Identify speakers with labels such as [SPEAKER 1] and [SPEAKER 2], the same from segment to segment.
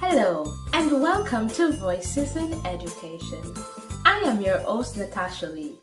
[SPEAKER 1] Hello, and welcome to Voices in Education. I am your host, Natasha Lee.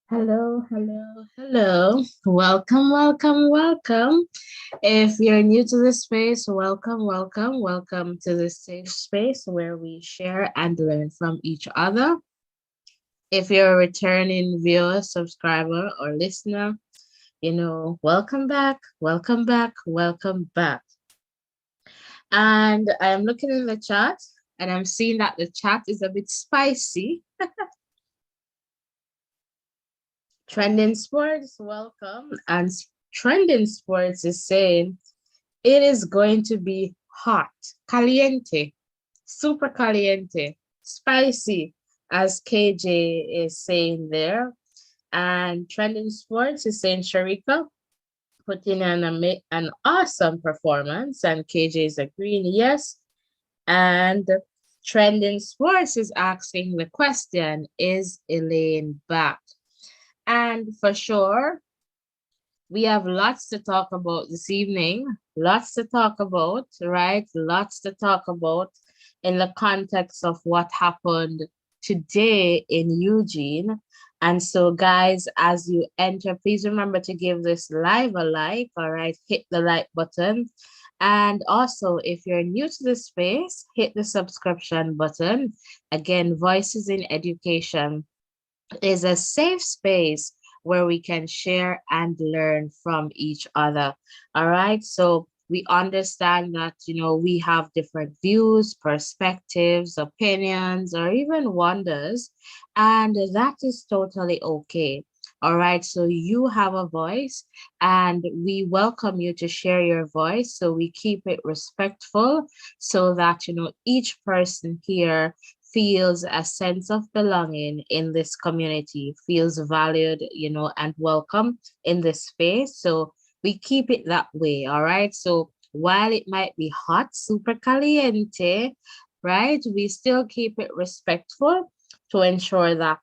[SPEAKER 1] Hello, hello, hello. Welcome, welcome, welcome. If you're new to this space, welcome, welcome, welcome to this safe space where we share and learn from each other. If you're a returning viewer, subscriber, or listener, welcome back, welcome back, welcome back. And I'm looking in the chat and I'm seeing that the chat is a bit spicy. Trending Sports, welcome. And Trending Sports is saying it is going to be hot, caliente, super caliente, spicy, as KJ is saying there. And Trending Sports is saying Shericka put in an awesome performance, and KJ is agreeing yes. And Trending Sports is asking the question, is Elaine back? And for sure, we have lots to talk about this evening, lots to talk about, right? Lots to talk about in the context of what happened today in Eugene. And so, guys, as you enter, please remember to give this live a like, all right? Hit the like button. And also, if you're new to the space, hit the subscription button. Again, Voices in Education is a safe space where we can share and learn from each other. All right. So we understand that, we have different views, perspectives, opinions, or even wonders, and that is totally okay. All right. So you have a voice, and we welcome you to share your voice. So we keep it respectful so that, each person here feels a sense of belonging in this community, feels valued, and welcome in this space. So we keep it that way, all right? So while it might be hot, super caliente, right, we still keep it respectful to ensure that,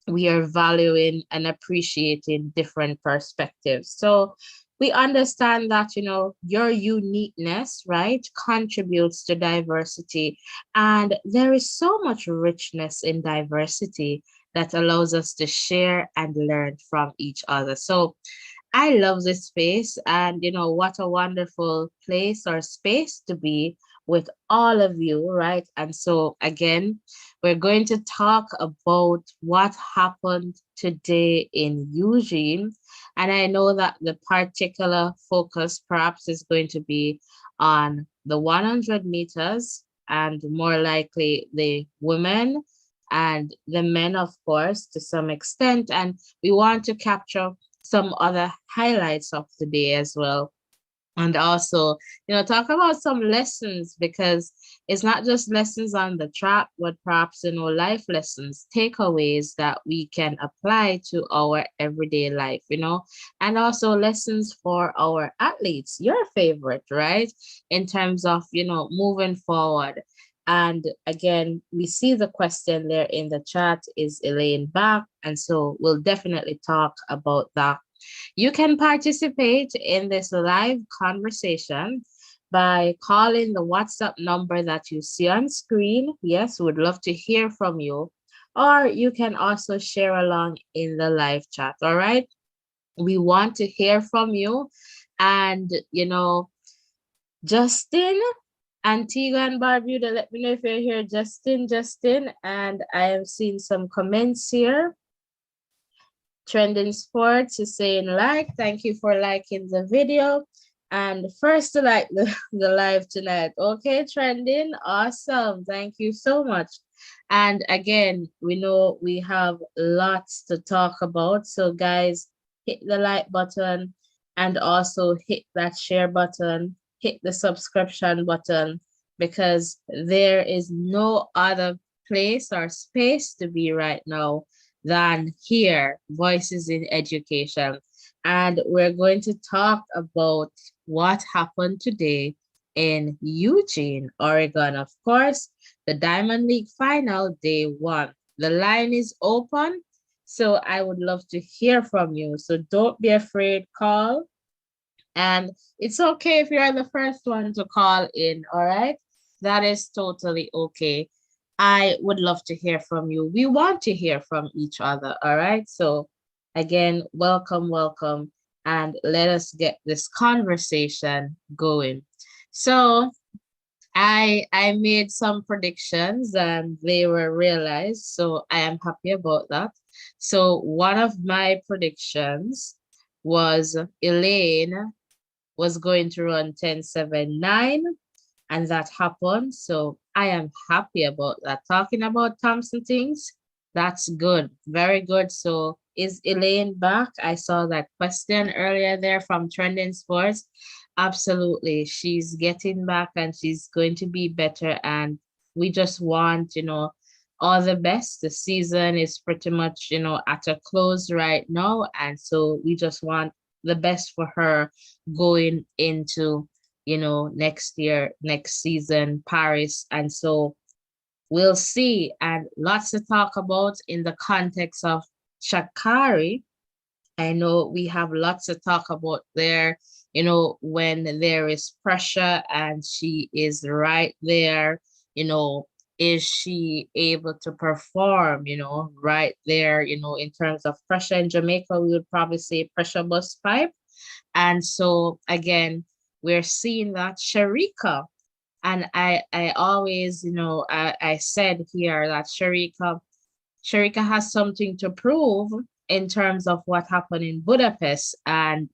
[SPEAKER 1] we are valuing and appreciating different perspectives. So we understand that, your uniqueness, right, contributes to diversity. And there is so much richness in diversity that allows us to share and learn from each other. So I love this space, and what a wonderful place or space to be with all of you, right? And so, again, we're going to talk about what happened today in Eugene. And I know that the particular focus perhaps is going to be on the 100 meters, and more likely the women and the men, of course, to some extent. And we want to capture some other highlights of the day as well. And also, talk about some lessons, because it's not just lessons on the track, but perhaps, life lessons, takeaways that we can apply to our everyday life, and also lessons for our athletes, your favorite, right? In terms of, moving forward. And again, we see the question there in the chat, is Elaine back? And so we'll definitely talk about that. You can participate in this live conversation by calling the WhatsApp number that you see on screen. Yes, we'd love to hear from you. Or you can also share along in the live chat. All right. We want to hear from you. And, Justin, Antigua and Barbuda, let me know if you're here. Justin. And I have seen some comments here. Trending Sports is saying thank you for liking the video. And first to like the live tonight. Okay, Trending, awesome. Thank you so much. And again, we know we have lots to talk about. So guys, hit the like button and also hit that share button, hit the subscription button, because there is no other place or space to be right now than here, Voices in Education. And we're going to talk about what happened today in Eugene, Oregon. Of course, the Diamond League final, day one. The line is open, so I would love to hear from you. So don't be afraid, call. And it's okay if you're the first one to call in, all right? That is totally okay. I would love to hear from you. We want to hear from each other. All right. So, again, welcome, welcome. And let us get this conversation going. So, I made some predictions and they were realized. So, I am happy about that. So, one of my predictions was Elaine was going to run 10.79 and that happened. So I am happy about that. Talking about Thompson things, that's good. Very good. So is Elaine back? I saw that question earlier there from Trending Sports. Absolutely. She's getting back and she's going to be better. And we just want, all the best. The season is pretty much, at a close right now. And so we just want the best for her going into next year, next season, Paris. And so we'll see. And lots to talk about in the context of Sha'Carri. I know we have lots to talk about there, when there is pressure and she is right there, is she able to perform, right there, in terms of pressure in Jamaica, we would probably say pressure bust pipe. And so again, we're seeing that Shericka, and I always, I said here that Shericka has something to prove in terms of what happened in Budapest. And,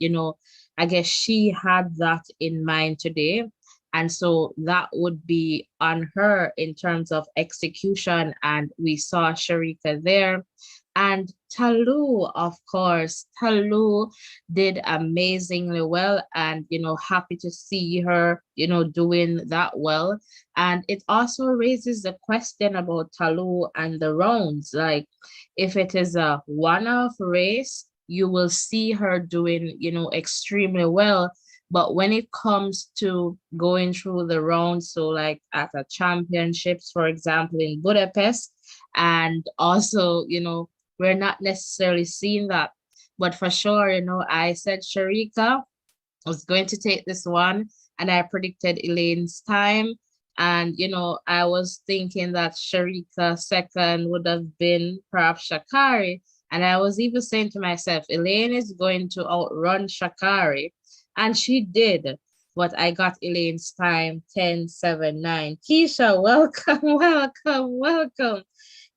[SPEAKER 1] I guess she had that in mind today. And so that would be on her in terms of execution. And we saw Shericka there. And Talu, of course, Talu did amazingly well. And, happy to see her, doing that well. And it also raises the question about Talu and the rounds. Like, if it is a one-off race, you will see her doing, extremely well. But when it comes to going through the rounds, so like at a championships, for example, in Budapest, and also, we're not necessarily seeing that. But for sure, I said Shericka was going to take this one, and I predicted Elaine's time. And, I was thinking that Shericka second would have been perhaps Sha'Carri. And I was even saying to myself, Elaine is going to outrun Sha'Carri. And she did. But I got Elaine's time 10.79. Keisha, welcome, welcome, welcome.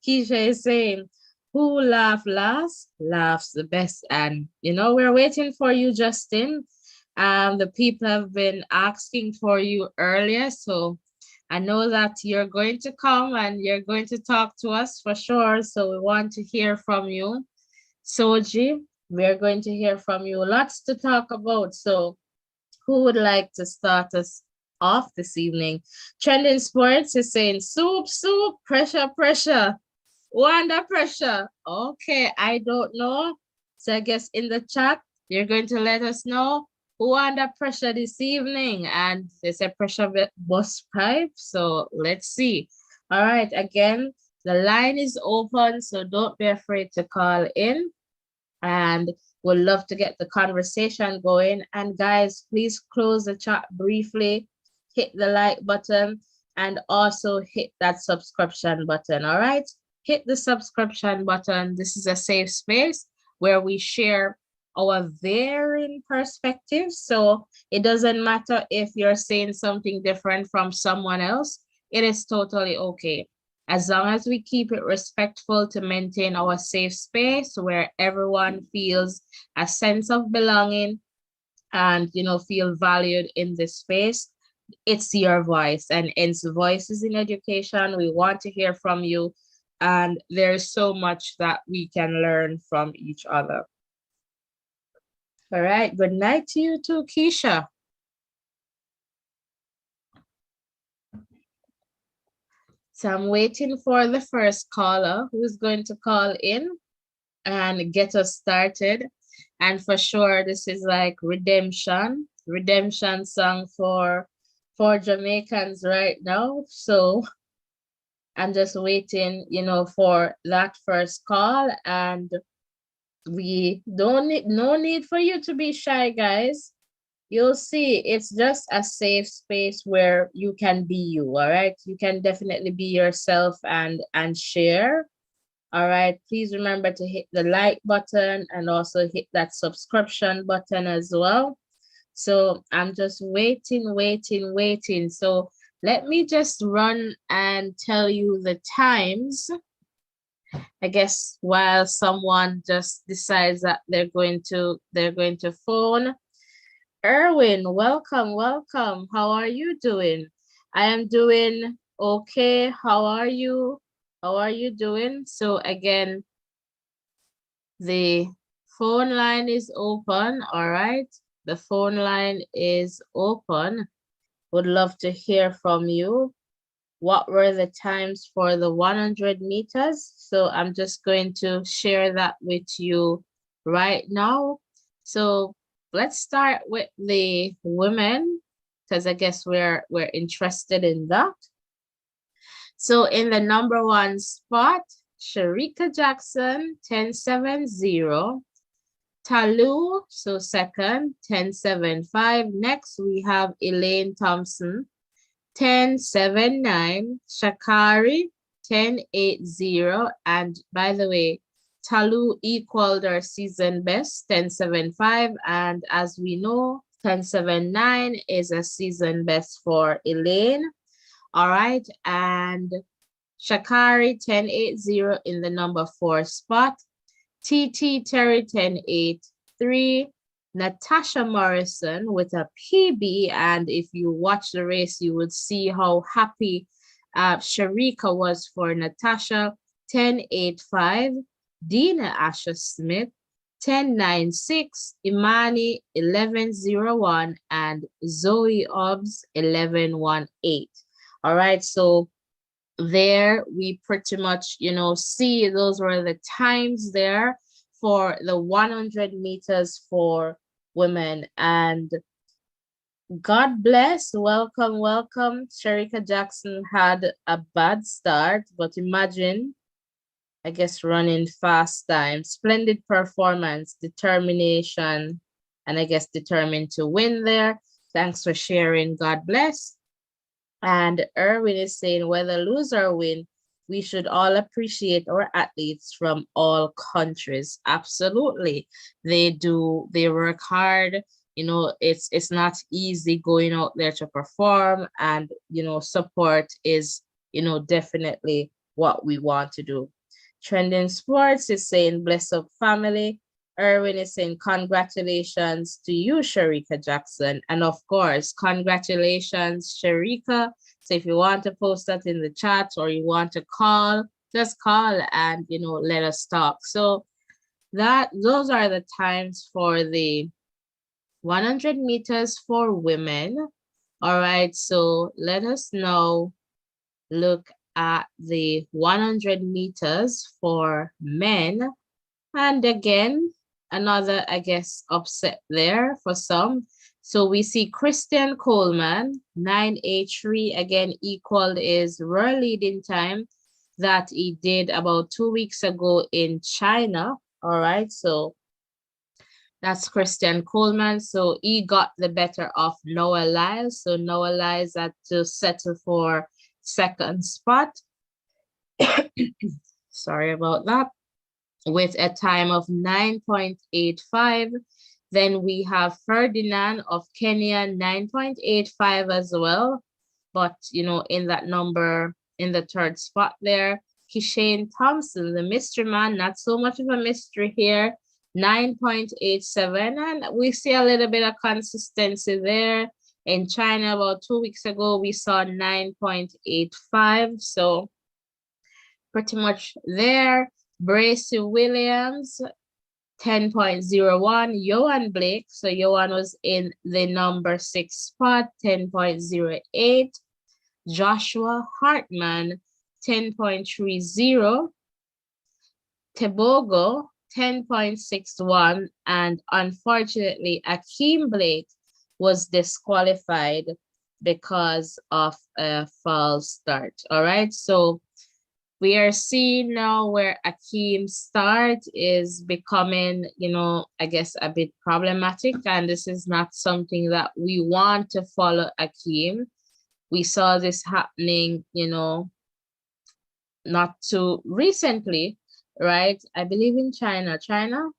[SPEAKER 1] Keisha is saying, who laugh last laughs the best. And, we're waiting for you, Justin. The people have been asking for you earlier. So I know that you're going to come and you're going to talk to us for sure. So we want to hear from you. Soji, we're going to hear from you. Lots to talk about. So who would like to start us off this evening? Trending Sports is saying, soup, soup, pressure, pressure. Who under pressure? Okay, I don't know. So I guess in the chat, you're going to let us know who under pressure this evening. And there's a pressure bus pipe. So let's see. All right, again, the line is open, so don't be afraid to call in. And we'd love to get the conversation going. And guys, please close the chat briefly, hit the like button, and also hit that subscription button. All right, hit the subscription button. This is a safe space where we share our varying perspectives. So it doesn't matter if you're saying something different from someone else. It is totally okay, as long as we keep it respectful to maintain our safe space where everyone feels a sense of belonging and, feel valued in this space. It's your voice, and it's voices in education. We want to hear from you, and there's so much that we can learn from each other. All right, good night to you too, Keisha. So I'm waiting for the first caller who's going to call in and get us started. And for sure, this is like redemption song for Jamaicans right now. So I'm just waiting, for that first call. And we don't need, no need for you to be shy, guys. you'll see it's just a safe space where you can be you, all right? You can definitely be yourself and share. All right, please remember to hit the like button and also hit that subscription button as well. So I'm just waiting. So let me just run and tell you the times. I guess while someone just decides that they're going to phone. Erwin, welcome. How are you doing? I am doing okay. How are you? How are you doing? So again, the phone line is open. All right. The phone line is open. Would love to hear from you. What were the times for the 100 meters? So I'm just going to share that with you right now. So let's start with the women, because I guess we're interested in that. So in the number one spot, Shericka Jackson, 10.70. Talu, so second, 10.75. Next, we have Elaine Thompson, 10.79. Sha'Carri, 10.80. And by the way, Talu equaled our season best, 10.75. And as we know, 10.79 is a season best for Elaine. All right. And Sha'Carri, 10.80 in the number 4 spot. TT Terry, 10.83. Natasha Morrison with a PB, and if you watch the race, you would see how happy Shericka was for Natasha, 10.85. Dina Asher Smith, 10.96. Imani, 11.01, and Zoe Obbs, 11.18. All right, so there we pretty much, see those were the times there for the 100 meters for women. And God bless, welcome. Shericka Jackson had a bad start, but imagine, I guess, running fast time, splendid performance, determination, and I guess determined to win there. Thanks for sharing. God bless. And Erwin is saying, whether lose or win, we should all appreciate our athletes from all countries. Absolutely. They do, they work hard. It's not easy going out there to perform, and, support is, definitely what we want to do. Trending Sports is saying, bless up family. Erwin is saying, congratulations to you, Shericka Jackson. And of course, congratulations, Shericka. So if you want to post that in the chat or you want to call, just call and, let us talk. So those are the times for the 100 meters for women. All right, so let us now look at the 100 meters for men. And again, another, I guess, upset there for some. So we see Christian Coleman, 9.83, again, equaled his world leading time that he did about 2 weeks ago in China. All right, so that's Christian Coleman. So he got the better of Noah Lyles. So Noah Lyles had to settle for second spot. Sorry about that. With a time of 9.85. Then we have Ferdinand of Kenya, 9.85 as well. But, in that number, in the third spot there, Kishane Thompson, the mystery man, not so much of a mystery here, 9.87. And we see a little bit of consistency there. In China, about 2 weeks ago, we saw 9.85. So pretty much there. Bracy Williams, 10.01. Johan Blake, so Johan was in the number 6 spot, 10.08. Joshua Hartman, 10.30. Tebogo, 10.61. And unfortunately, Akeem Blake was disqualified because of a false start. All right, so We are seeing now where Akeem's start is becoming, I guess a bit problematic, and this is not something that we want to follow Akeem. We saw this happening, not too recently, right? I believe in China,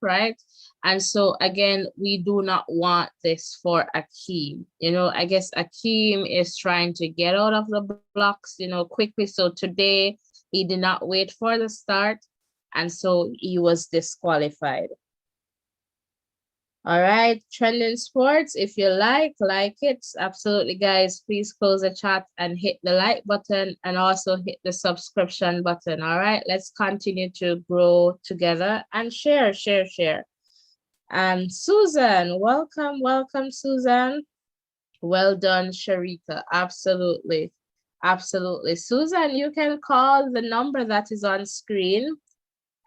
[SPEAKER 1] right? And so again, we do not want this for Akeem. I guess Akeem is trying to get out of the blocks, quickly. So today he did not wait for the start, and so he was disqualified. All right, trending sports. If you like it. Absolutely, guys. Please close the chat and hit the like button and also hit the subscription button. All right, let's continue to grow together and share. And Susan, welcome, Susan. Well done, Shericka. Absolutely. Susan, you can call the number that is on screen.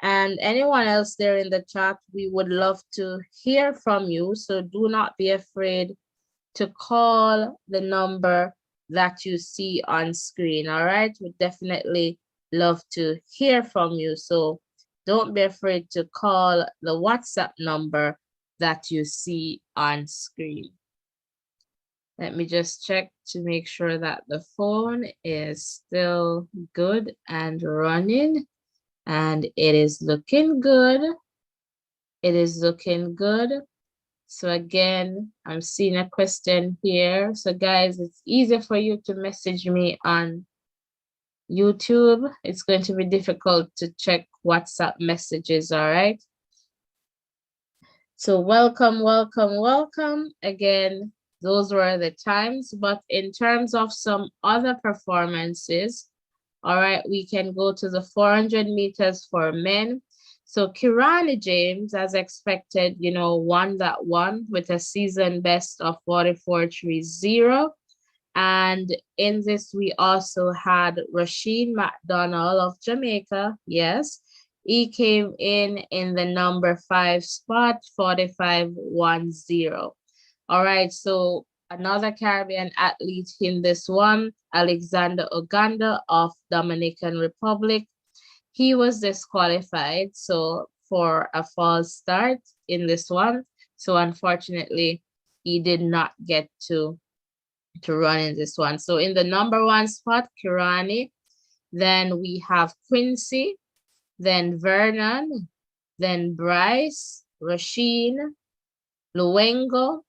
[SPEAKER 1] And anyone else there in the chat, we would love to hear from you. So do not be afraid to call the number that you see on screen. All right, we definitely love to hear from you. So don't be afraid to call the WhatsApp number that you see on screen. Let me just check to make sure that the phone is still good and running. And it is looking good. So again, I'm seeing a question here. So guys, it's easier for you to message me on YouTube. It's going to be difficult to check WhatsApp messages, all right? So welcome. Again, those were the times, but in terms of some other performances, all right, we can go to the 400 meters for men. So Kirani James, as expected, won that one with a season best of 44.30. And in this, we also had Rasheen McDonald of Jamaica. Yes, he came in the number 5 spot, 45.10. All right, so another Caribbean athlete in this one, Alexander Oganda of Dominican Republic. He was disqualified, so for a false start in this one. So unfortunately, he did not get to run in this one. So in the number 1 spot, Kirani. Then we have Quincy, then Vernon, then Bryce, Rasheen, Luengo,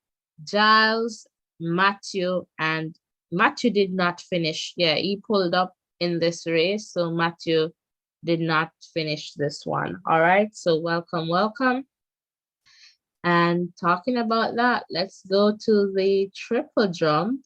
[SPEAKER 1] Giles, Matthew, and Matthew did not finish. Yeah, he pulled up in this race, so Matthew did not finish this one. All right, so welcome. And talking about that, let's go to the triple jump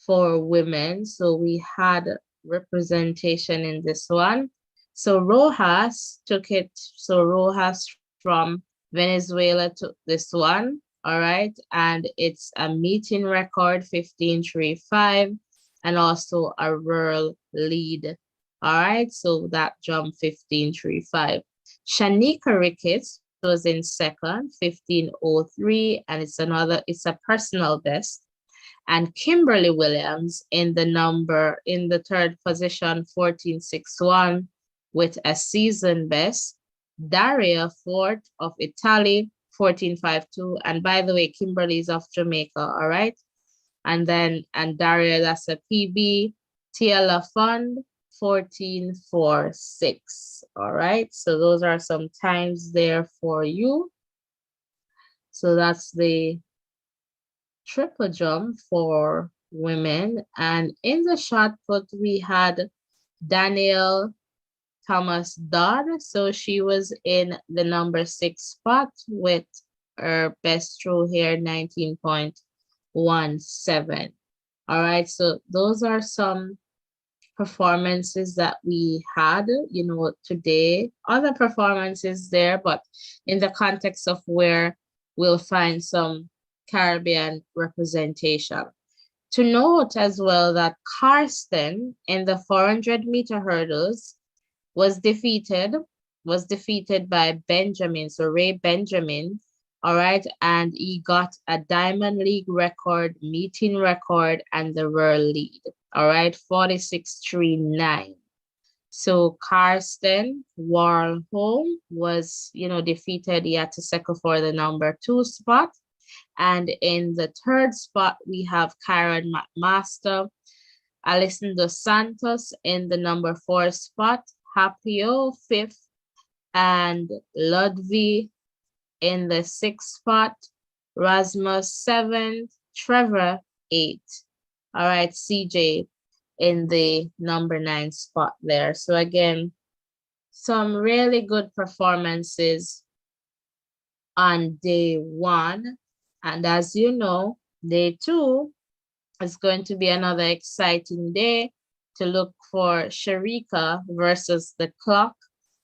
[SPEAKER 1] for women. So we had representation in this one. So Rojas took it. So Rojas from Venezuela took this one. All right. And it's a meeting record, 15.35, and also a rural lead. All right. So that jump 15.35. Shanika Ricketts was in second, 15.03, and it's a personal best. And Kimberly Williams in the third position, 14.61, with a season best. Daria Fort of Italy, 14.52. And by the way, Kimberly is of Jamaica, all right? And Daria, that's a PB. Tia LaFond, 14.46. All right, so those are some times there for you. So that's the triple jump for women. And in the shot put, we had Danielle Thomas Dodd. So she was in the number 6 spot with her best throw here, 19.17. All right, so those are some performances that we had, today. Other performances there, but in the context of where we'll find some Caribbean representation. To note as well that Karsten in the 400-meter hurdles was defeated by Benjamin, so Ray Benjamin, all right, and he got a Diamond League record, meeting record, and the world lead, all right, 46.39. So Karsten Warholm was, defeated Yatuseko for the number 2 spot. And in the third spot, we have Kyron McMaster, Alison Dos Santos in the number 4 spot, Hapio 5th, and Ludwig in the 6th spot, Rasmus 7th, Trevor 8th. All right, CJ in the number 9 spot there. So again, some really good performances on day 1. And as you know, day 2 is going to be another exciting day to look for Shericka versus the clock.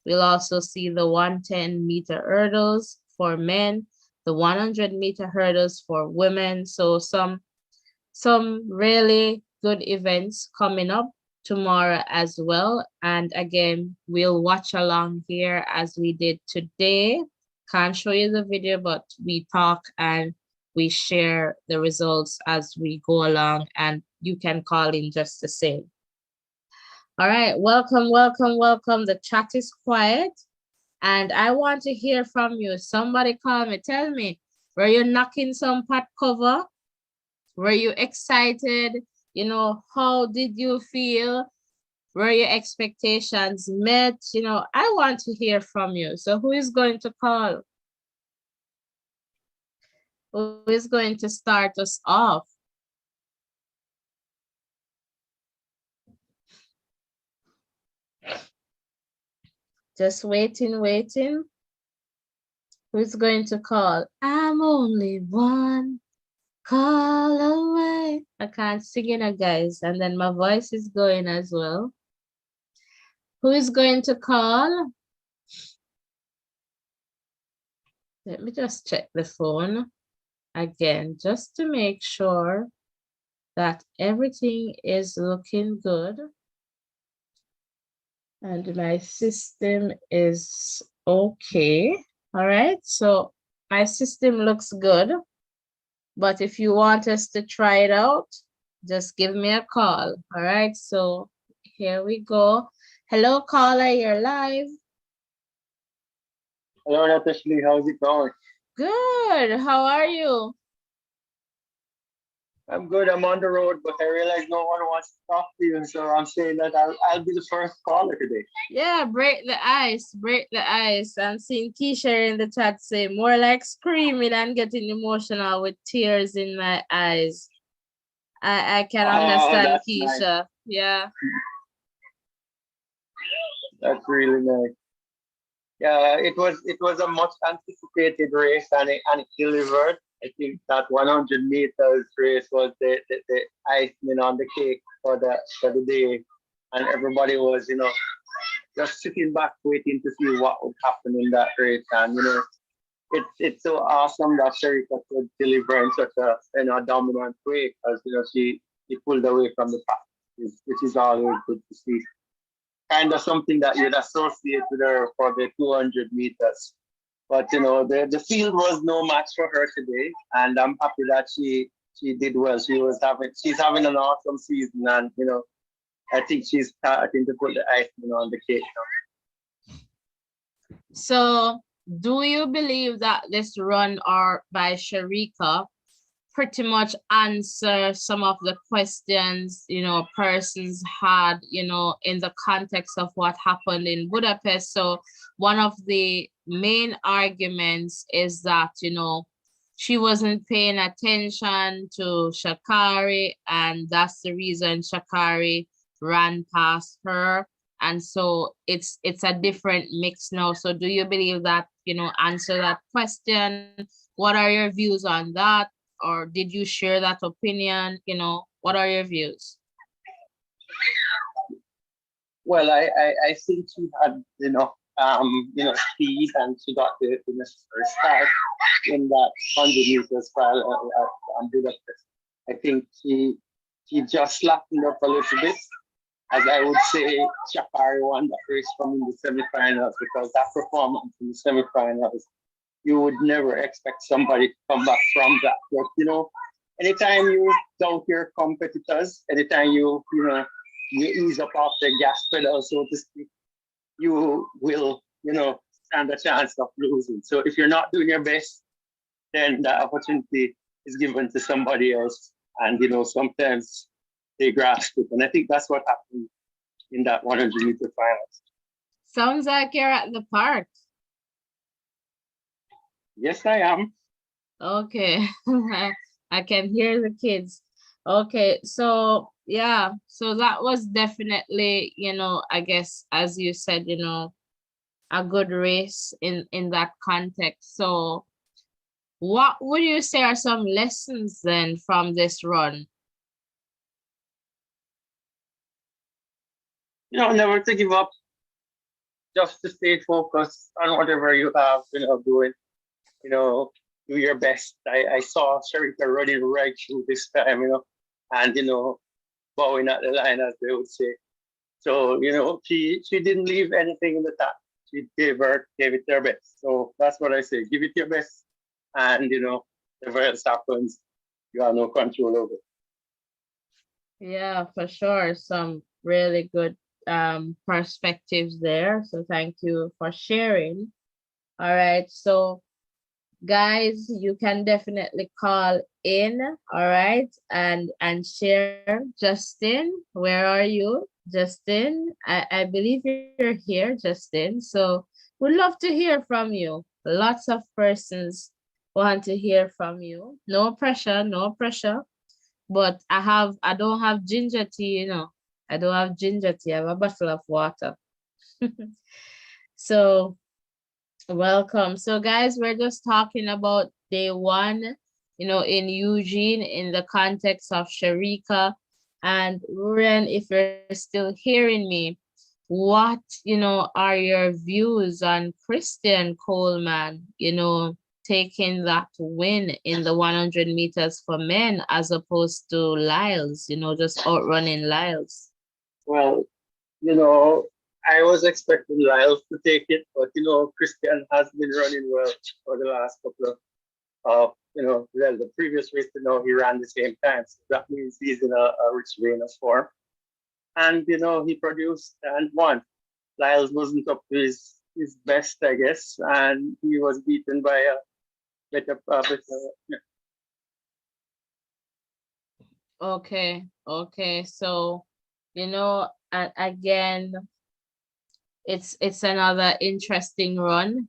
[SPEAKER 1] We'll also see the 110-meter hurdles for men, the 100-meter hurdles for women. So some really good events coming up tomorrow as well. And again, we'll watch along here as we did today. Can't show you the video, but we talk and we share the results as we go along, and you can call in just the same. All right, welcome, welcome, welcome. The chat is quiet, and I want to hear from you. Somebody call me, tell me, were you knocking some pot cover? Were you excited? How did you feel? Were your expectations met? I want to hear from you. So who is going to call? Who is going to start us off? Just waiting. Who's going to call? I'm only one call away. I can't sing it, guys. And then my voice is going as well. Who is going to call? Let me just check the phone again, just to make sure that everything is looking good. And my system is okay. All right, so my system looks good. But if you want us to try it out, just give me a call. All right, so here we go. Hello, caller, you're live.
[SPEAKER 2] Hello, Natasha. How's it going?
[SPEAKER 1] Good. How are you?
[SPEAKER 2] I'm good. I'm on the road, but I realize no one wants to talk to you, so I'm saying that I'll be the first caller today.
[SPEAKER 1] Yeah, break the ice. Break the ice. I'm seeing Keisha in the chat say more like screaming and getting emotional with tears in my eyes. I can
[SPEAKER 2] Oh,
[SPEAKER 1] understand
[SPEAKER 2] that's nice.
[SPEAKER 1] Keisha. Yeah.
[SPEAKER 2] That's really nice. Yeah, it was a much anticipated race, and it delivered. I think that 100 meters race was the icing on the cake for the day, and everybody was just sitting back waiting to see what would happen in that race. And it's so awesome that Shericka could deliver in such a dominant way, because she pulled away from the pack, which is always good to see. Kind of something that you'd associate with her for the 200 meters. But the field was no match for her today, and I'm happy that she did well. She's having an awesome season, and I think she's starting to put the icing on the cake now.
[SPEAKER 1] So do you believe that this run or by Shericka pretty much answer some of the questions, persons had, in the context of what happened in Budapest? So one of the main arguments is that, she wasn't paying attention to Sha'Carri, and that's the reason Sha'Carri ran past her. And so it's a different mix now. So do you believe that, answer that question? What are your views on that? Or did you share that opinion? What are your views?
[SPEAKER 2] Well, I think she had speed, and she got the necessary start in that 100 meters trial on Budapest. I think she just slackened up a little bit, as I would say. Sha'Carri won that race from in the semifinals, because that performance in the semifinals, you would never expect somebody to come back from that. But anytime you doubt your competitors, anytime you you ease up off the gas pedal, so to speak, you will, stand a chance of losing. So if you're not doing your best, then the opportunity is given to somebody else. And, sometimes they grasp it. And I think that's what happened in that 100-meter finals.
[SPEAKER 1] Sounds like you're at the park.
[SPEAKER 2] Yes, I am.
[SPEAKER 1] Okay. I can hear the kids. Okay, so yeah, so that was definitely, I guess as you said, a good race in that context. So what would you say are some lessons then from this run?
[SPEAKER 2] Never to give up, just to stay focused on whatever you have, doing, you know, do your best. I saw Shericka running right through this time, and, bowing at the line, as they would say. So, she didn't leave anything in the tank. She gave it her best. So that's what I say. Give it your best. And, whatever else happens, you have no control over it.
[SPEAKER 1] Yeah, for sure. Some really good perspectives there. So thank you for sharing. All right. So guys, you can definitely call in, all right, and share. Justin, where are you? Justin, I believe you're here, Justin. So we'd love to hear from you. Lots of persons want to hear from you. No pressure, no pressure. But I don't have ginger tea, I don't have ginger tea. I have a bottle of water. So welcome. So, guys, we're just talking about day one, in Eugene in the context of Shericka. And Ruren, if you're still hearing me, what, are your views on Christian Coleman, taking that win in the 100 meters for men as opposed to Lyles, just outrunning Lyles?
[SPEAKER 2] Well, I was expecting Lyles to take it, but Christian has been running well for the last couple well, the previous race, he ran the same time. So that means he's in a rich vein of form. And, he produced and won. Lyles wasn't up to his best, I guess, and he was beaten by a better.
[SPEAKER 1] Okay. So, again, it's another interesting run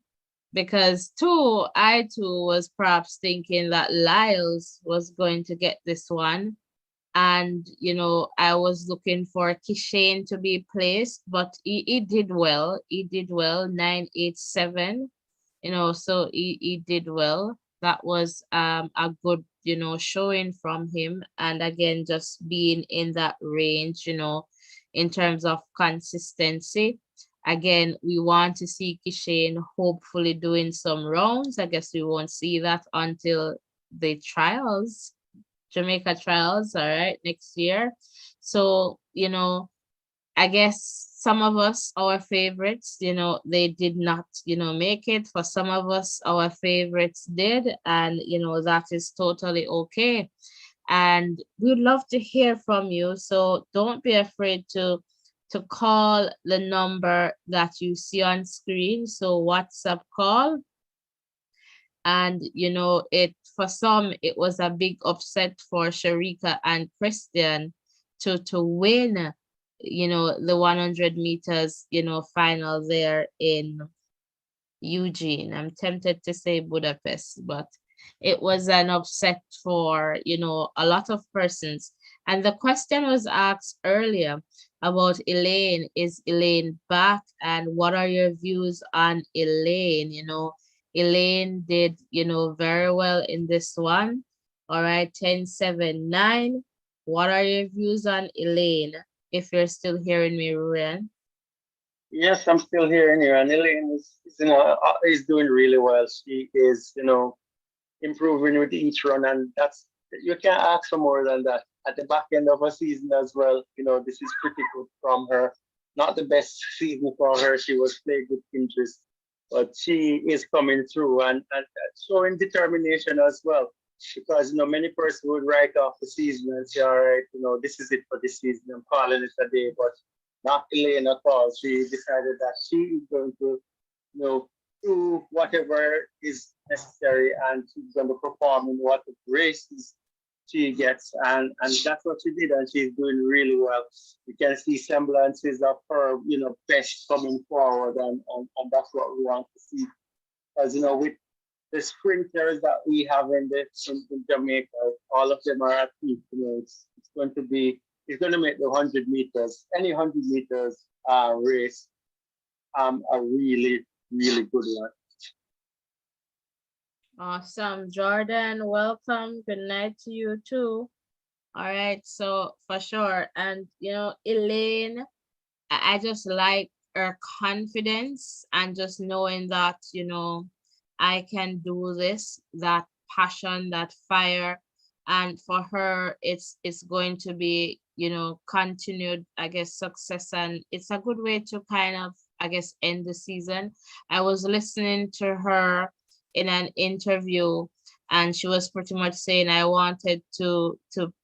[SPEAKER 1] because I too was perhaps thinking that Lyles was going to get this one. And I was looking for Kishane to be placed, but he did well. He did well, 987. So he did well. That was a good showing from him, and again just being in that range, in terms of consistency. Again, we want to see Kishane hopefully doing some rounds. I guess we won't see that until the trials, Jamaica trials, all right, next year. So, I guess some of us, our favorites, they did not, make it. For some of us, our favorites did, and that is totally okay. And we'd love to hear from you. So don't be afraid to call the number that you see on screen. So WhatsApp call. And it for some it was a big upset for Shericka and Christian to win, the 100 meters, final there in Eugene. I'm tempted to say Budapest, but it was an upset for, a lot of persons. And the question was asked earlier about Elaine. Is Elaine back? And what are your views on Elaine? Elaine did, very well in this one. All right, 10-7-9. What are your views on Elaine? If you're still hearing me, Ruren.
[SPEAKER 2] Yes, I'm still hearing you. And Elaine is doing really well. She is, improving with each run, and that's you can't ask for more than that. At the back end of a season as well, this is pretty good from her. Not the best season for her. She was plagued with injuries, but she is coming through and showing determination as well. because many persons would write off the season and say, all right, this is it for this season. I'm calling it a day, but not Elaine at all. She decided that she is going to do whatever is necessary, and she's going to perform in what races she gets, and that's what she did, and she's doing really well. You can see semblances of her, best coming forward, and that's what we want to see. Because with the sprinters that we have in Jamaica, all of them are at peak. It's going to make the 100 meters, any 100 meters race, a really, really good one.
[SPEAKER 1] Awesome. Jordan, welcome. Good night to you too. All right, so for sure. And Elaine, I just like her confidence and just knowing that, I can do this, that passion, that fire. And for her, it's going to be, continued, I guess, success. And it's a good way to kind of, I guess, end the season. I was listening to her in an interview, and she was pretty much saying I wanted to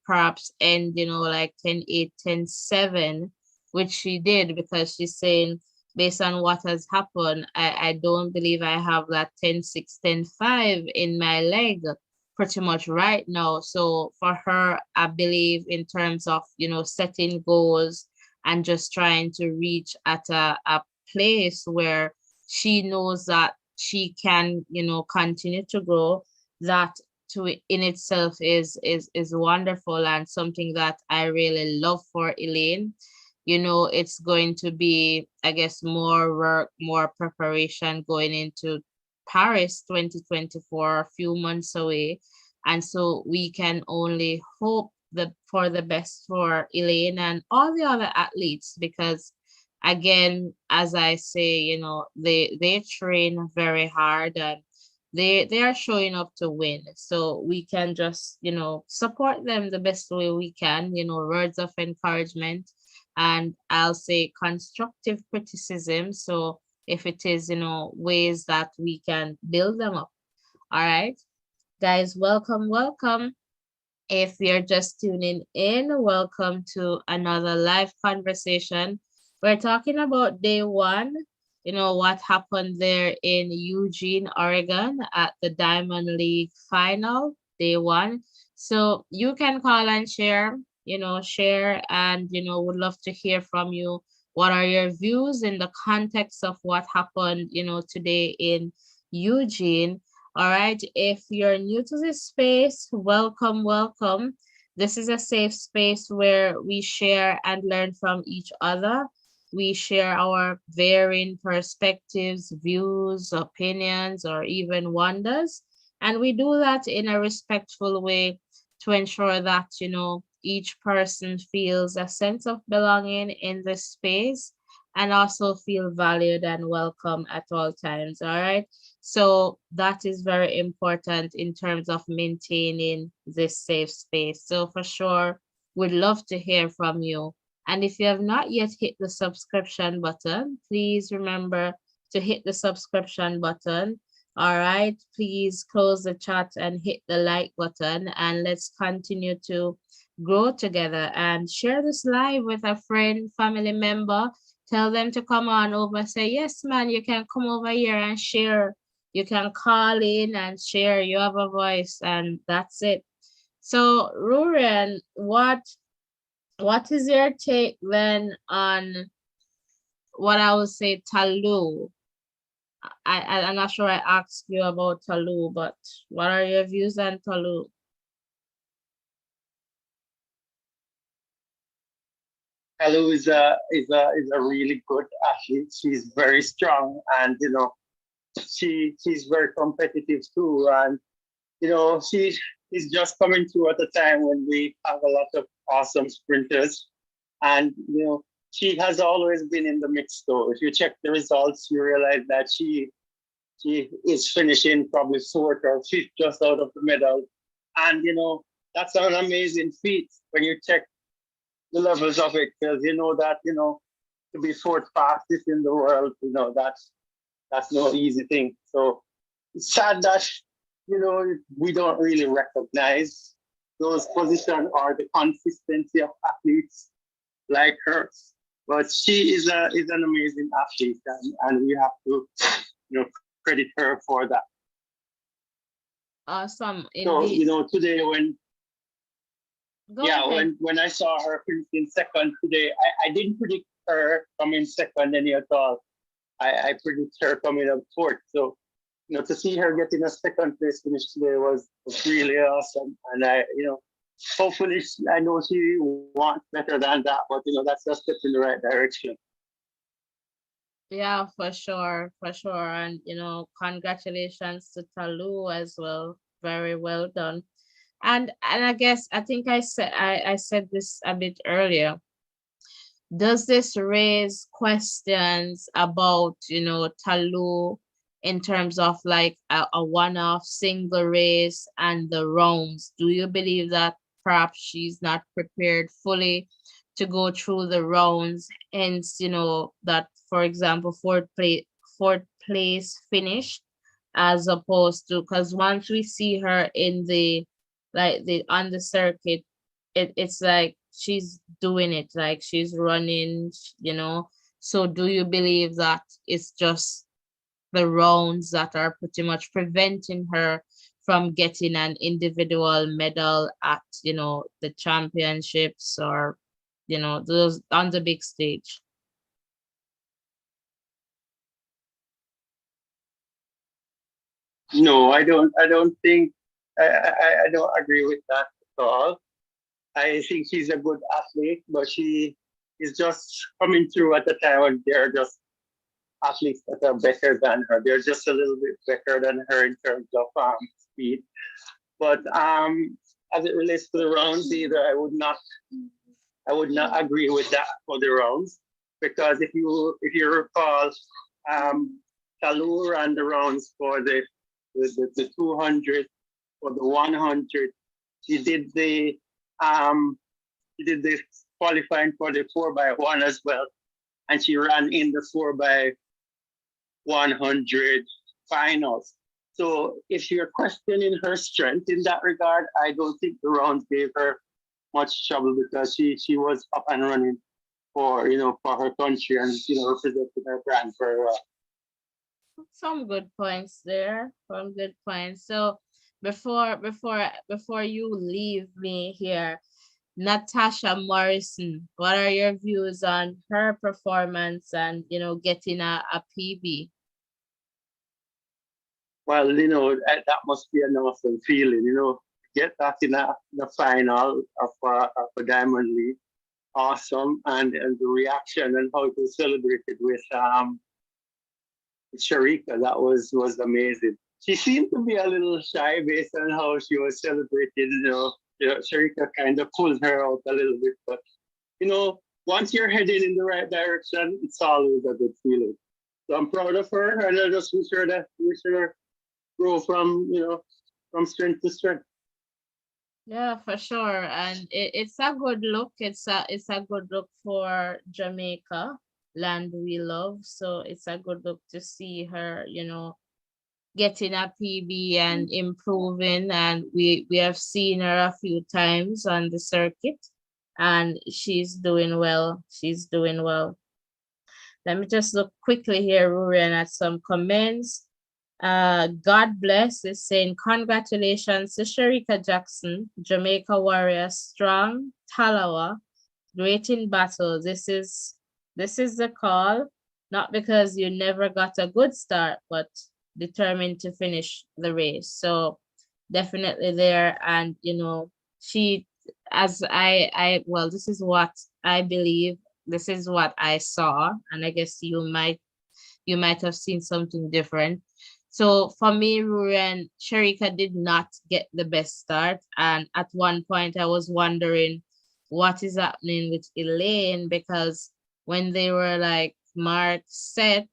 [SPEAKER 1] perhaps end, like 10-8, 10-7, which she did, because she's saying based on what has happened, I don't believe I have that 10-6, 10-5 in my leg pretty much right now. So for her, I believe in terms of, setting goals and just trying to reach at a place where she knows that she can, continue to grow, that to in itself is wonderful, and something that I really love for Elaine. It's going to be, I guess, more work, more preparation going into Paris 2024, a few months away. And so we can only hope for the best for Elaine and all the other athletes, because again, as I say, they train very hard, and they are showing up to win. So we can just, support them the best way we can, words of encouragement, and I'll say constructive criticism. So if it is, ways that we can build them up. All right, guys, welcome, welcome. If you're just tuning in, welcome to another live conversation. We're talking about day one, what happened there in Eugene, Oregon at the Diamond League final, day one. So you can call and share, share, and, would love to hear from you. What are your views in the context of what happened, today in Eugene? All right, if you're new to this space, welcome, welcome. This is a safe space where we share and learn from each other. We share our varying perspectives, views, opinions, or even wonders. And we do that in a respectful way to ensure that, each person feels a sense of belonging in this space and also feel valued and welcome at all times. All right. So that is very important in terms of maintaining this safe space. So for sure, we'd love to hear from you. And if you have not yet hit the subscription button, please remember to hit the subscription button. All right, please close the chat and hit the like button, and let's continue to grow together, and share this live with a friend, family member. Tell them to come on over. Say, yes, man, you can come over here and share. You can call in and share. You have a voice, and that's it. So, Ruren, what is your take then on what I would say Talu? I'm not sure I asked you about Talu, but what are your views on Talu?
[SPEAKER 2] Talu is a really good athlete. She's very strong, and she's very competitive too. And she's just coming through at a time when we have a lot of awesome sprinters. And she has always been in the mix though. If you check the results, you realize that she is finishing probably fourth or fifth just out of the medal. And that's an amazing feat when you check the levels of it, because you know that, to be fourth fastest in the world, that's no easy thing. So it's sad that we don't really recognize those positions or the consistency of athletes like her. But she is an amazing athlete, and we have to credit her for that.
[SPEAKER 1] Awesome,
[SPEAKER 2] So
[SPEAKER 1] indeed.
[SPEAKER 2] today
[SPEAKER 1] Go ahead.
[SPEAKER 2] when I saw her finishing second today, I didn't predict her coming second any at all. I predict her coming up fourth. So to see her getting a second place finish today was really awesome. And hopefully, I know she wants better than that, but that's a step in the right direction.
[SPEAKER 1] Yeah, for sure. And congratulations to Talu as well. Very well done. And I guess I think I said this a bit earlier. Does this raise questions about, Talu in terms of like a one-off single race and the rounds? Do you believe that perhaps she's not prepared fully to go through the rounds? Hence, that for example, fourth place finish as opposed to, because once we see her in the like the on the circuit, it's like she's doing it, like she's running, so do you believe that it's just the rounds that are pretty much preventing her from getting an individual medal at the championships, or those on the big stage?
[SPEAKER 2] No, I don't. I don't think. I don't agree with that at all. I think she's a good athlete, but she is just coming through at the time when there are just athletes that are better than her. They're just a little bit better than her in terms of speed. But as it relates to the rounds, either I would not agree with that for the rounds, because if you recall, um, Talu ran the rounds for the 200, for the 100. She did the um she did the qualifying for the 4x1 as well, and she ran in the 4x100 finals. So if you're questioning her strength in that regard, I don't think the rounds gave her much trouble, because she was up and running for her country, and represented her brand very well.
[SPEAKER 1] Some good points there. Some good points. So before you leave me here, Natasha Morrison, what are your views on her performance and getting a PB?
[SPEAKER 2] Well, that must be an awesome feeling, get that in the final of a Diamond League. Awesome, and the reaction and how it was celebrated with Shericka, that was amazing. She seemed to be a little shy based on how she was celebrated. Shericka kind of pulled her out a little bit, but once you're heading in the right direction, it's always a good feeling. So I'm proud of her, and I just wish her grow from strength to strength.
[SPEAKER 1] Yeah, for sure. And it's a good look. It's a good look for Jamaica, land we love. So it's a good look to see her, getting a PB and improving. And we have seen her a few times on the circuit, and she's doing well. She's doing well. Let me just look quickly here, Rurian, at some comments. God bless is saying congratulations to Shericka Jackson, Jamaica warrior, strong, Talawa, great in battle. This is the call, not because you never got a good start, but determined to finish the race. So definitely there, and she, as well, this is what I believe. This is what I saw, and I guess you might have seen something different. So for me, Ruren, Shericka did not get the best start. And at one point, I was wondering what is happening with Elaine, because when they were like mark set,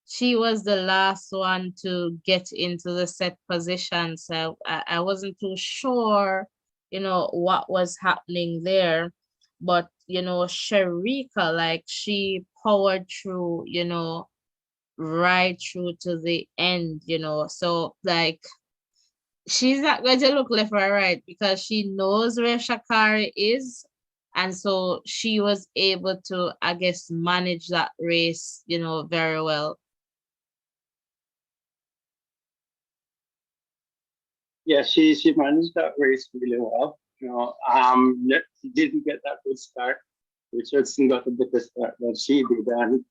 [SPEAKER 1] she was the last one to get into the set position. So I wasn't too sure, what was happening there. But, Shericka, like she powered through, right through to the end. So like she's not going to look left or right because she knows where Sha'Carri is. And so she was able to, I guess, manage that race, very well.
[SPEAKER 2] Yeah, she managed that race really well. She didn't get that good start. Richardson got a better start than she did, and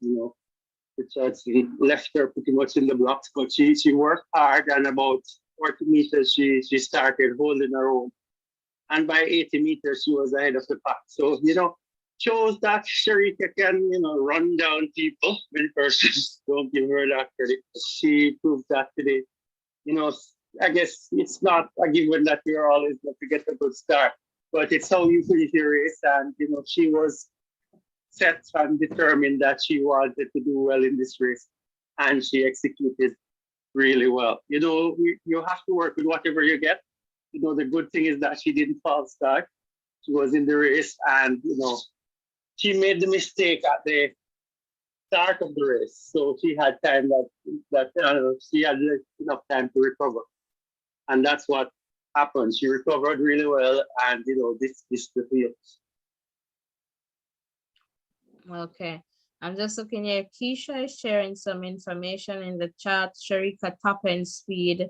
[SPEAKER 2] Richardson left her pretty much in the blocks. But she worked hard, and about 40 meters she started holding her own, and by 80 meters she was ahead of the pack. So shows that Shericka can run down people when persons don't give her that credit. She proved that today. You know, I guess it's not a given that you're always going to get a good start, but it's how you finish your race. And, she was set and determined that she wanted to do well in this race, and she executed really well. You have to work with whatever you get. The good thing is that she didn't false start. She was in the race, and, she made the mistake at the start of the race. So she had time she had enough time to recover. And that's what happened. She recovered really well, and this the field.
[SPEAKER 1] Okay. I'm just looking here. Keisha is sharing some information in the chat. Shericka top end speed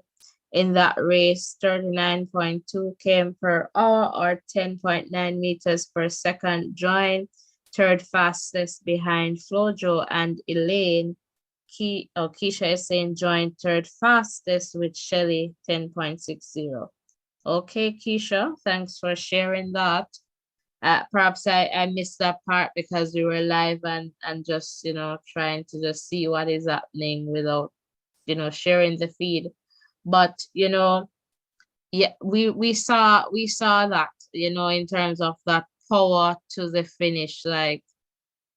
[SPEAKER 1] in that race, 39.2 km per hour or 10.9 meters per second. Joined third fastest behind Flojo and Elaine. Keisha is saying joined third fastest with Shelly, 10.60. Okay, Keisha, thanks for sharing that. Perhaps I missed that part because we were live and just trying to just see what is happening without sharing the feed. But yeah, we saw that in terms of that power to the finish. Like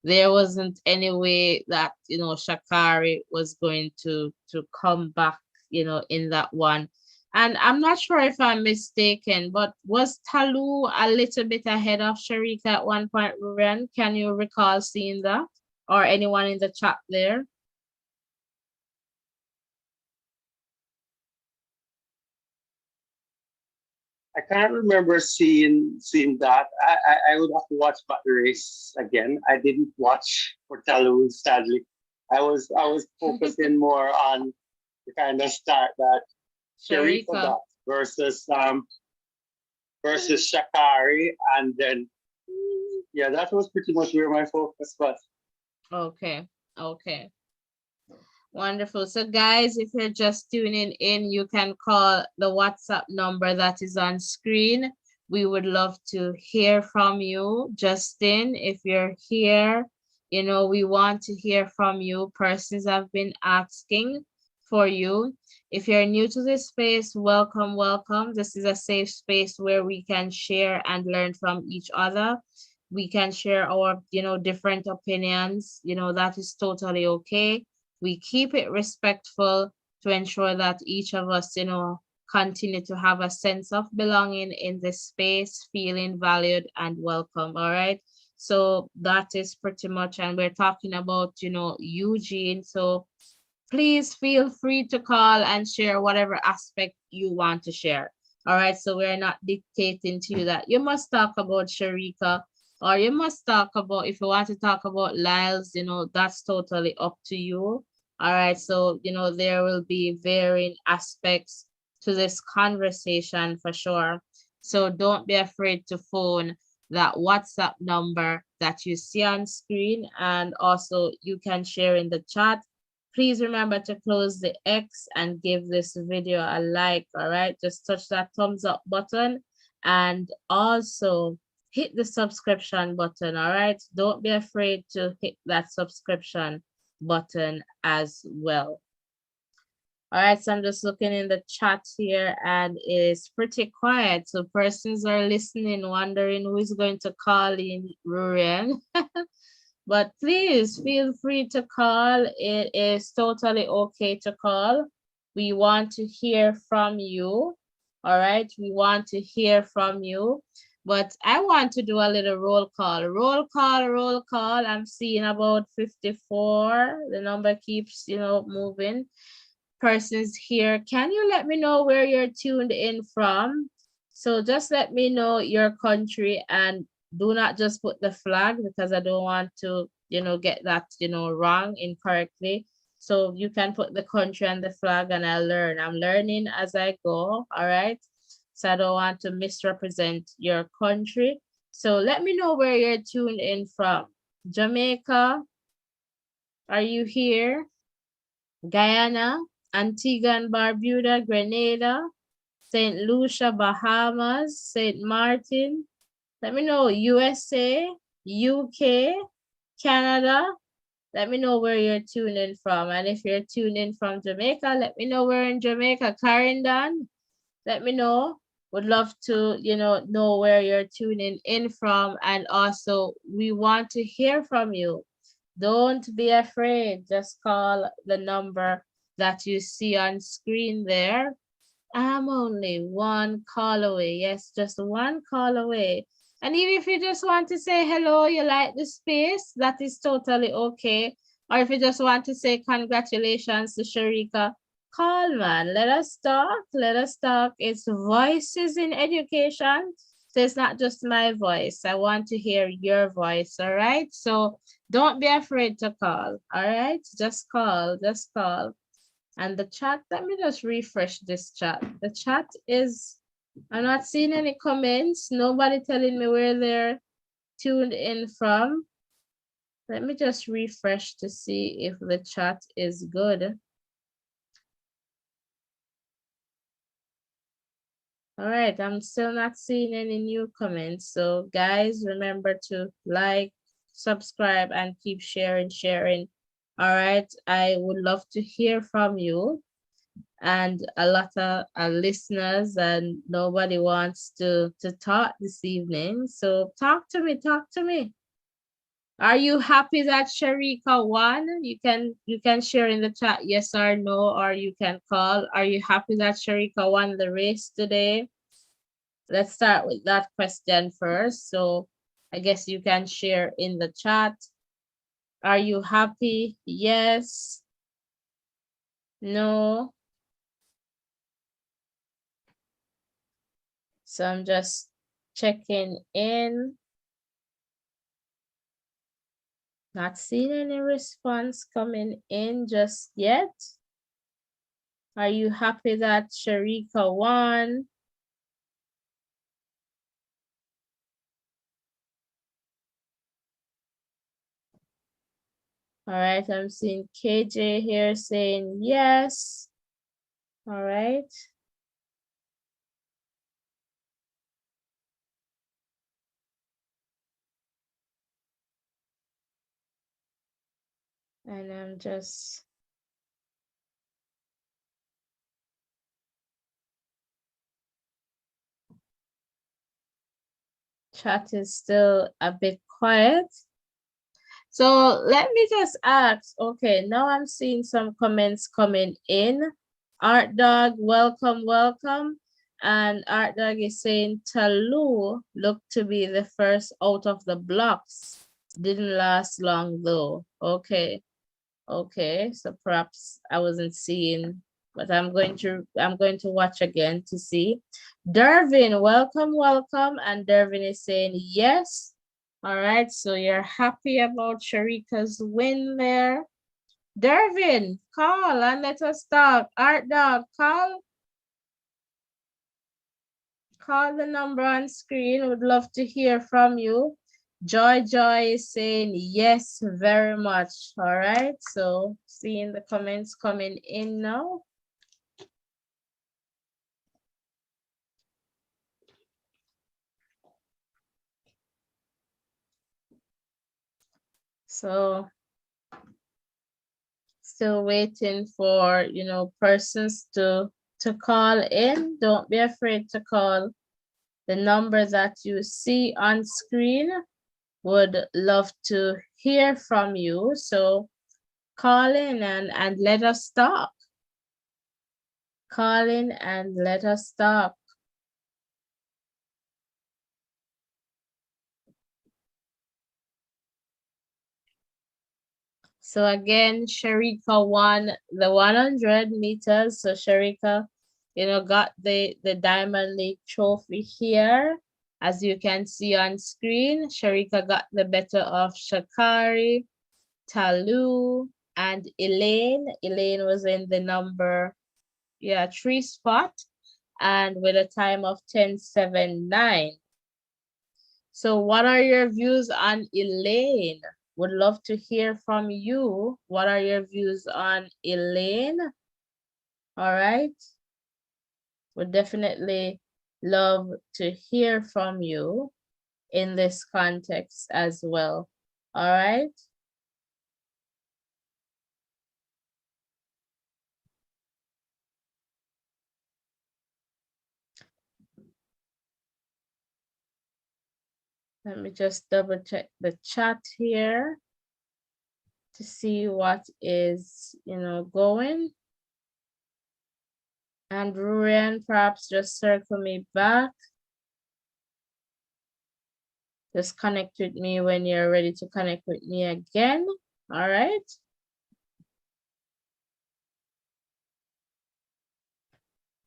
[SPEAKER 1] there wasn't any way that Sha'Carri was going to come back in that one. And I'm not sure if I'm mistaken, but was Talu a little bit ahead of Shericka at one point, Ruben? Can you recall seeing that? Or anyone in the chat there?
[SPEAKER 2] I can't remember seeing that. I would have to watch back the race again. I didn't watch for Talu, sadly. I was focusing more on the kind of start that Shericka
[SPEAKER 1] Shericka.
[SPEAKER 2] got versus Sha'Carri, and then yeah, that was pretty much where my focus was.
[SPEAKER 1] Okay. Okay. Wonderful. So guys, if you're just tuning in, you can call the WhatsApp number that is on screen. We would love to hear from you. Justin, if you're here, we want to hear from you. Persons have been asking for you. If you're new to this space, welcome, welcome. This is a safe space where we can share and learn from each other. We can share our, different opinions. That is totally okay. We keep it respectful to ensure that each of us, continue to have a sense of belonging in this space, feeling valued and welcome. All right. So that is pretty much, and we're talking about, Eugene. So please feel free to call and share whatever aspect you want to share. All right. So we're not dictating to you that you must talk about Shericka or you must talk about, if you want to talk about Lyles, that's totally up to you. All right. So, there will be varying aspects to this conversation for sure. So don't be afraid to phone that WhatsApp number that you see on screen, and also you can share in the chat. Please remember to close the X and give this video a like. All right, just touch that thumbs up button and also hit the subscription button. All right, don't be afraid to hit that subscription button as well. All right, so I'm just looking in the chat here and it's pretty quiet. So persons are listening, wondering who is going to call in Rurian. But please feel free to call. It is totally okay to call. We want to hear from you. All right, we want to hear from you. But I want to do a little roll call. Roll call, roll call. I'm seeing about 54. The number keeps, moving. persons here. Can you let me know where you're tuned in from? So just let me know your country, and do not just put the flag, because I don't want to, get that, wrong, incorrectly. So you can put the country and the flag, and I'll learn. I'm learning as I go, all right? So I don't want to misrepresent your country. So let me know where you're tuned in from. Jamaica, are you here? Guyana, Antigua and Barbuda, Grenada, St. Lucia, Bahamas, St. Martin. Let me know. USA, UK, Canada. Let me know where you're tuning from. And if you're tuning from Jamaica, let me know where in Jamaica. Clarendon, let me know. Would love to, know where you're tuning in from. And also, we want to hear from you. Don't be afraid. Just call the number that you see on screen there. I'm only one call away. Yes, just one call away. And even if you just want to say hello, you like the space, that is totally okay. Or if you just want to say congratulations to Shericka, Coleman, let us talk. Let us talk. It's voices in education. So it's not just my voice. I want to hear your voice. All right. So don't be afraid to call. All right. Just call. Just call. And the chat, let me just refresh this chat. The chat is, I'm not seeing any comments. Nobody telling me where they're tuned in from. Let me just refresh to see if the chat is good. All right, I'm still not seeing any new comments. So guys, remember to like, subscribe, and keep sharing. All right, I would love to hear from you. And a lot of listeners, and nobody wants to talk this evening. So talk to me, talk to me. Are you happy that Shericka won? You can share in the chat yes or no, or you can call. Are you happy that Shericka won the race today? Let's start with that question first. So I guess you can share in the chat. Are you happy? Yes. No. So I'm just checking in. Not seeing any response coming in just yet. Are you happy that Shericka won? All right, I'm seeing KJ here saying yes. All right. And I'm just chat is still a bit quiet. So let me just ask, okay, now I'm seeing some comments coming in. Art Dog, welcome, welcome. And Art Dog is saying Talu looked to be the first out of the blocks. Didn't last long though. Okay. Okay. So perhaps I wasn't seeing, but I'm going to watch again to see. Dervin, welcome, welcome. And Dervin is saying yes. All right, so you're happy about Shericka's win there. Dervin, call and let us talk. Art Dog, call the number on screen. Would love to hear from you. Joy is saying yes, very much. All right, so seeing the comments coming in now. So still waiting for, persons to call in. Don't be afraid to call. The number that you see on screen. Would love to hear from you. So call in and let us talk. Call in and let us talk. So again, Shericka won the 100 meters. So Shericka, got the Diamond League trophy here. As you can see on screen, Shericka got the better of Sha'Carri, Talu, and Elaine. Elaine was in the number 3 spot and with a time of 10:79. So what are your views on Elaine? Would love to hear from you. What are your views on Elaine? All right. Would definitely love to hear from you in this context as well. All right. Let me just double check the chat here to see what is, going. And Rurian, perhaps just circle me back. Just connect with me when you're ready to connect with me again. All right.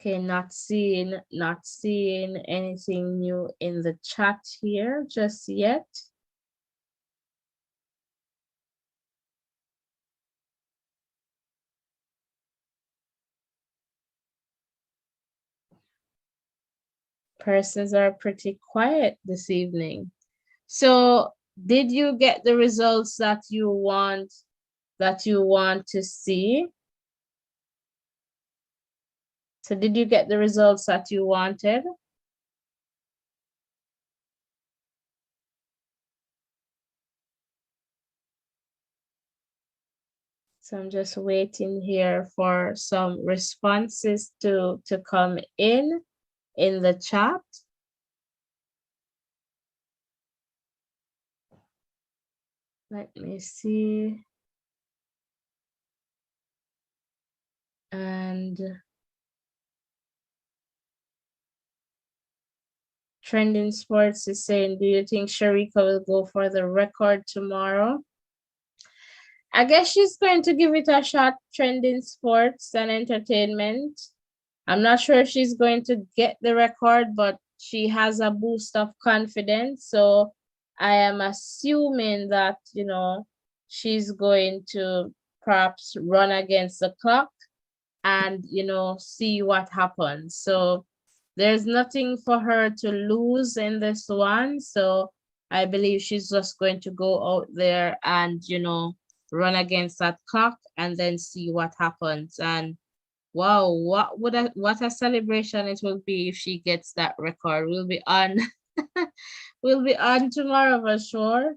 [SPEAKER 1] Okay, not seeing anything new in the chat here just yet. Persons are pretty quiet this evening. So did you get the results that you want to see? So did you get the results that you wanted? So I'm just waiting here for some responses to come in the chat. Let me see. And Trending Sports is saying, do you think Shericka will go for the record tomorrow? I guess she's going to give it a shot, Trending Sports and Entertainment. I'm not sure if she's going to get the record, but she has a boost of confidence. So I am assuming that, she's going to perhaps run against the clock and, see what happens. So there's nothing for her to lose in this one. So I believe she's just going to go out there and, run against that clock and then see what happens. And wow, what a celebration it will be if she gets that record. We'll be on we'll be on tomorrow for sure.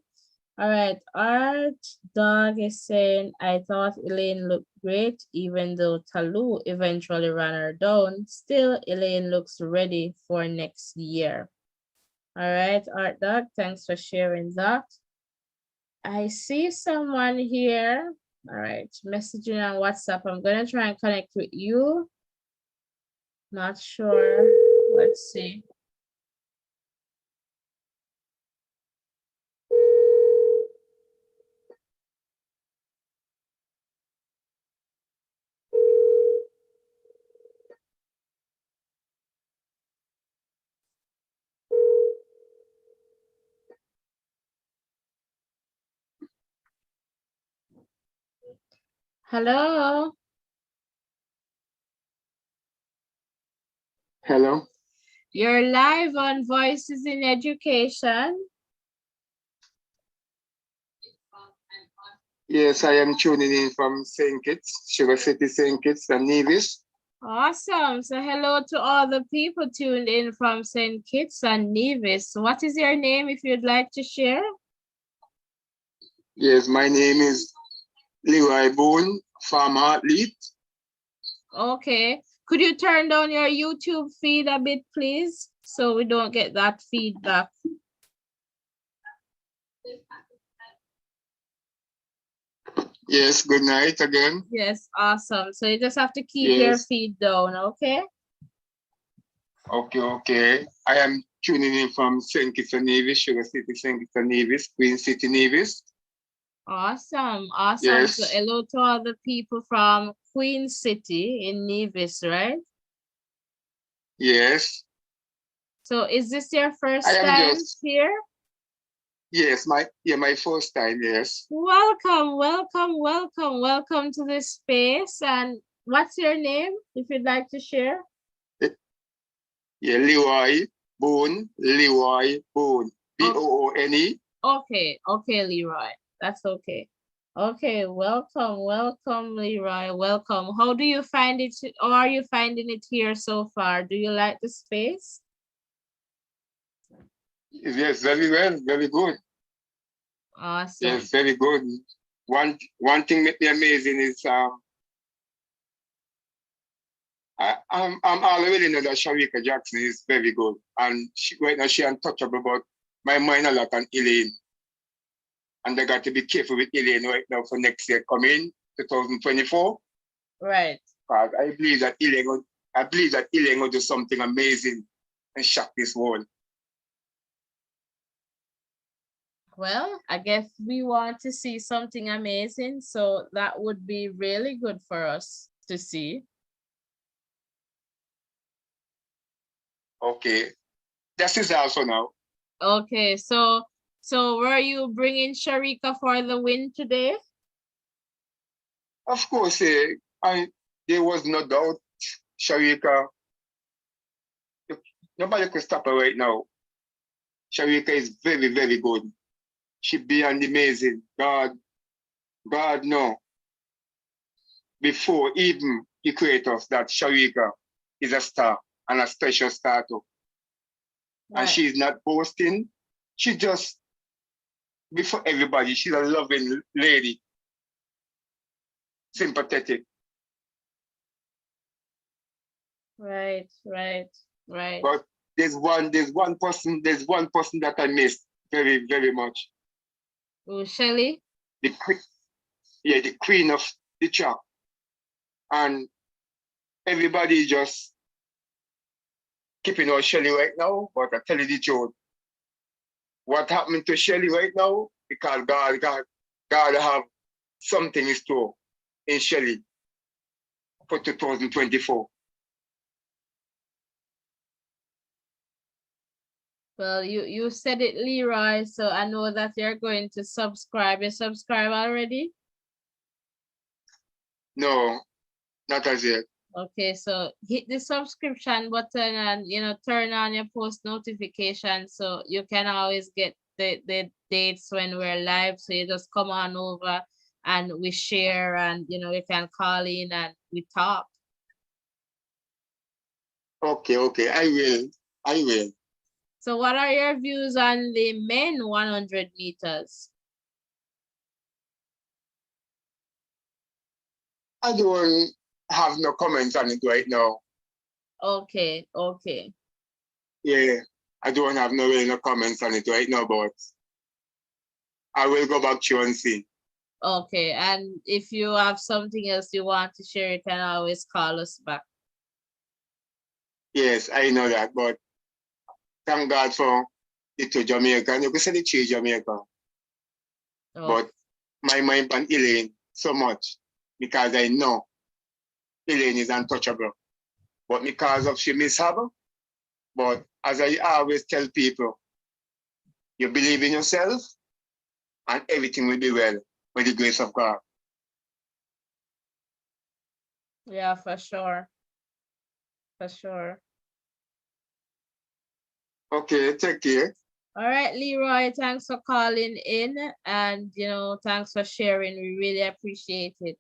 [SPEAKER 1] All right, Art Dog is saying, I thought Elaine looked great, even though Talu eventually ran her down. Still, Elaine looks ready for next year. All right, Art Dog, thanks for sharing that. I see someone here. All right, messaging on WhatsApp. I'm going to try and connect with you. Not sure. Let's see. Hello.
[SPEAKER 2] Hello.
[SPEAKER 1] You're live on Voices in Education.
[SPEAKER 2] Yes, I am tuning in from St. Kitts, Sugar City, St. Kitts, and Nevis.
[SPEAKER 1] Awesome. So hello to all the people tuned in from St. Kitts and Nevis. What is your name if you'd like to share?
[SPEAKER 2] Yes, my name is Leroy Boone, farmer athlete.
[SPEAKER 1] Okay. Could you turn down your YouTube feed a bit, please? So we don't get that feedback.
[SPEAKER 2] Yes, good night again.
[SPEAKER 1] Yes, awesome. So you just have to keep your feed down, okay?
[SPEAKER 2] Okay. I am tuning in from St. Kitts and Nevis, Sugar City, St. Kitts and Nevis, Queen City, Nevis.
[SPEAKER 1] Awesome, awesome. So
[SPEAKER 2] Yes,
[SPEAKER 1] hello to all the people from Queen City in Nevis, right?
[SPEAKER 2] yes.
[SPEAKER 1] So is this your
[SPEAKER 2] I
[SPEAKER 1] first
[SPEAKER 2] am
[SPEAKER 1] time
[SPEAKER 2] just
[SPEAKER 1] here?
[SPEAKER 2] yes, my first time. Yes.
[SPEAKER 1] Welcome, welcome, welcome, welcome to this space. And what's your name, if you'd like to share?
[SPEAKER 2] Eh, Yeah, Leroy Boone, Leroy Boone,
[SPEAKER 1] Oh,
[SPEAKER 2] Boone.
[SPEAKER 1] okay, okay, Leroy. That's okay. Okay, welcome, welcome, Leroy. Welcome. How do you find it, or are you finding it here so far? Do you like the space?
[SPEAKER 2] Yes, very well, very good.
[SPEAKER 1] Awesome.
[SPEAKER 2] Yes, very good. One thing that me amazing is I'm already know that Shericka Jackson is very good, and right now she untouchable. But my mind a lot on Elaine, and they got to be careful with Elaine right now for next year coming 2024.
[SPEAKER 1] Right.
[SPEAKER 2] Because I believe that Elaine will do something amazing and shock this world.
[SPEAKER 1] Well, I guess we want to see something amazing, so that would be really good for us to see.
[SPEAKER 2] Okay, this is also now.
[SPEAKER 1] Okay, so were you bringing Shericka for the win today?
[SPEAKER 2] Of course, I there was no doubt Shericka. Nobody can stop her right now. Shericka is very, very good. She beyond amazing. God know before even He create us that Shericka is a star and a special star too. And
[SPEAKER 1] Right,
[SPEAKER 2] she's not boasting. She just before everybody, she's a loving lady, sympathetic.
[SPEAKER 1] right, right, right.
[SPEAKER 2] But there's one person that I miss very, very much.
[SPEAKER 1] Oh, Shelly?
[SPEAKER 2] The yeah, the queen of the track. And everybody just keeping on Shelly right now, but I tell you the truth. What happened to Shelly right now? Because God have something in store in Shelly for 2024.
[SPEAKER 1] Well, you said it, Leroy, so I know that you're going to subscribe. You subscribe already?
[SPEAKER 2] No, not as yet.
[SPEAKER 1] Okay, so hit the subscription button and turn on your post notifications so you can always get the dates when we're live. So you just come on over and we share, and you can call in and we talk.
[SPEAKER 2] Okay, okay, I will. I will.
[SPEAKER 1] So what are your views on the men 100 meters?
[SPEAKER 2] I don't have no comments on it right now.
[SPEAKER 1] Okay, okay.
[SPEAKER 2] Yeah, I don't have no really no comments on it right now, but I will go back to you and see.
[SPEAKER 1] Okay, and if you have something else you want to share, you can always call us back.
[SPEAKER 2] Yes, I know that, but thank God for the two Jamaican. You can say the three Jamaican,
[SPEAKER 1] Oh,
[SPEAKER 2] but my mind on Elaine so much because I know Elaine is untouchable. But because of she mishap, but as I always tell people, you believe in yourself and everything will be well with the grace of God.
[SPEAKER 1] yeah, for sure, for sure.
[SPEAKER 2] Okay, take care.
[SPEAKER 1] All right, Leroy, thanks for calling in, and thanks for sharing. We really appreciate it.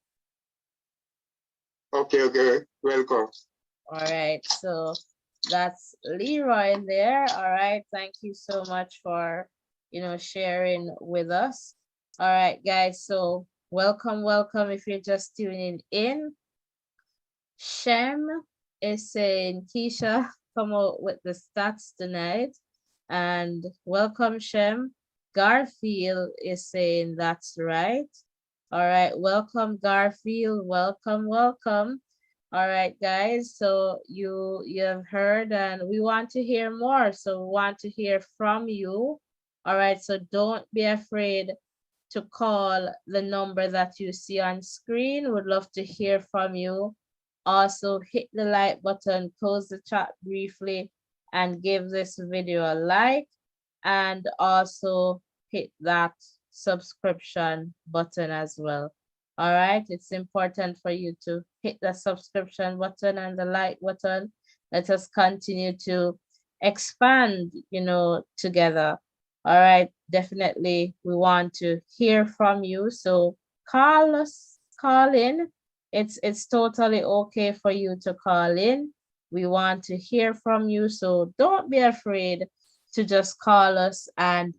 [SPEAKER 2] Okay, okay, welcome.
[SPEAKER 1] All right, so that's Leroy there. All right, thank you so much for sharing with us. All right, guys, so welcome, welcome. If you're just tuning in, Shem is saying Keisha come out with the stats tonight. And welcome, Shem. Garfield is saying that's right. All right, welcome, Garfield. Welcome, welcome. All right, guys. So you have heard, and we want to hear more. So we want to hear from you. All right, so don't be afraid to call the number that you see on screen. Would love to hear from you. Also, hit the like button, close the chat briefly, and give this video a like. And also hit that subscription button as well. All right, it's important for you to hit the subscription button and the like button. Let us continue to expand, together. All right, definitely we want to hear from you. So call us, call in. It's totally okay for you to call in. We want to hear from you. So don't be afraid to just call us and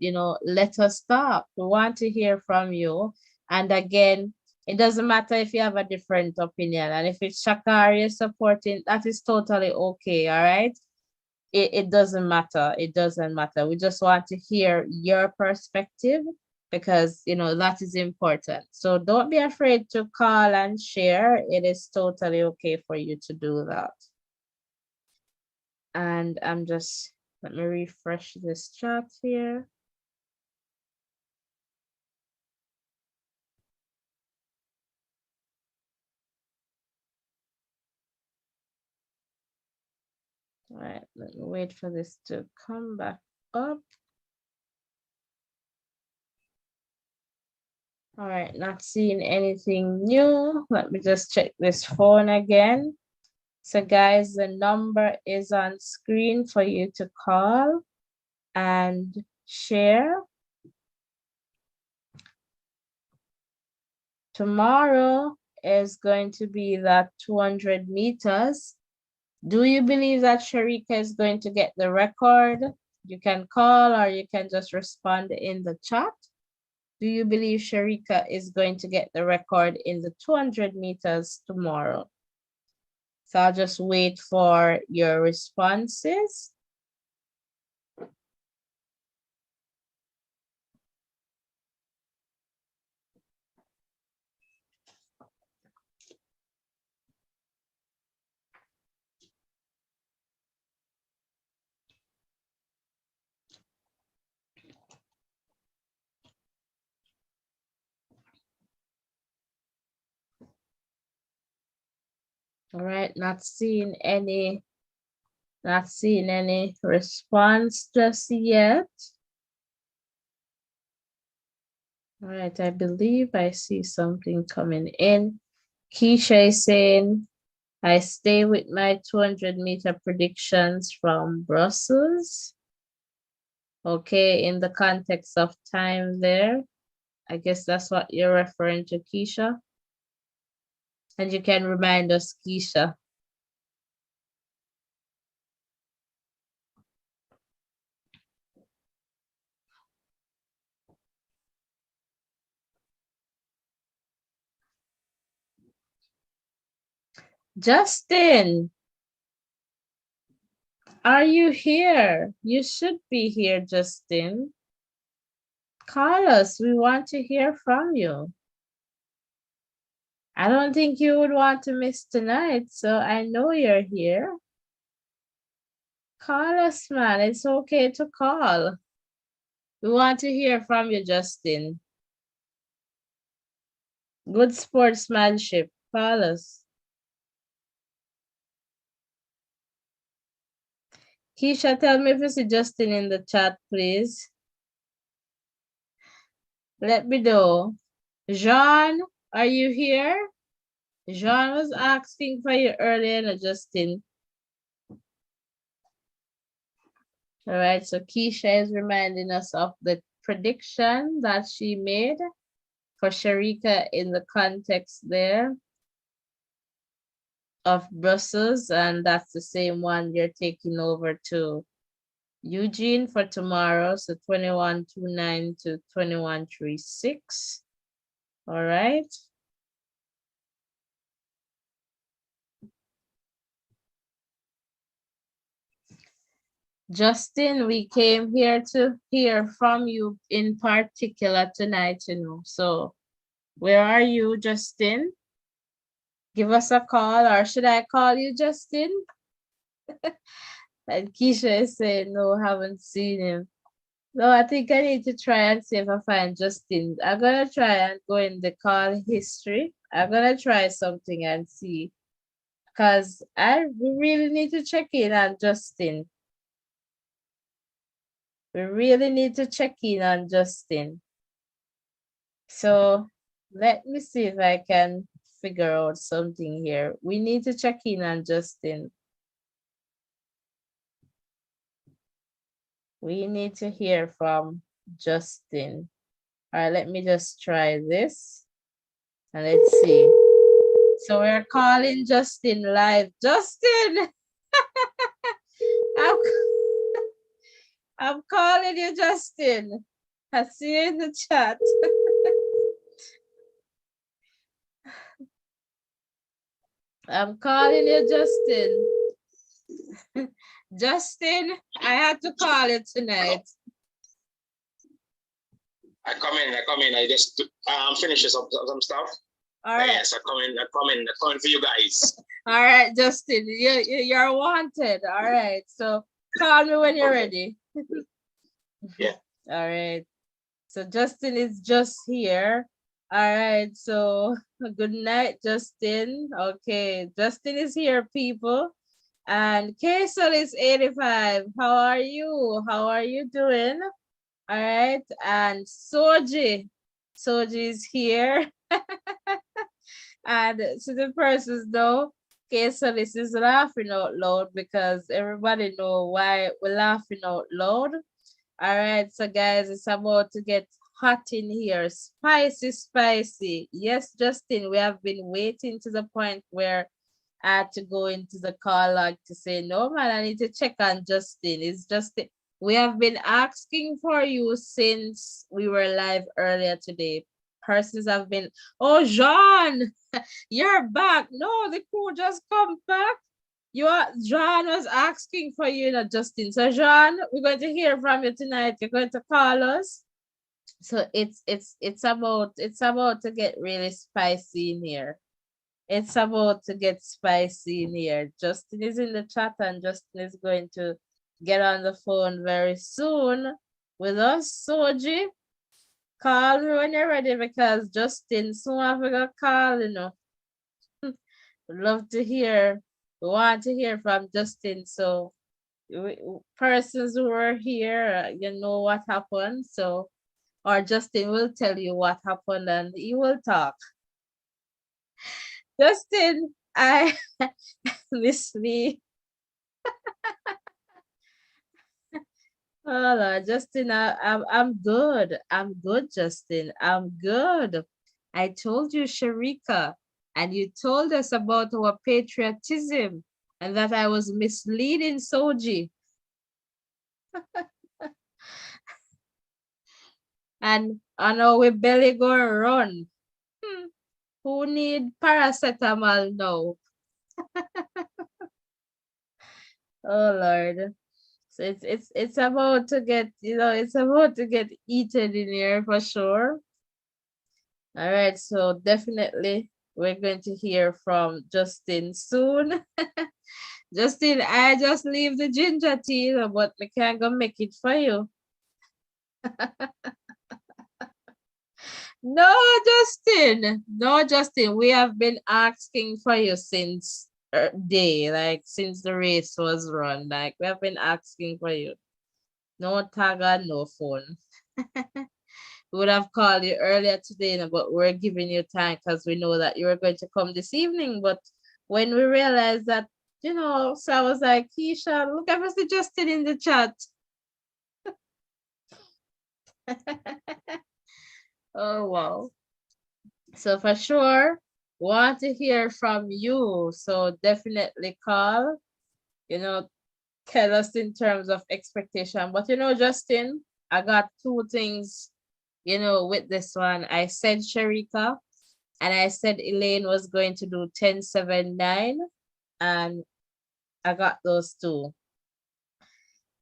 [SPEAKER 1] let us talk. We want to hear from you. And again, it doesn't matter if you have a different opinion. And if it's Sha'Carri supporting, that is totally okay. All right. It doesn't matter. It doesn't matter. We just want to hear your perspective because that is important. So don't be afraid to call and share. It is totally okay for you to do that. And let me refresh this chat here. All right, let me wait for this to come back up. All right, not seeing anything new. Let me just check this phone again. So guys, the number is on screen for you to call and share. Tomorrow is going to be that 200 meters. Do you believe that Shericka is going to get the record? You can call or you can just respond in the chat. Do you believe Shericka is going to get the record in the 200 meters tomorrow? So I'll just wait for your responses. All right, not seeing any response just yet. All right, I believe I see something coming in. Keisha is saying, I stay with my 200-meter predictions from Brussels. Okay, in the context of time there, I guess that's what you're referring to, Keisha. And you can remind us, Keisha. Justin, are you here? You should be here, Justin. Call us. We want to hear from you. I don't think you would want to miss tonight, so I know you're here. Call us, man. It's okay to call. We want to hear from you, Justin. Good sportsmanship. Call us. Keisha, tell me if you see Justin in the chat, please. Let me know. Jean, are you here? Jean was asking for you earlier, no, Justin. All right, so Keisha is reminding us of the prediction that she made for Shericka in the context there of Brussels, and that's the same one you're taking over to Eugene for tomorrow, so 21:29 to 21:36. All right. Justin, we came here to hear from you in particular tonight, So where are you, Justin? Give us a call, or should I call you, Justin? And Keisha is saying, no, haven't seen him. No, I think I need to try and see if I find Justin. I'm gonna try and go in the call history. I'm gonna try something and see. Because I really need to check in on Justin. We really need to check in on Justin. So let me see if I can figure out something here. We need to check in on Justin. We need to hear from Justin. All right, let me just try this and let's see. So we're calling Justin live. Justin, I'm, I'm calling you, Justin. I see you in the chat. I'm calling you, Justin. Justin, I had to call you tonight.
[SPEAKER 3] I come in. I just finished some stuff.
[SPEAKER 1] All right.
[SPEAKER 3] Yes, I come in for you guys.
[SPEAKER 1] All right, Justin, you're wanted. All right, so call me when you're ready.
[SPEAKER 3] Yeah.
[SPEAKER 1] All right. So Justin is just here. All right, so good night, Justin. Okay, Justin is here, people. And Kaisel is 85. How are you? How are you doing? All right, and Soji. Soji is here. And to the persons though, okay, so this is laughing out loud because everybody know why we're laughing out loud. All right, so guys, it's about to get hot in here. Spicy, spicy. Yes, Justin, we have been waiting to the point where I had to go into the call log to say, no, man, I need to check on Justin. It's just, we have been asking for you since we were live earlier today. Persons have been, oh, Jean, you're back. No, the crew just come back. You are, John was asking for you, not Justin. So John, we're going to hear from you tonight. You're going to call us. So it's about to get really spicy in here. It's about to get spicy in here. Justin is in the chat and Justin is going to get on the phone very soon with us. Soji, call me when you're ready because Justin soon after got call, you know. Love to hear. We want to hear from Justin. So persons who are here, you know what happened. So, or Justin will tell you what happened and he will talk. Justin, I miss me. Oh Lord, Justin, I'm good. I'm good, Justin. I'm good. I told you, Shericka, and you told us about our patriotism and that I was misleading Soji. And I know we belly go run. Who need paracetamol now? Oh Lord. So it's about to get, it's about to get eaten in here for sure. All right, so definitely we're going to hear from Justin soon. Justin, I just leave the ginger tea, but I can't go make it for you. No, Justin. No, Justin. We have been asking for you since day, like since the race was run. Like we have been asking for you. No tag and no phone. We would have called you earlier today, but we're giving you time because we know that you were going to come this evening. But when we realized that, so I was like, Keisha, look at Mr. Justin in the chat. Oh, wow. So for sure, want to hear from you. So definitely call, tell us in terms of expectation. But Justin, I got two things, with this one. I said Shericka and I said Elaine was going to do 10-7-9 and I got those two.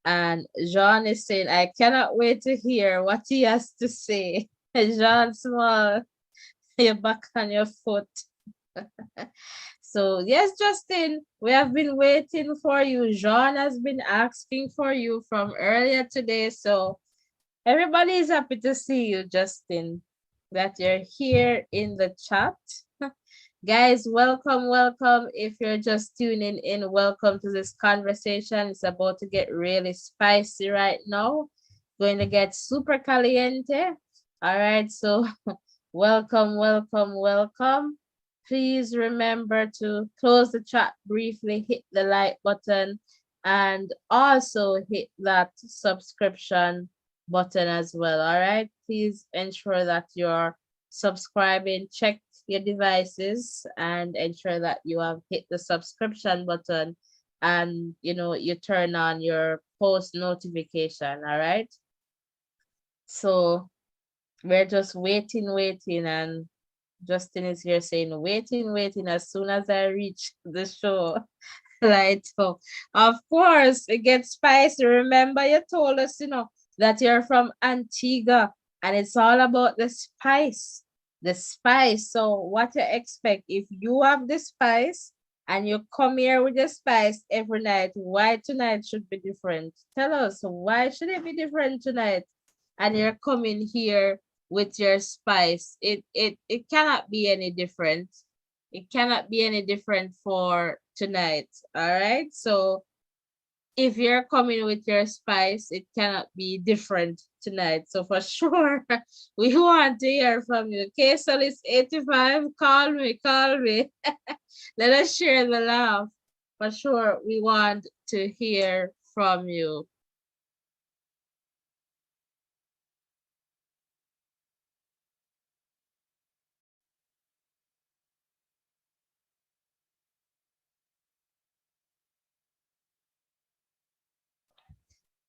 [SPEAKER 1] And Jean is saying, I cannot wait to hear what he has to say. Jean Small, you're back on your foot. So yes, Justin, we have been waiting for you. Jean has been asking for you from earlier today. So Everybody is happy to see you, Justin, that you're here in the chat. Guys, welcome, welcome. If you're just tuning in, welcome to this conversation. It's about to get really spicy right now. Going to get super caliente. All right, so welcome, welcome, welcome. Please remember to close the chat briefly, hit the like button, and also hit that subscription button as well. All right, please ensure that you're subscribing. Check your devices and ensure that you have hit the subscription button, and you turn on your post notification. All right, so we're just waiting, and Justin is here saying waiting as soon as I reach the show. Right. So of course it gets spicy. Remember, you told us, that you're from Antigua, and it's all about the spice. The spice. So what you expect if you have the spice and you come here with the spice every night, why tonight should be different? Tell us, why should it be different tonight? And you're coming here with your spice. It cannot be any different. It cannot be any different for tonight. All right. So if you're coming with your spice, it cannot be different tonight. So for sure, we want to hear from you. Okay, so it's 85. Call me, call me. Let us share the love. For sure, we want to hear from you.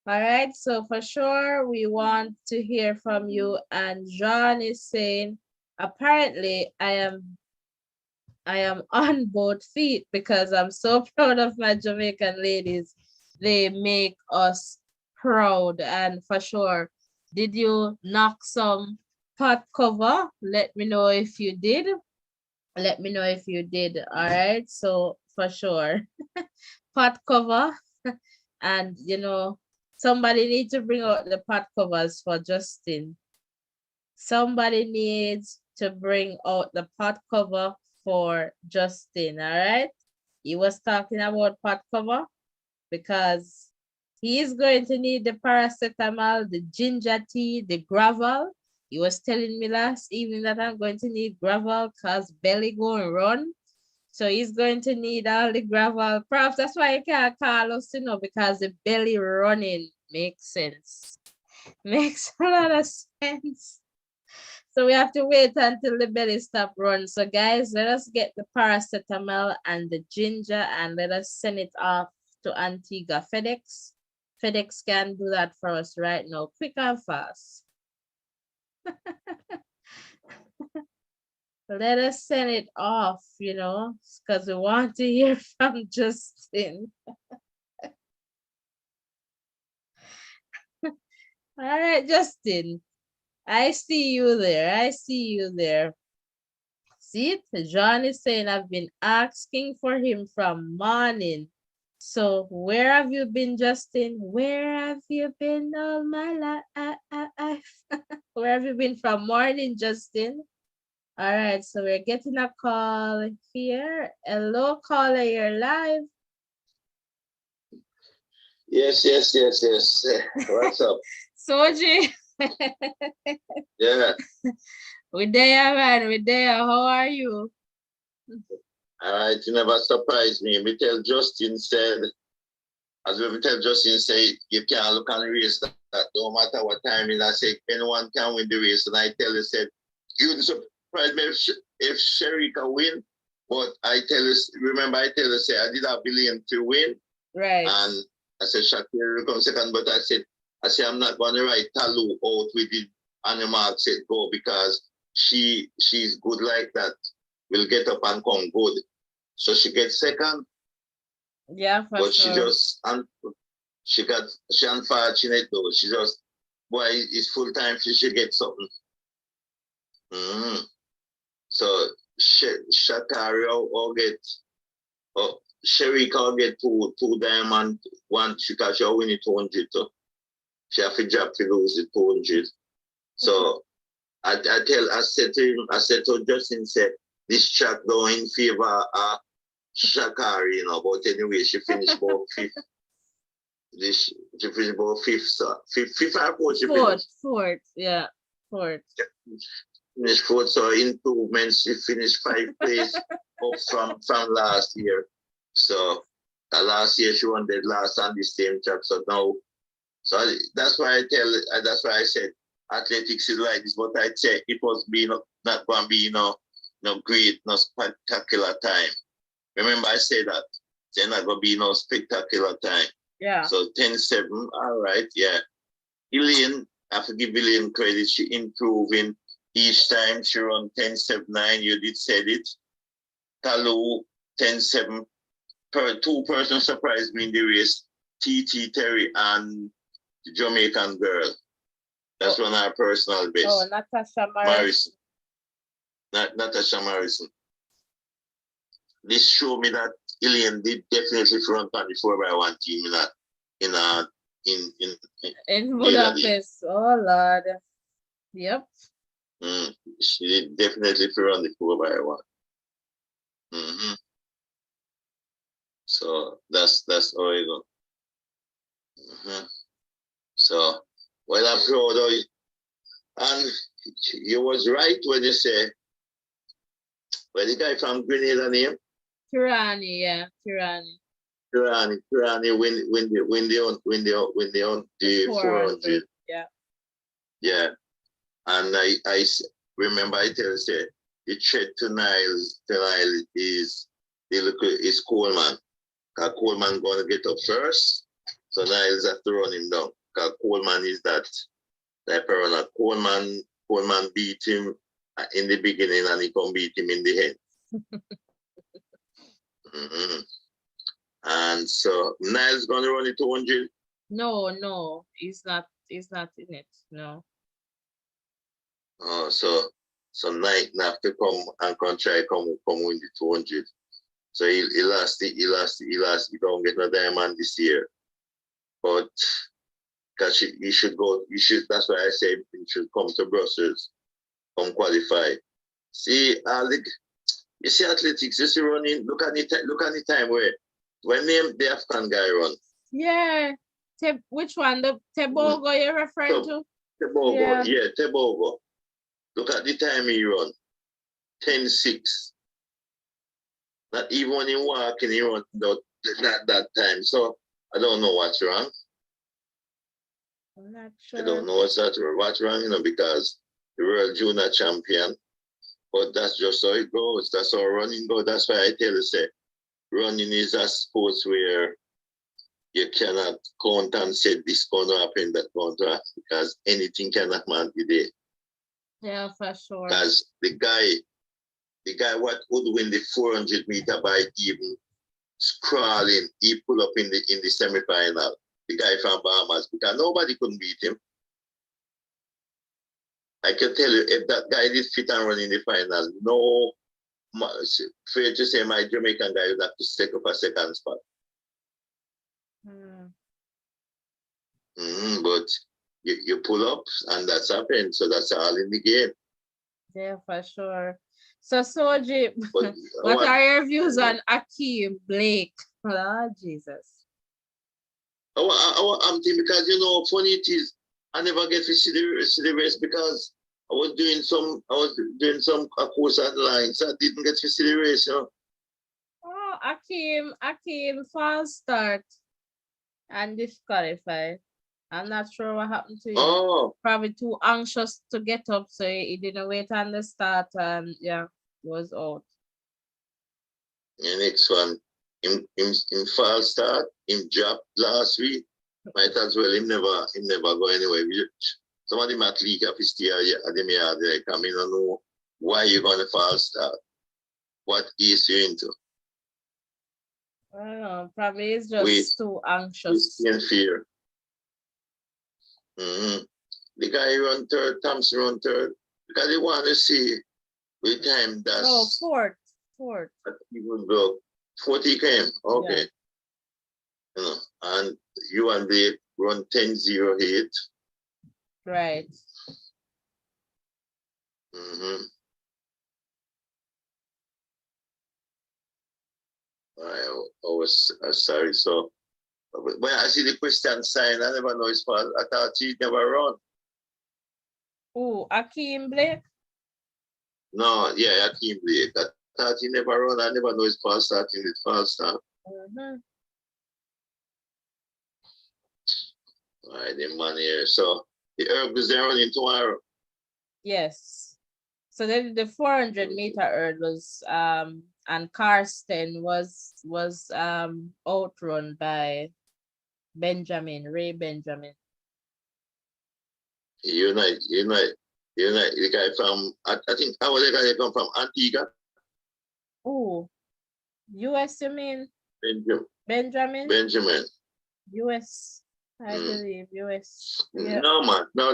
[SPEAKER 1] All right, so for sure, we want to hear from you. And John is saying, apparently, I am on both feet because I'm so proud of my Jamaican ladies. They make us proud, and for sure. Did you knock some pot cover? Let me know if you did. Let me know if you did. All right, so for sure. Pot cover. And somebody needs to bring out the pot covers for Justin. Somebody needs to bring out the pot cover for Justin. All right, he was talking about pot cover because he is going to need the paracetamol, the ginger tea, the gravel. He was telling me last evening that I'm going to need gravel because belly going run. So he's going to need all the gravel. Perhaps that's why he can't call us, because the belly running makes sense. Makes a lot of sense. So we have to wait until the belly stop run. So guys, let us get the paracetamol and the ginger and let us send it off to Antigua FedEx. FedEx can do that for us right now, quick and fast. Let us send it off, because we want to hear from Justin. All right, Justin. I see you there. I see you there. See it? John is saying I've been asking for him from morning. So where have you been, Justin? Where have you been all my life? Where have you been from morning, Justin? All right, so we're getting a call here. Hello, caller, you're live.
[SPEAKER 3] Yes. What's up?
[SPEAKER 1] Soji.
[SPEAKER 3] Yeah.
[SPEAKER 1] We there, man. We there. How are you?
[SPEAKER 3] All right. You never surprised me. We tell Justin said, as we tell Justin say, you can't look on the race that no matter what time. And I say, anyone can win the race. And I tell you, said, you wouldn't surprise me if Shericka win. But I tell you, remember, I tell you, say, I did have Elaine to win.
[SPEAKER 1] Right.
[SPEAKER 3] And I said, Sha'Carri come second. But I said, I'm not going to write Talu out with the animal said go because she's good like that. Will get up and come good. So she gets second.
[SPEAKER 1] Yeah, for
[SPEAKER 3] but
[SPEAKER 1] sure.
[SPEAKER 3] She unfortunate though. She just boy it's full time she gets something. So Sha'Carri will get Shericka will get two diamond one because she win it 200 too. She have to drop to lose the 200. So I said to Justin, said, this track going in favor of Sha'Carri, but anyway, she finished about fifth. She finished about fifth, so fifth or fourth, she finished.
[SPEAKER 1] Fourth, yeah, fourth.
[SPEAKER 3] Finished fourth, so improvements, she finished 5th place up from last year. So last year she won the last on the same track, so now, so that's why I said athletics is like this, but I'd say it was not going to be, great, no spectacular time. Remember I said that, it's not going to be no spectacular time.
[SPEAKER 1] Yeah.
[SPEAKER 3] So 10-7, all right, yeah. Elaine, I have to give Elaine credit, she improving each time. She run 10-7-9, you did said it. Talu, 10-7. Two persons surprised me in the race, T.T. Terry and the Jamaican girl. That's one of our personal best.
[SPEAKER 1] Oh, Natasha Morrison.
[SPEAKER 3] Natasha Morrison. This showed me that Elaine did definitely front on the 4x1 team
[SPEAKER 1] in Budapest. Oh Lord. Yep.
[SPEAKER 3] She did definitely front on the 4x1. So that's how it go. So well, I'm proud of you. And you was right when you say, well, the guy from Grenada name?
[SPEAKER 1] Tirani, yeah, Tirani.
[SPEAKER 3] Tirani win the 400.
[SPEAKER 1] Yeah.
[SPEAKER 3] Yeah. And I remember I tell you, say, the threat to Niles is Coleman. Because Coleman going to get up first. So Niles have to run him down. Because Coleman is that runner. Coleman beat him in the beginning and he can beat him in the end. And so Niles going to run it 200?
[SPEAKER 1] No, he's not in it. No.
[SPEAKER 3] Oh, so Nike have to come win the 200. So he lost, he don't get no diamond this year. But because he should, that's why I say he should come to Brussels, come qualify. See, you see athletics, you see running, look at the time when the Afghan guy run.
[SPEAKER 1] Yeah. Which one? The Tebogo you're referring to?
[SPEAKER 3] Tebogo, yeah, Tebogo. Look at the time he run. 10-6. Not even when he walking, he run that time. So I don't know what's wrong.
[SPEAKER 1] I'm not sure.
[SPEAKER 3] I don't know what's wrong, because the world junior champion. But that's just how it goes. That's how running goes. That's why I tell you, say, running is a sport where you cannot count and say this going to happen, that going to happen, because anything can happen today.
[SPEAKER 1] Yeah, for sure.
[SPEAKER 3] Because the guy what would win the 400 meter by even crawling, he pull up in the semi-final. The guy from Bahamas, because nobody couldn't beat him. I can tell you, if that guy did fit and run in the final, no, fair to say, my Jamaican guy would have to take up a second spot. But you pull up, and that's happened. So that's all in the game.
[SPEAKER 1] Yeah, for sure. So, Soji, what are your views on Akeem Blake? Oh, Jesus.
[SPEAKER 3] I'm thinking because, funny it is, I never get to see the race because I was doing some course online, so I didn't get to see the race,
[SPEAKER 1] Oh, Akeem false start and disqualified. I'm not sure what happened to him.
[SPEAKER 3] Oh.
[SPEAKER 1] Probably too anxious to get up, so he didn't wait on the start, and yeah, was out.
[SPEAKER 3] The next one, him false start, him dropped last week. Might as well him never go anywhere. Some of them athletes have to stay at the yard. Like, I mean, I don't know why you're gonna false start. What is you into?
[SPEAKER 1] I don't know. Probably he's just too anxious.
[SPEAKER 3] In fear. The guy run third, Thompson run third, because they want to see with time that's.
[SPEAKER 1] No, fourth.
[SPEAKER 3] He would go 40 came. Okay.
[SPEAKER 1] Yeah.
[SPEAKER 3] And you and the run 10:08.
[SPEAKER 1] Right.
[SPEAKER 3] Mm-hmm. I was sorry. So when I see the question sign, I never know it's fast. I thought he never run.
[SPEAKER 1] Oh, Akeem Blake.
[SPEAKER 3] No, yeah, I can't believe that. I thought he never run. I never know it's fast starting with fast start.
[SPEAKER 1] Mm-hmm.
[SPEAKER 3] All right, the man here. So the Herb is there running tomorrow.
[SPEAKER 1] Yes. So then the 400-meter hurdle was and Karsten was outrun by Ray Benjamin.
[SPEAKER 3] You know, the guy from, I think, how was the guy come from Antigua?
[SPEAKER 1] Oh, US, you mean?
[SPEAKER 3] Benjamin.
[SPEAKER 1] Benjamin?
[SPEAKER 3] Benjamin.
[SPEAKER 1] US, I believe US. Yeah.
[SPEAKER 3] No, man. No.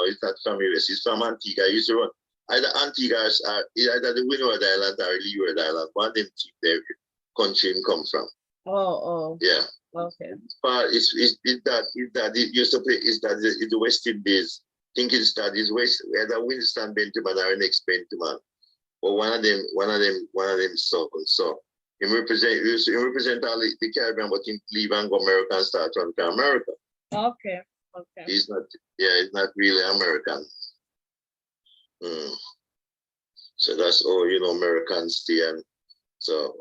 [SPEAKER 3] It's not from US. It's from Antigua. He used to run. Either Antigua or either the Windward Island or Leeward Island. One of them keep their country come from.
[SPEAKER 1] Oh.
[SPEAKER 3] Yeah.
[SPEAKER 1] Okay.
[SPEAKER 3] But it's that it used to play is that the West Indies. I think it's that is West whether Winston Benjamin or next Benjamin. Or one of them so he represent all the Caribbean, but him leave and go America and start run to America.
[SPEAKER 1] Okay.
[SPEAKER 3] He's not really American. So that's all Americans stay and so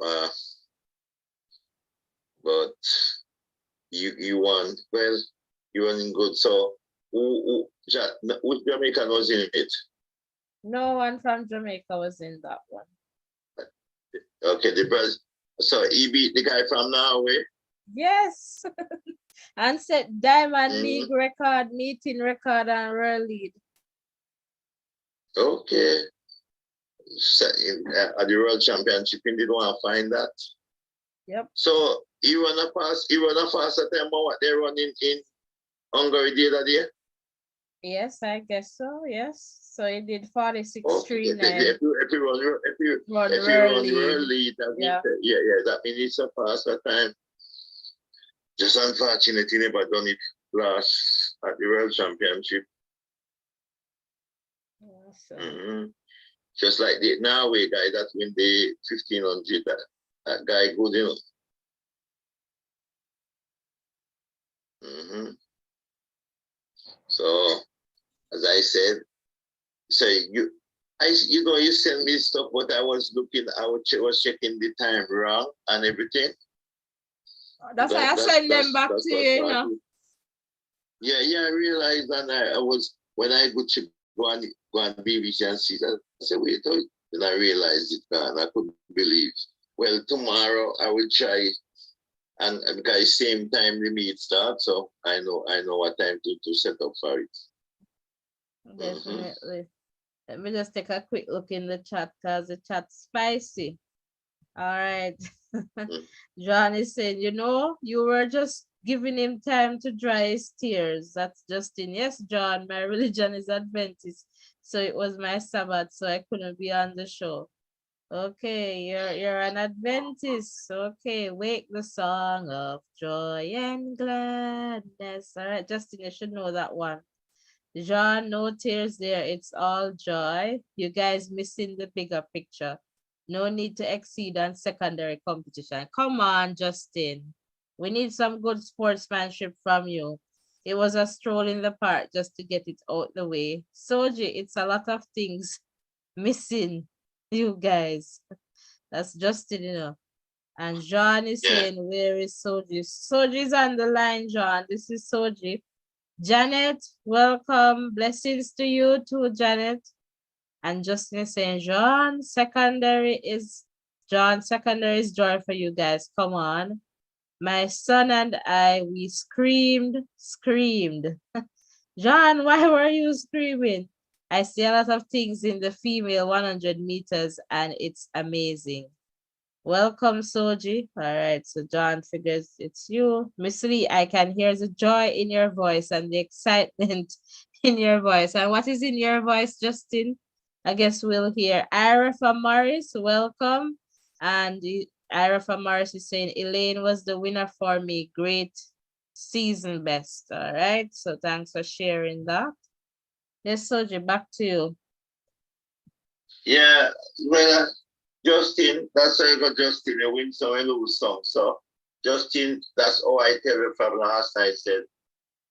[SPEAKER 3] but you won well, you won in good. So which Jamaican was in it?
[SPEAKER 1] No one from Jamaica was in that one.
[SPEAKER 3] Okay, the brother. So he beat the guy from Norway.
[SPEAKER 1] Yes. And set Diamond League record, meeting record, and world lead.
[SPEAKER 3] Okay. So, at the World Championship, he didn't want to find that.
[SPEAKER 1] Yep.
[SPEAKER 3] So he run a faster time what they running in Hungary the other day?
[SPEAKER 1] Yes, I guess so. Yes. So he did 46.39.
[SPEAKER 3] If you run world lead, that means that means it's a faster time. Just unfortunate he never done it last at the World Championship.
[SPEAKER 1] Awesome.
[SPEAKER 3] Just like the Norway guy that win the 1500, that guy good, So as I said, so you send me stuff, but I was was checking the time wrong and everything.
[SPEAKER 1] That's why I send them back to you,
[SPEAKER 3] Yeah, I realized, and I was when I go on BBC and see that. I said, wait, then I realized it, and I couldn't believe. Well, tomorrow I will try, and because same time the meet starts, so I know what time to set up for it.
[SPEAKER 1] Definitely. Let me just take a quick look in the chat because the chat's spicy. All right. John is saying, you were just giving him time to dry his tears. That's Justin. Yes, John, my religion is Adventist. So it was my Sabbath, so I couldn't be on the show. Okay, you're an Adventist. Okay, wake the song of joy and gladness. All right, Justin, you should know that one. John, no tears there. It's all joy. You guys missing the bigger picture. No need to exceed on secondary competition. Come on, Justin. We need some good sportsmanship from you. It was a stroll in the park just to get it out the way. Soji, it's a lot of things missing, you guys. That's Justin, And John is saying, where is Soji? Soji's on the line, John. This is Soji. Janet, welcome. Blessings to you too, Janet. And Justin is saying, John, secondary is joy for you guys. Come on. My son and I, we screamed. John, why were you screaming? I see a lot of things in the female 100 meters and it's amazing. Welcome, Soji. All right, so John figures it's you. Miss Lee, I can hear the joy in your voice and the excitement in your voice. And what is in your voice, Justin? I guess we'll hear Ira from Morris. Welcome. And Ira from Morris is saying, Elaine was the winner for me. Great season best. All right. So thanks for sharing that. Yes, Soji, back to you.
[SPEAKER 3] Yeah, well, Justin, that's how you got Justin. You win some, you lose some. So, Justin, that's all I tell you from last night. I said,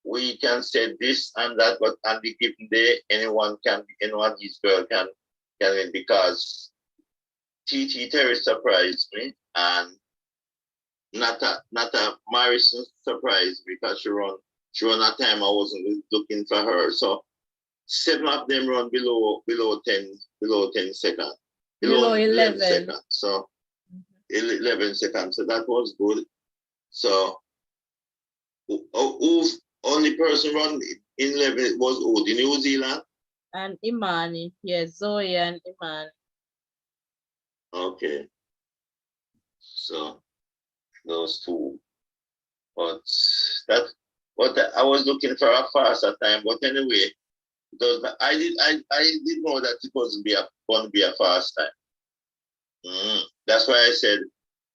[SPEAKER 3] we can say this and that, but on the given day, anyone, his girl can win because TT Terry surprised me and Nata Morrison surprised me because she run a time I wasn't looking for her. So 7 of them run below 10 seconds.
[SPEAKER 1] Below
[SPEAKER 3] 11
[SPEAKER 1] 11.
[SPEAKER 3] seconds. So 11 seconds. So that was good. So who only person run in 11 was who? The New Zealand?
[SPEAKER 1] And Imani. Yes, Zoe and Imani.
[SPEAKER 3] Okay. So those two. But I was looking for a faster time, but anyway, I did know that it was going to be a fast time. That's why I said,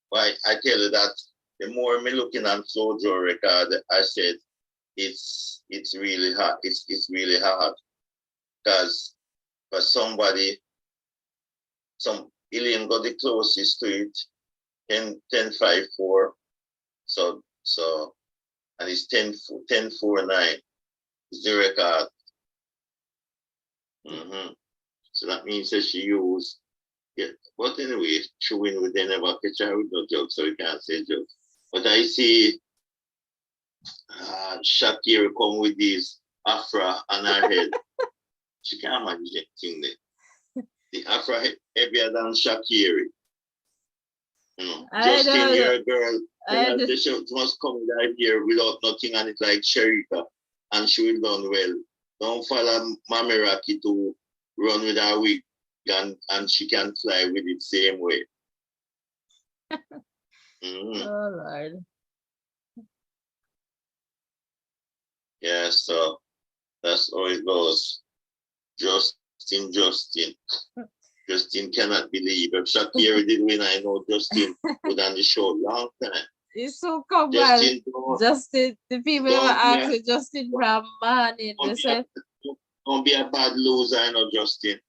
[SPEAKER 3] why I tell you that the more me looking on Flojo record, I said it's really hard. It's really hard because for somebody, some Elaine got the closest to it, 10-5-4. So and it's 10-4-9 is the record. So that means that she used, yeah. But anyway, she win with they never catch her with no joke, so we can't say joke. But I see Sha'Carri come with this afra on her head. She can't manage that thing there. The afra heavier than Sha'Carri. Justin, you're a girl. She must come with her here without nothing on it like Shericka, and she will done well. Don't follow Mami Rocky to run with her wig, and she can fly with it same way.
[SPEAKER 1] Oh, Lord.
[SPEAKER 3] Yeah, so that's how it goes. Justin cannot believe. If Sha'Carri did win, I know Justin would on the show long time.
[SPEAKER 1] It's so common. Justin, the people were asking Justin from morning. They said,
[SPEAKER 3] don't be a bad loser, I know, Justin.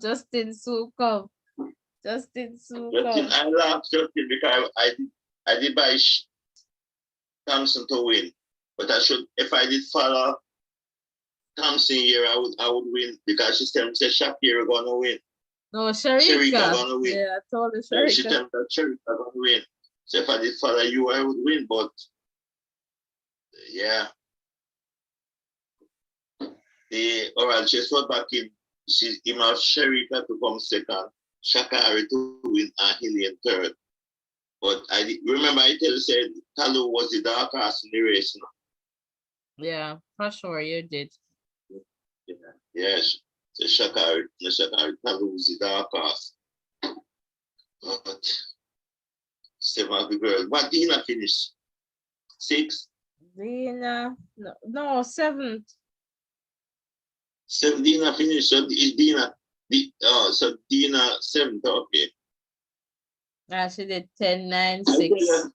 [SPEAKER 1] Justin Sukum.
[SPEAKER 3] I laughed Justin because I did buy Thompson to win. But if I did follow Thompson here, I would win because she said Sha'Carri gonna win.
[SPEAKER 1] No, Shericka
[SPEAKER 3] gonna win.
[SPEAKER 1] Yeah, I told her Shericka.
[SPEAKER 3] She told me that Shericka gonna win. So if I did follow you, I would win. But yeah, the oral chase was back in. She have Shericka to come second, Sha'Carri to win, and Elaine third. But remember I said Talu was the dark horse in the race.
[SPEAKER 1] Yeah, for sure you did.
[SPEAKER 3] Yeah. Yes. So Sha'Carri Talu was the dark horse. But 7 of the girls. What Dina finished? 6?
[SPEAKER 1] Dina, no, 7th.
[SPEAKER 3] 7 Dina finished. So Dina 7th, okay.
[SPEAKER 1] She did 10-9-6.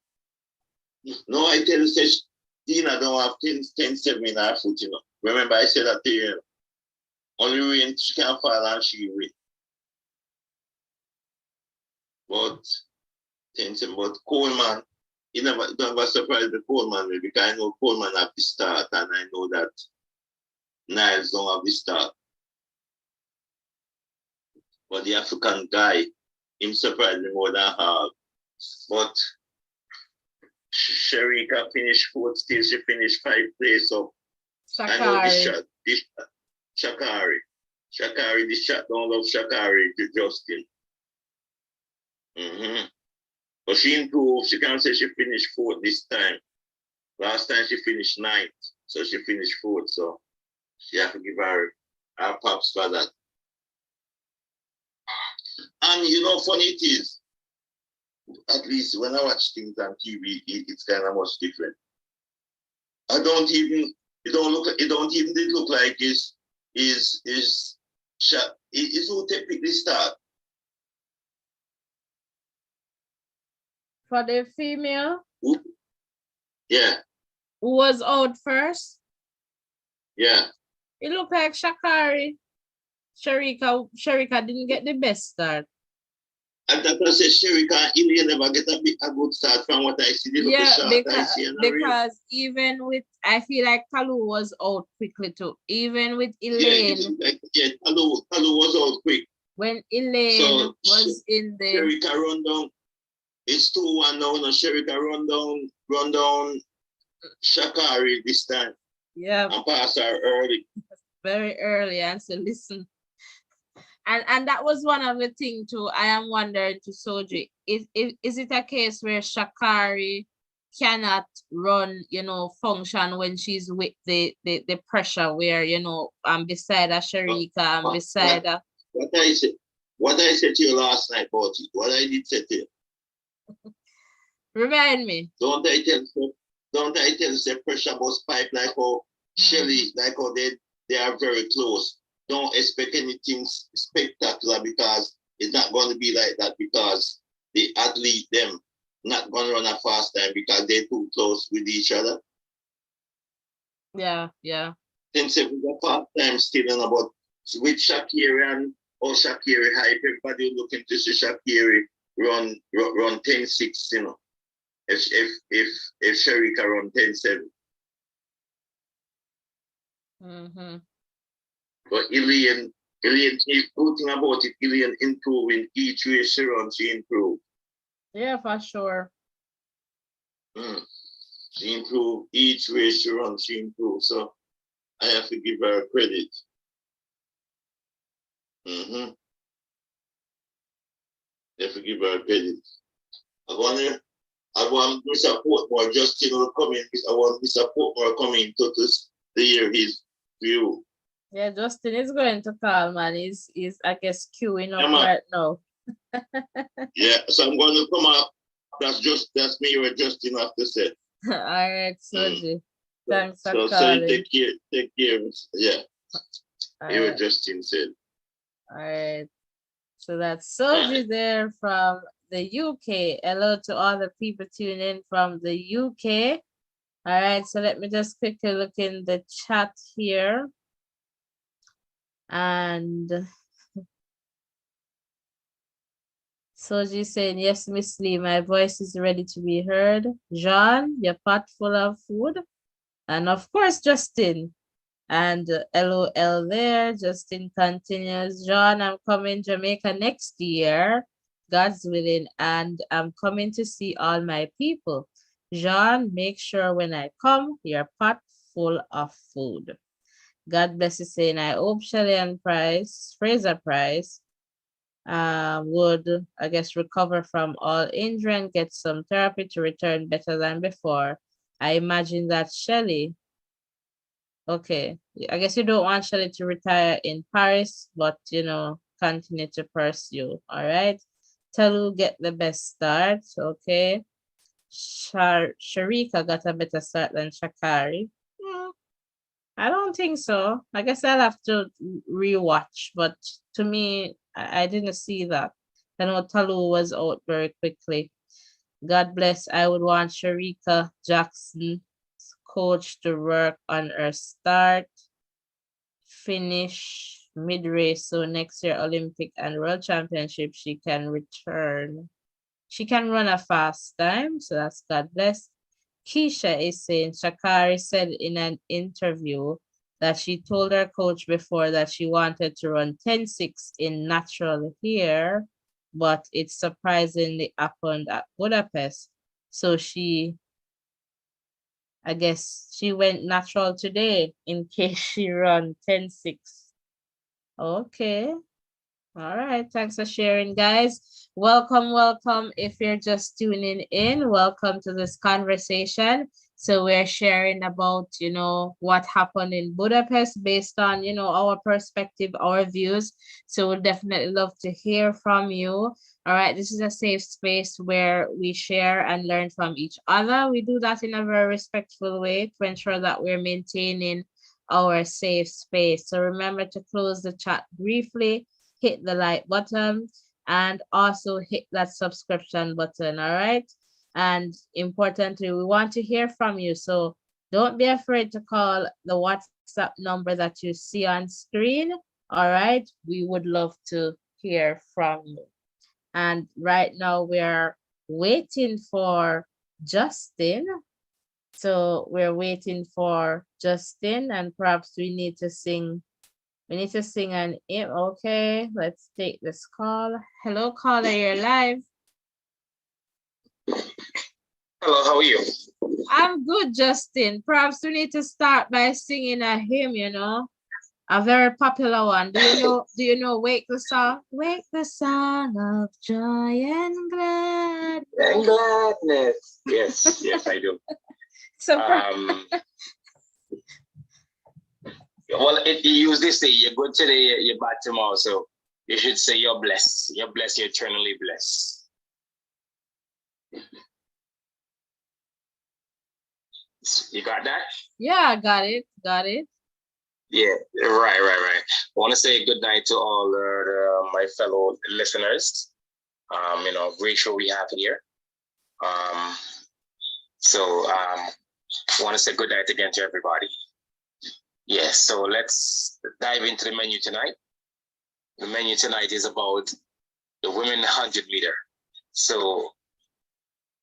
[SPEAKER 3] No, I tell you, Dina don't have 10-7 in her foot, Remember, I said that to you. Only when she can fall and she win. But 10-7, but Coleman, you never surprised the Coleman because I know Coleman have the start and I know that Niles don't have the start. But the African guy, him surprised me more than half. But Shericka finished 4th, still she finished 5th place up. I know this shot, Sha'Carri, this shot, don't love Sha'Carri to Justin. But she improved. She can't say she finished 4th this time. Last time she finished 9th, so she finished 4th. So she have to give her props for that. And funny it is, at least when I watch things on TV, it's kind of much different. It don't even look like it's who typically start.
[SPEAKER 1] For the female?
[SPEAKER 3] Yeah,
[SPEAKER 1] Who was out first?
[SPEAKER 3] yeah.
[SPEAKER 1] It looked like Sha'Carri. Shericka didn't get the best start.
[SPEAKER 3] And that was a Shericka and Elaine never get a good start from what I see. They look a
[SPEAKER 1] Yeah,
[SPEAKER 3] short I see in a race.
[SPEAKER 1] because even with, I feel like Talu was out quickly too. Even with
[SPEAKER 3] Yeah,
[SPEAKER 1] Elaine,
[SPEAKER 3] Talu was out quick.
[SPEAKER 1] when Elaine
[SPEAKER 3] So
[SPEAKER 1] was in the,
[SPEAKER 3] Shericka run down. It's 2-1 now. No, Shericka run down Sha'Carri this time
[SPEAKER 1] yeah,
[SPEAKER 3] and pass her early.
[SPEAKER 1] very early. And so listen, and that was one of the things too. I am wondering to Soji, is it a case where Sha'Carri cannot run, function when she's with the pressure where, beside a Shericka and beside a,
[SPEAKER 3] What I said to you last night about it, what I did say to you.
[SPEAKER 1] remind me.
[SPEAKER 3] Don't I tell you the pressure bus pipe like how Shelly, like how they are very close. Don't expect anything spectacular because it's not going to be like that because the athlete them not going to run a fast time because they're too close with each other.
[SPEAKER 1] Yeah.
[SPEAKER 3] Since if the fast time still in about with Sha'Carri and Sha'Carri hype, everybody looking to see Sha'Carri run 10-6, if Shericka run 10-7. But Elaine, the good thing about it, Elaine improving each race she runs, she improved.
[SPEAKER 1] Yeah, for sure.
[SPEAKER 3] She improved each race she runs, she improved. So I have to give her credit. I have to give her credit. I want to support more. Justin will come in. I want to support more coming to hear his view.
[SPEAKER 1] Yeah, Justin is going to call, man. He's I guess queuing up
[SPEAKER 3] Yeah,
[SPEAKER 1] right now.
[SPEAKER 3] Yeah, so I'm going to come up. That's me what Justin have to say.
[SPEAKER 1] All right, Soji. Thanks for
[SPEAKER 3] So
[SPEAKER 1] calling.
[SPEAKER 3] you take care. Yeah. Hear what Justin said.
[SPEAKER 1] All right. So that's Soji there from the UK. Hello to all the people tuning in from the UK. All right, so let me just quickly look in the chat here. And Soji saying, yes, Miss Lee, my voice is ready to be heard. John, your pot full of food. And of course, Justin. And LOL there. Justin continues, John, I'm coming Jamaica next year, God's willing, and I'm coming to see all my people. John, make sure when I come, your pot full of food. God bless you, saying, I hope Shelley and Fraser Price, would, I guess, recover from all injury and get some therapy to return better than before. I imagine that Shelley, okay, I guess you don't want Shelley to retire in Paris, but, continue to pursue, all right? Talu get the best start, okay? Shericka got a better start than Sha'Carri. I don't think so. I guess I'll have to rewatch, but to me, I didn't see that. I know Talu was out very quickly. God bless. I would want Shericka Jackson's coach to work on her start, finish mid-race, so next year Olympic and World Championship she can return. She can run a fast time, so that's God bless. Keisha is saying Sha'Carri said in an interview that she told her coach before that she wanted to run 10-6 in natural here, but it surprisingly happened at Budapest. So I guess she went natural today in case she run 10-6. Okay. All right, thanks for sharing, guys. Welcome. If you're just tuning in, welcome to this conversation. So we're sharing about, what happened in Budapest based on, our perspective, our views. So we'll definitely love to hear from you. All right, this is a safe space where we share and learn from each other. We do that in a very respectful way to ensure that we're maintaining our safe space. So remember to close the chat briefly, hit the like button, and also hit that subscription button. All right. And importantly, we want to hear from you. So don't be afraid to call the WhatsApp number that you see on screen. All right. We would love to hear from you. And right now we're waiting for Justin. So we're waiting for Justin, and perhaps we need to sing an hymn. Okay, let's take this call. Hello, caller, you're live.
[SPEAKER 4] Hello, how are you?
[SPEAKER 1] I'm good, Justin. Perhaps we need to start by singing a hymn, a very popular one. Do you know Wake the Song? Wake the song of joy and glad.
[SPEAKER 4] And gladness. Yes, yes, I do.
[SPEAKER 1] So
[SPEAKER 4] Well, you usually say you're good today, you're bad tomorrow. So you should say you're blessed. You're blessed, you're eternally blessed. You got that?
[SPEAKER 1] yeah, got it.
[SPEAKER 4] Yeah, right. I want to say good night to all my fellow listeners. Great show we have here. Want to say good night again to everybody. Yes, so let's dive into the menu tonight. The menu tonight is about the women 100 meter. So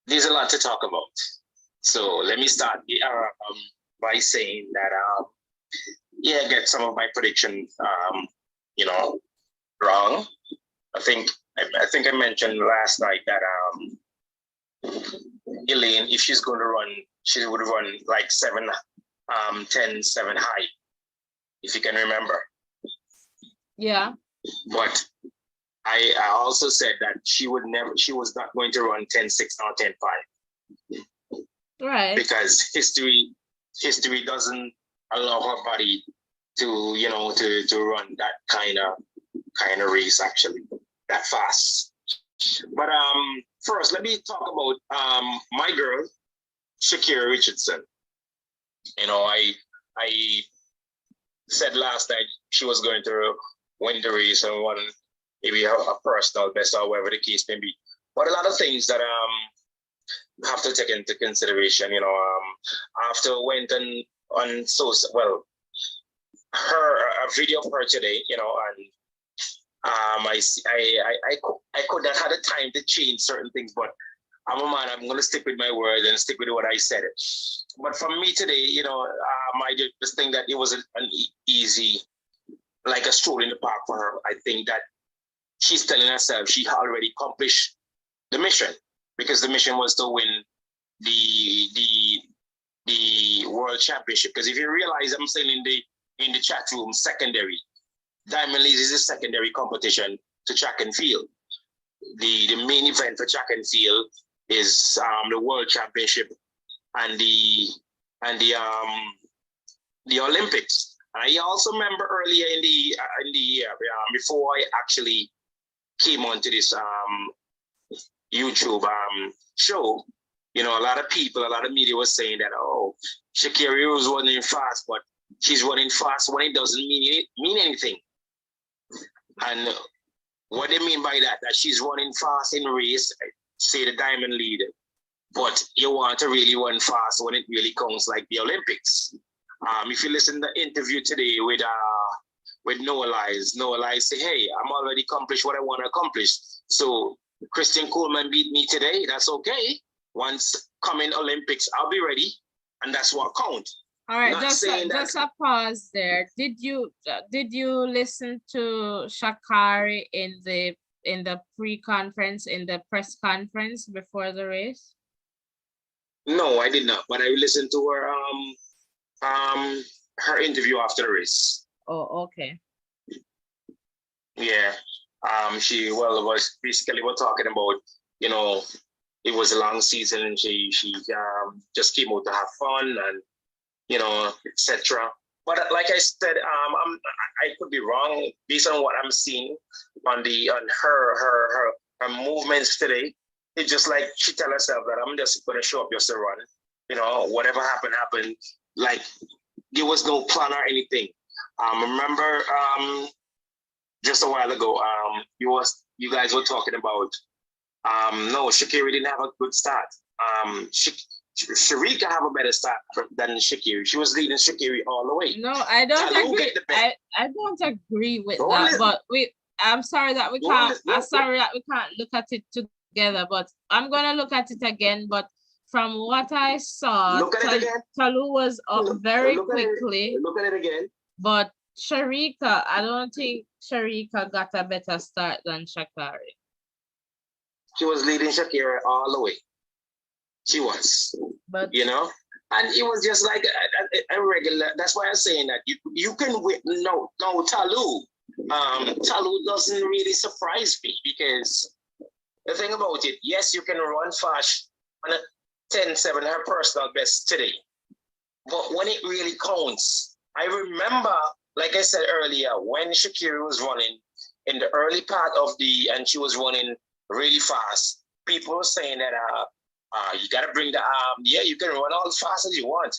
[SPEAKER 4] there's a lot to talk about. So let me start by saying that I get some of my predictions wrong. I think I mentioned last night that Elaine, if she's going to run, she would run like 10, 7 high, if you can remember.
[SPEAKER 1] Yeah.
[SPEAKER 4] But I also said that she was not going to run 10-6 or 10-5.
[SPEAKER 1] Right.
[SPEAKER 4] Because history doesn't allow her body to run that kind of race, actually, that fast. But first let me talk about my girl, Sha'Carri Richardson. I said last night she was going to win the race and won maybe a personal best or whatever the case may be. But a lot of things that have to take into consideration. After went on a video of her today, and I could not have the time to change certain things, but I'm a man. I'm going to stick with my word and stick with what I said. But for me today, I just think that it was an easy, like a stroll in the park for her. I think that she's telling herself she already accomplished the mission, because the mission was to win the world championship. Because if you realize, I'm saying in the chat room, secondary Diamond League is a secondary competition to track and field. The main event for track and field is the world championship and the Olympics. I also remember earlier in the year, before I actually came onto this YouTube show, a lot of people, a lot of media was saying that, oh, Sha'Carri was running fast, but she's running fast when it doesn't mean anything. And what they mean by that she's running fast in race, say the Diamond League, but you want to really run fast when it really counts, like the Olympics. If you listen to the interview today with Noah Lyles say, hey, I'm already accomplished what I want to accomplish. So Christian Coleman beat me today. That's okay. Once coming Olympics, I'll be ready, and that's what counts.
[SPEAKER 1] All right, just a pause there. Did you listen to Sha'Carri in the pre-conference, in the press conference before the race?
[SPEAKER 4] No, I did not. But I listened to her interview after the race.
[SPEAKER 1] Oh, okay.
[SPEAKER 4] Yeah. Was basically we're talking about, it was a long season and she just came out to have fun and etc. But like I said, I could be wrong based on what I'm seeing on her movements today. It's just like she tell herself that I'm just gonna show up just to run. Whatever happened. Like there was no plan or anything. Remember just a while ago, you guys were talking about no, Sha'Carri didn't have a good start. Shericka have a better start than Sha'Carri. She was leading Sha'Carri all the way.
[SPEAKER 1] No, I don't
[SPEAKER 4] Talu
[SPEAKER 1] agree.
[SPEAKER 4] get the best.
[SPEAKER 1] I don't agree with
[SPEAKER 4] Don't
[SPEAKER 1] that.
[SPEAKER 4] listen.
[SPEAKER 1] But I'm sorry that we
[SPEAKER 4] Don't
[SPEAKER 1] can't.
[SPEAKER 4] listen.
[SPEAKER 1] I'm sorry that we can't look at it together. But I'm gonna look at it again. But from what I saw,
[SPEAKER 4] Look at it again.
[SPEAKER 1] Talu was up very
[SPEAKER 4] Look at it.
[SPEAKER 1] quickly.
[SPEAKER 4] Look at it again.
[SPEAKER 1] But Shericka, I don't think Shericka got a better start than Sha'Carri.
[SPEAKER 4] She was leading Sha'Carri all the way. She was,
[SPEAKER 1] But
[SPEAKER 4] you know, and it was just like a regular. That's why I'm saying that you can win. No, Talu. Talu doesn't really surprise me because the thing about it, yes, you can run fast on a 10-7, her personal best today, but when it really counts, I remember, like I said earlier, when Sha'Carri was running in the early part of and she was running really fast, people were saying that you gotta bring the yeah, you can run all as fast as you want.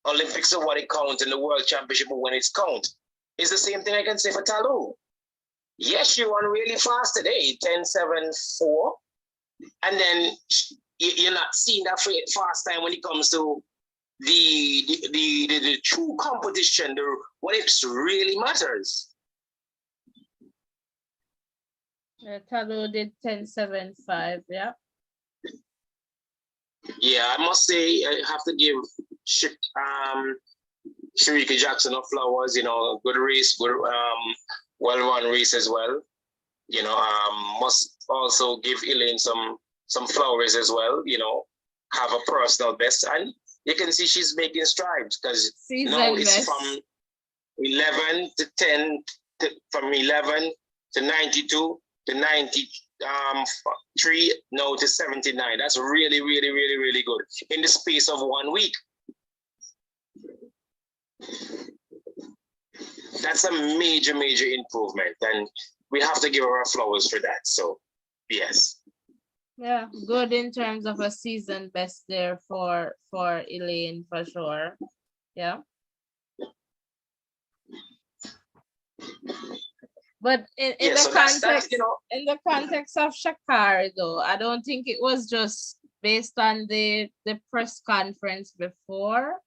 [SPEAKER 4] Olympics are what it counts and the world championship when it's count. It's the same thing I can say for Talu. Yes, she won really fast today, 10-7-4. And then you're not seeing that fast time when it comes to the true competition, what it really matters.
[SPEAKER 1] Talu did 10-7-5, yeah.
[SPEAKER 4] Yeah, I must say I have to give Shericka Jackson of flowers. You know, good race, good well-run race as well. You know, must also give Elaine some flowers as well. You know, have a personal best, and you can see she's making strides because now it's from 11 to 10, from 11 to 92 to 93, no, to 79. That's really, really, really, really good in the space of 1 week. That's a major, major improvement, and we have to give her flowers for that. So, yes.
[SPEAKER 1] Yeah, good in terms of a season best there for Elaine for sure. Yeah. But in the context, you know, in the context of Sha'Carri though, I don't think it was just based on the press conference before.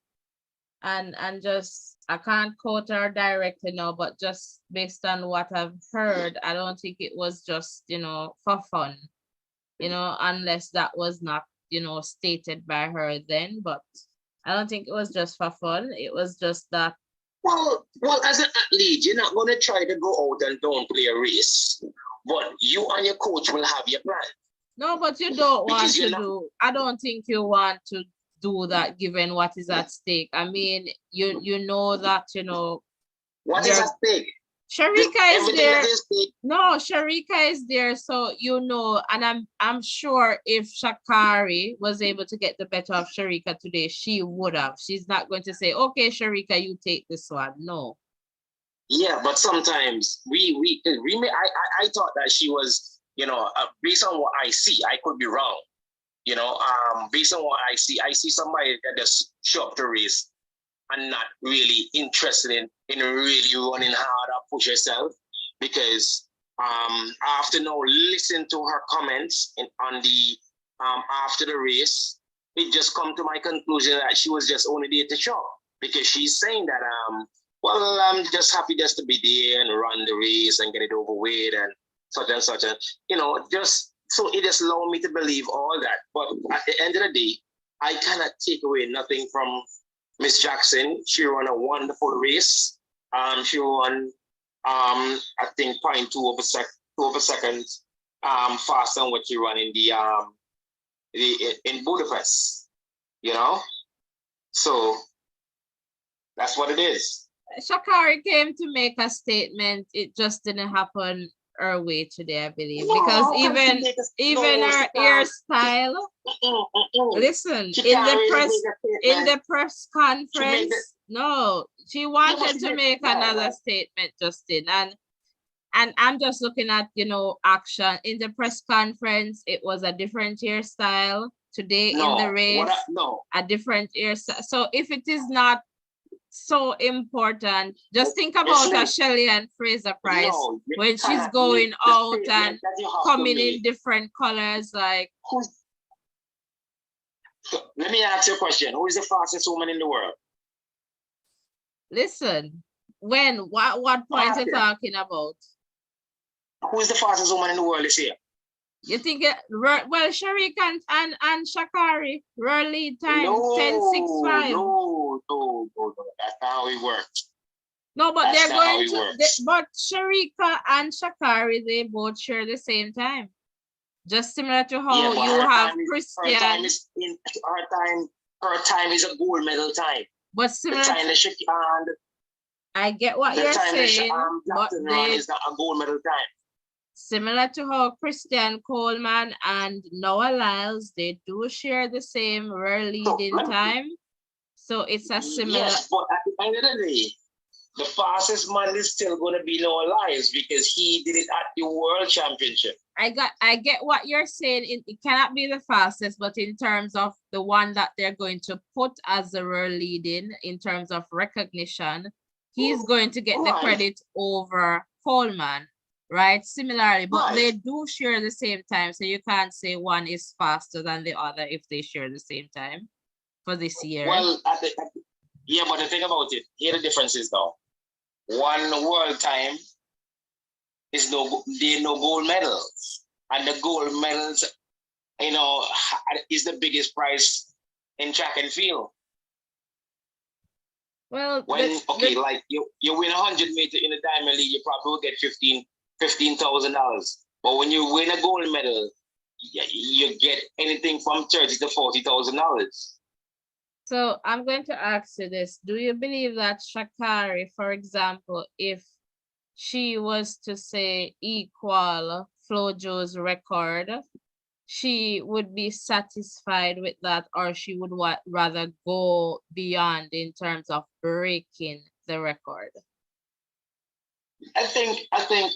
[SPEAKER 1] And just I can't quote her directly now, but just based on what I've heard, I don't think it was just, you know, for fun, you know, unless that was not, you know, stated by her then. But I don't think it was just for fun. It was just that.
[SPEAKER 4] Well, as an athlete, you're not going to try to go out and don't play a race, but you and your coach will have your plan.
[SPEAKER 1] No, but you don't want to do. I don't think you want to do that given what is at stake. I mean, you know that, you know.
[SPEAKER 4] What is at stake?
[SPEAKER 1] Shericka is there. No, Shericka is there, so you know, and I'm sure if Sha'Carri was able to get the better of Shericka today, she would have. She's not going to say, okay, Shericka, you take this one. No.
[SPEAKER 4] Yeah, but sometimes we may, I thought that she was, you know, based on what I see, I could be wrong. You know, based on what I see somebody that just show up to race and not really interested in really running hard or push herself, because after now listen to her comments on the after the race, it just come to my conclusion that she was just only there to show, because she's saying that well, I'm just happy just to be there and run the race and get it over with and such and you know, just so it just allowed me to believe all that. But at the end of the day, I cannot take away nothing from Miss Jackson. She ran a wonderful race. She won, I think, 0.2 of a second faster than what she ran in in Budapest. You know, so that's what it is.
[SPEAKER 1] Sha'Carri came to make a statement. It just didn't happen her way today, I believe, because even her hairstyle. Listen, in the press conference, no, she wanted to make another statement, Justin, and I'm just looking at, you know, action in the press conference. It was a different hairstyle today in the race. A different hairstyle. So if it is not so important, just think about a Shelley and Fraser Price when she's going out and coming in different colors, like
[SPEAKER 4] So let me ask you a question. Who is the fastest woman in the world?
[SPEAKER 1] Listen, what point you talking about?
[SPEAKER 4] Who is the fastest woman in the world this year?
[SPEAKER 1] You think well, Shericka and Sha'Carri, her lead time
[SPEAKER 4] No,
[SPEAKER 1] 10.65.
[SPEAKER 4] no. That's not how it works.
[SPEAKER 1] No, but
[SPEAKER 4] That's
[SPEAKER 1] they're
[SPEAKER 4] not how
[SPEAKER 1] going
[SPEAKER 4] it
[SPEAKER 1] to.
[SPEAKER 4] works.
[SPEAKER 1] But Shericka and Sha'Carri, they both share the same time. Just similar to how
[SPEAKER 4] Yeah, but
[SPEAKER 1] you have
[SPEAKER 4] her
[SPEAKER 1] Christian.
[SPEAKER 4] time is her time is a gold medal time.
[SPEAKER 1] But
[SPEAKER 4] The
[SPEAKER 1] similar.
[SPEAKER 4] time that
[SPEAKER 1] I get what
[SPEAKER 4] the
[SPEAKER 1] you're
[SPEAKER 4] time
[SPEAKER 1] saying,
[SPEAKER 4] that
[SPEAKER 1] but
[SPEAKER 4] Jackson
[SPEAKER 1] they
[SPEAKER 4] run is not a gold medal time.
[SPEAKER 1] similar to how Christian Coleman and Noah Lyles, they do share the same leading time. So it's a similar.
[SPEAKER 4] Yes, but at the end of the day, the fastest man is still going to be Noah Lyles because he did it at the World Championship.
[SPEAKER 1] I get what you're saying. It cannot be the fastest, but in terms of the one that they're going to put as the world leading in terms of recognition, he's going to get the credit over Coleman, right? Similarly, but they do share the same time, so you can't say one is faster than the other if they share the same time for this year.
[SPEAKER 4] Well, yeah, but the thing about it, here the difference is though, one world time is no gold medals, and the gold medals, is the biggest prize in track and field.
[SPEAKER 1] Well,
[SPEAKER 4] like you win 100 meter in the Diamond League, you probably will get $15,000. But when you win a gold medal, you get anything from $30,000 to $40,000.
[SPEAKER 1] So I'm going to ask you this. Do you believe that Sha'Carri, for example, if she was to say equal Flojo's record, she would be satisfied with that, or she would rather go beyond in terms of breaking the record?
[SPEAKER 4] I think I think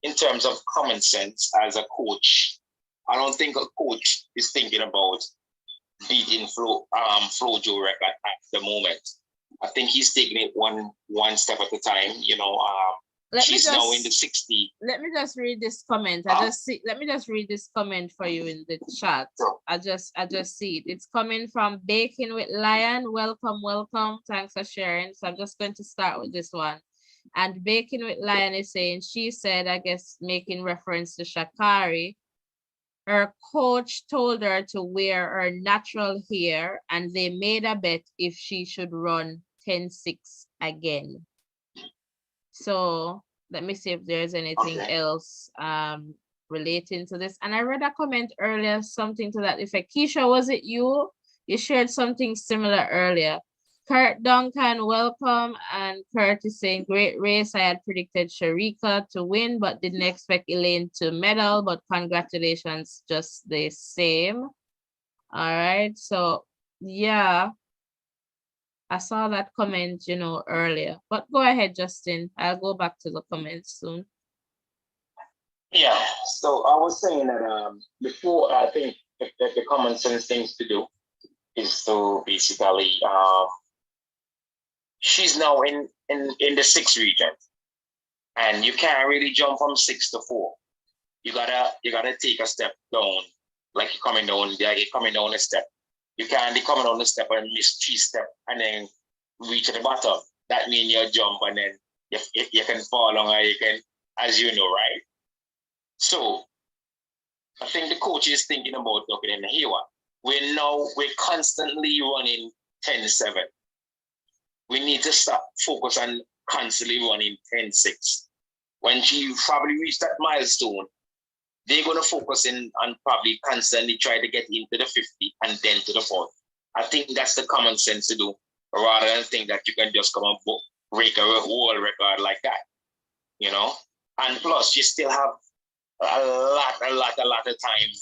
[SPEAKER 4] in terms of common sense as a coach, I don't think a coach is thinking about beating Flojo record at the moment. I think he's taking it one step at a time. She's now in the 60.
[SPEAKER 1] Let me just read this comment. Let me just read this comment for you in the chat. Sure. I just see it. It's coming from Baking with Lion. Welcome. Thanks for sharing. So I'm just going to start with this one. And Baking with Lion is saying, she said, I guess making reference to Sha'Carri, her coach told her to wear her natural hair, and they made a bet if she should run 10.6 again. So let me see if there's anything else relating to this. And I read a comment earlier, something to that effect. Keisha, was it you? You shared something similar earlier. Kurt Duncan, welcome. And Kurt is saying, great race. I had predicted Shericka to win, but didn't expect Elaine to medal, but congratulations just the same. All right. So yeah, I saw that comment, earlier, but go ahead, Justin. I'll go back to the comments soon.
[SPEAKER 4] Yeah, so I was saying that before, I think that the common sense things to do is to basically, she's now in the 6 region, and you can't really jump from 6 to 4. You gotta take a step down, like you're coming down a step. You can't be coming down the step and miss 3 steps and then reach at the bottom. That means you jump and then you can fall on, or you can, as you know, right? So I think the coach is thinking about, okay, then here we're constantly running 10.7. We need to stop focus on constantly running 10.6. When she probably reached that milestone, they're going to focus on probably constantly try to get into the 50 and then to the 40. I think that's the common sense to do, rather than think that you can just come and break a whole record like that, And plus, you still have a lot of time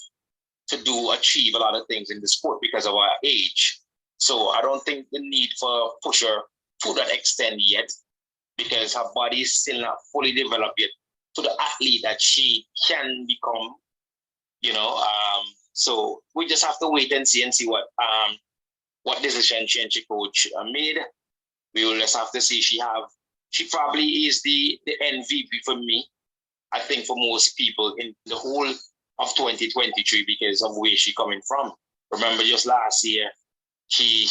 [SPEAKER 4] to achieve a lot of things in the sport because of our age. So I don't think the need for push her to that extent yet, because her body is still not fully developed yet to the athlete that she can become, so we just have to wait and see what decision she and she coach made. We will just have to see. She probably is the MVP for me. I think for most people in the whole of 2023 because of where she coming from. Remember, just last year, she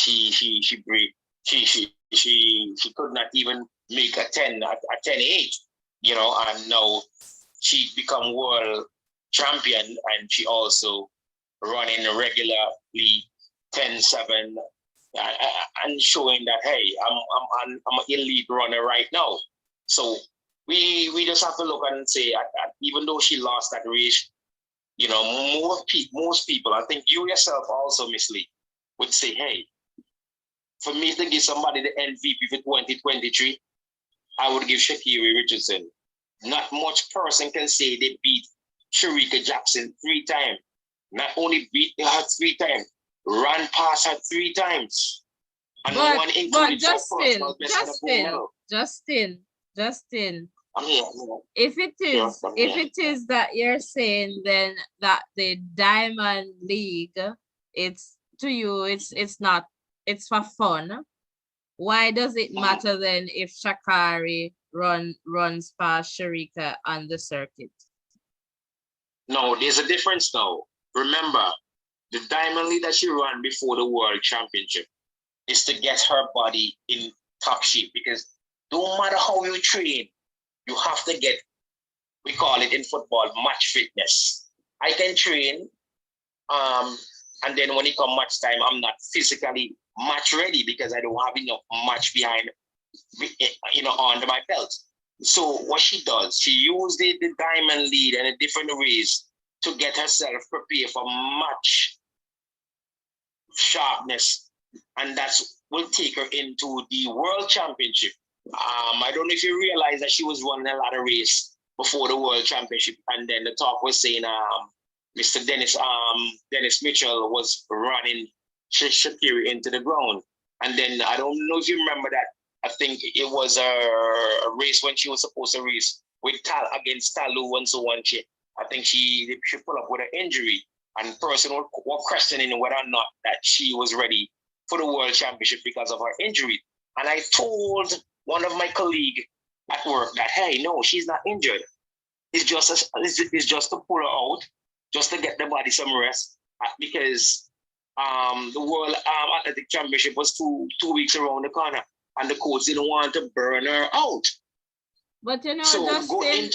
[SPEAKER 4] could not even make a 10-8, you know, and now she become world champion, and she also running regularly 10-7, and showing that, hey, I'm an elite runner right now. So we just have to look and say, even though she lost that race, you know, most people, I think you yourself also, Miss Lee, would say, hey, for me to give somebody the MVP for 2023, I would give Sha'Carri Richardson. Not much person can say they beat Shericka Jackson 3 times. Not only beat her 3 times, run past her 3 times. And one included
[SPEAKER 1] Justin, if it is that you're saying then that the Diamond League, it's to you, it's not, it's for fun. Why does it matter then if Sha'Carri runs past Shericka on the circuit?
[SPEAKER 4] No, there's a difference now. Remember, the Diamond League that she ran before the World Championship is to get her body in top shape, because no matter how you train, you have to get, we call it in football, match fitness. I can train, and then when it comes match time, I'm not physically match ready because I don't have enough match behind, you know, under my belt. So what she does, she used the Diamond Lead and a different ways to get herself prepared for match sharpness, and that's will take her into the World Championship. I don't know if you realize that she was running a lot of race before the World Championship, and then the talk was saying Mr. Dennis Mitchell was running Sha'Carri into the ground. And then I don't know if you remember that. I think it was a race when she was supposed to race with against Talu and so on. I think she pulled up with an injury, and person were questioning whether or not that she was ready for the World Championship because of her injury. And I told one of my colleagues at work that, hey, no, she's not injured. It's just to pull her out, just to get the body some rest, because the World Athletic Championship was two weeks around the corner, and the coach didn't want to burn her out.
[SPEAKER 1] But you know,
[SPEAKER 4] So
[SPEAKER 1] Justin,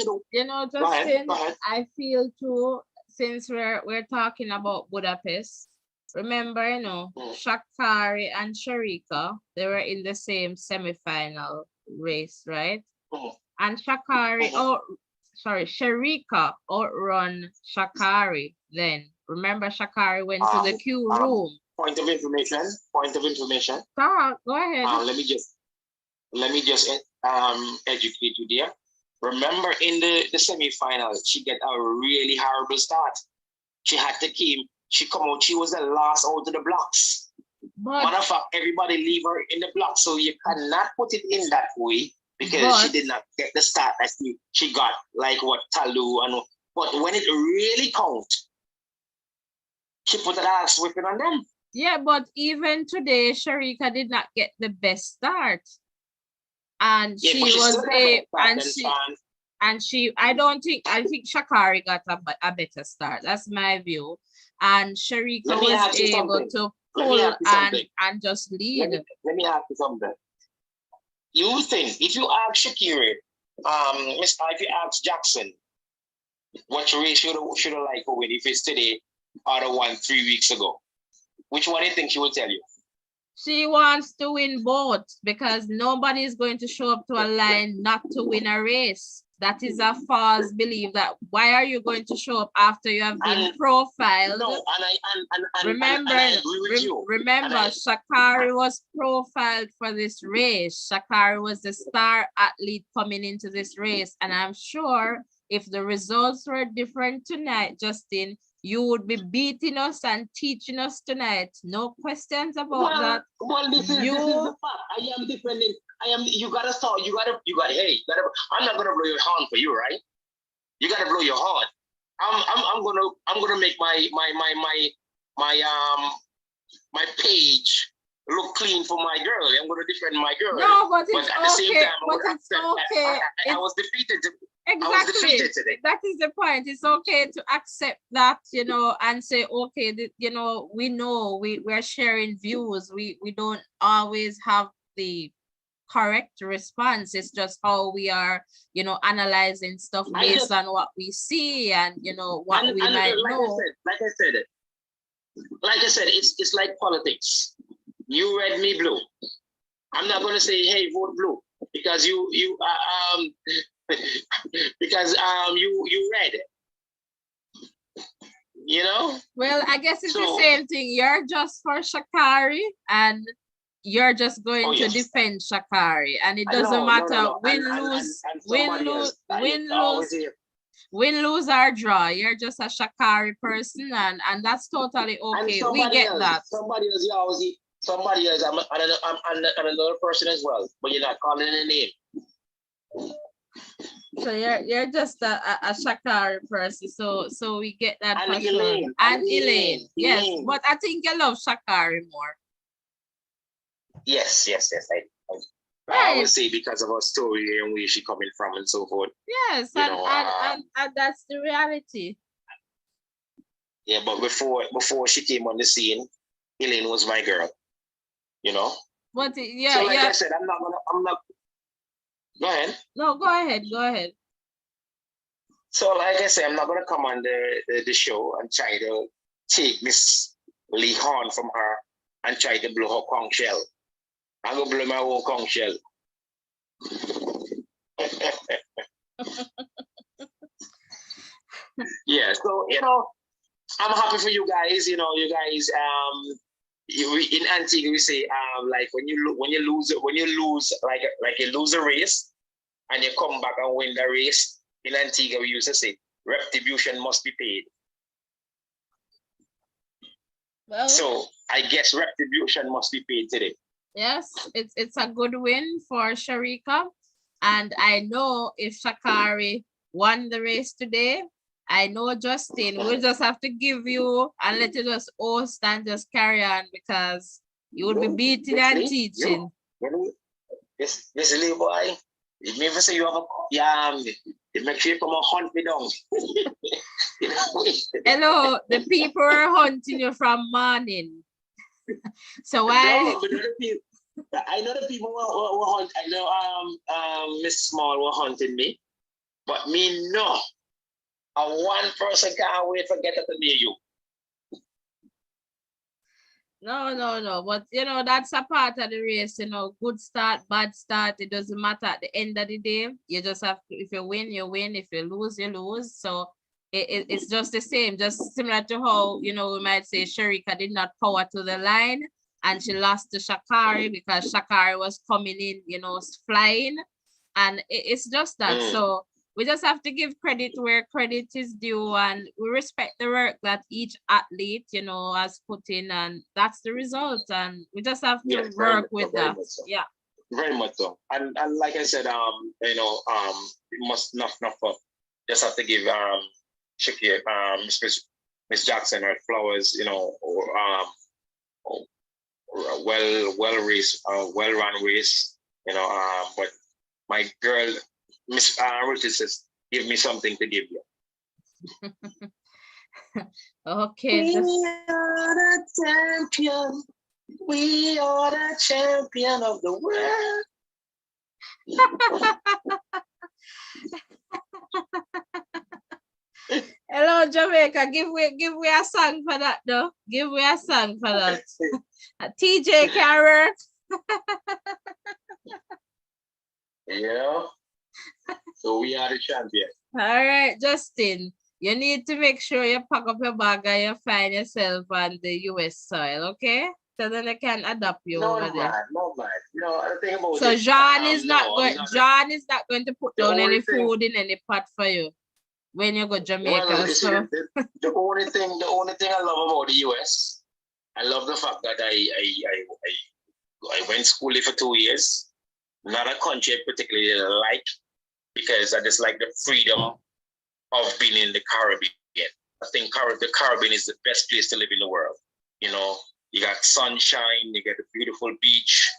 [SPEAKER 1] I feel too, since we're talking about Budapest, remember, you know, Sha'Carri and Shericka, they were in the same semi-final race, right? And Shericka outrun Sha'Carri then. Remember, Sha'Carri went to the queue room.
[SPEAKER 4] Point of information.
[SPEAKER 1] Go ahead.
[SPEAKER 4] Let me just educate you there. Remember, in the semi-final, she get a really horrible start. She come out, she was the last out of the blocks. Matter of fact, everybody leave her in the block, so you cannot put it in that way, because she did not get the start that she got, like what Talu and. But when it really counts, she put an ass whipping on them.
[SPEAKER 1] Yeah, but even today, Shericka did not get the best start. And I think Sha'Carri got a better start. That's my view. And Shericka was able to pull and just lead.
[SPEAKER 4] Let me ask you something. You think, if you ask Sha'Carri, if you ask Jackson, what race should I like to win if it's today or the one 3 weeks ago? Which one do you think she will tell you?
[SPEAKER 1] She wants to win both, because nobody is going to show up to a line not to win a race. That is a false belief. That why are you going to show up after you have been profiled? No, remember, Sha'Carri was profiled for this race. Sha'Carri was the star athlete coming into this race, and I'm sure if the results were different tonight, Justin, you would be beating us and teaching us tonight. No questions about that.
[SPEAKER 4] Well, this is the fact. I am defending. You gotta start. I'm not gonna blow your horn for you, right? You gotta blow your horn. I'm gonna make my page look clean for my girl. I'm going to defend my girl.
[SPEAKER 1] No, but
[SPEAKER 4] But
[SPEAKER 1] it's
[SPEAKER 4] at the same
[SPEAKER 1] okay.
[SPEAKER 4] time,
[SPEAKER 1] But it's okay.
[SPEAKER 4] I was defeated. I was
[SPEAKER 1] Exactly.
[SPEAKER 4] defeated today.
[SPEAKER 1] That is the point. It's okay to accept that, you know, and say, okay, you know, we're sharing views. We don't always have the correct response. It's just how we are, you know, analyzing stuff based on what we see and, you know, what we might know.
[SPEAKER 4] Like I said, it's like politics. You red, me blue. I'm not going to say, hey, vote blue because you because you read it, you know.
[SPEAKER 1] Well, I guess it's the same thing. You're just for Sha'Carri and you're just going to defend Sha'Carri, and it doesn't matter win, lose or draw. You're just a Sha'Carri person, and that's totally okay. We get that.
[SPEAKER 4] Somebody else. I'm another person as well, but you're not calling a name.
[SPEAKER 1] So you're just a Sha'Carri person, so we get that.
[SPEAKER 4] And Elaine,
[SPEAKER 1] and Elaine, yes, but I think you love Sha'Carri more.
[SPEAKER 4] Yes. I always say because of her story and where she coming from and so forth.
[SPEAKER 1] Yes, and that's the reality.
[SPEAKER 4] Yeah, but before she came on the scene, Elaine was my girl. You know.
[SPEAKER 1] But yeah,
[SPEAKER 4] so like I said, I'm not. Go ahead.
[SPEAKER 1] No, go ahead.
[SPEAKER 4] So like I said, I'm not gonna come on the show and try to take Miss Lee Horn from her and try to blow her conch shell. I'm gonna blow my own conch shell. Yeah, so you know, I'm happy for you guys. You know, you guys. In Antigua we say like when you lose like you lose a race and you come back and win the race. In Antigua we used to say retribution must be paid.
[SPEAKER 1] Well,
[SPEAKER 4] so I guess retribution must be paid today.
[SPEAKER 1] Yes, it's a good win for Shericka, and I know if Sha'Carri won the race today, I know Justin, we'll just have to give you and let you just host and just carry on because you will be beating and teaching.
[SPEAKER 4] This little boy, if me ever say you have a it makes you come and hunt me down.
[SPEAKER 1] Hello, the people are hunting you from morning. So why?
[SPEAKER 4] I know the people were hunting. I know Miss Small were hunting me, but me no. And one person can't wait to get it to near you.
[SPEAKER 1] No. But you know, that's a part of the race, you know, good start, bad start. It doesn't matter at the end of the day. You just have to, if you win, you win. If you lose, you lose. So it's just the same, just similar to how, you know, we might say Shericka did not power to the line and she lost to Sha'Carri because Sha'Carri was coming in, you know, flying. And it's just that. So we just have to give credit where credit is due, and we respect the work that each athlete, you know, has put in, and that's the result. And we just have to work with that. So. Yeah.
[SPEAKER 4] Very much so. And like I said, you know, must not just have to give Sha'Carri, Miss Jackson her flowers, you know, or well run race, you know, but my girl, Miss Ruth says, give me something to give you.
[SPEAKER 1] Okay.
[SPEAKER 4] We are the champion. We are the champion of the world.
[SPEAKER 1] Hello, Jamaica. Give me a song for that, though. Give me a song for that. TJ Carrer.
[SPEAKER 4] Yeah. So we are the champion.
[SPEAKER 1] All right, Justin. You need to make sure you pack up your bag and you find yourself on the US soil, okay? So then they can adopt you over there.
[SPEAKER 4] No man. You know, I think about
[SPEAKER 1] so John is not going. John is not going to put down any food in any pot for you when you go to Jamaica.
[SPEAKER 4] Well, so the only thing I love about the US, I love the fact that I went to school for 2 years. Not a country I particularly like, because I just like the freedom of being in the Caribbean. I think the Caribbean is the best place to live in the world. You know, You got sunshine, you get a beautiful beach,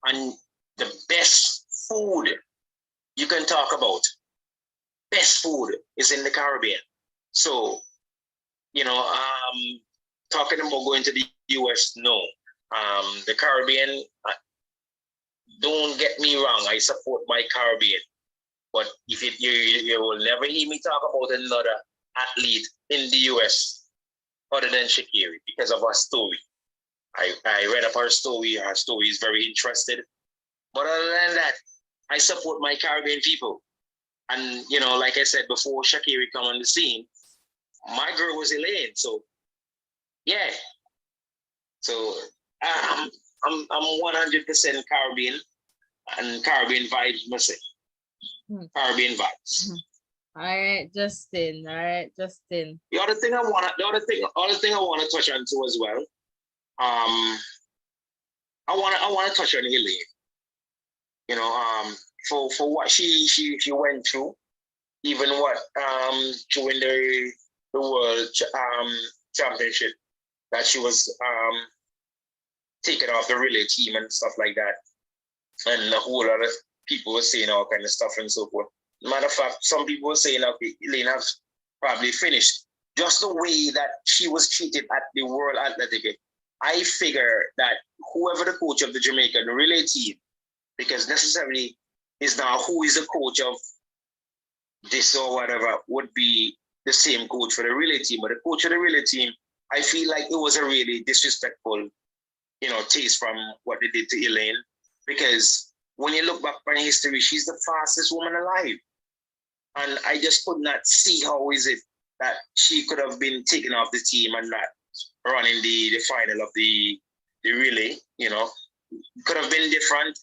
[SPEAKER 4] and the best food you can talk about. Best food is in the Caribbean. So, you know, talking about going to the US, no. The Caribbean, don't get me wrong, I support my Caribbean. But if you will never hear me talk about another athlete in the US other than Sha'Carri because of her story. I read up her story. Her story is very interesting. But other than that, I support my Caribbean people. And, you know, like I said before Sha'Carri come on the scene, my girl was Elaine. So, yeah. So, I'm 100% Caribbean and Caribbean vibes, must say. Caribbean vibes.
[SPEAKER 1] All right, Justin. All right, Justin.
[SPEAKER 4] The other thing I wanna touch on too as well. I wanna touch on Elaine. You know, for what she went through, even what during the world championship that she was taken off the relay team and stuff like that, and a whole lot of people were saying all kind of stuff and so forth. Matter of fact, some people were saying, okay, Elaine has probably finished. Just the way that she was treated at the World Athletic, I figure that whoever the coach of the Jamaican relay team, because necessarily is now who is the coach of this or whatever, would be the same coach for the relay team. But the coach of the relay team, I feel like it was a really disrespectful, you know, taste from what they did to Elaine. Because when you look back on history, she's the fastest woman alive. And I just could not see how is it that she could have been taken off the team and not running the final of the relay, you know. It could have been different.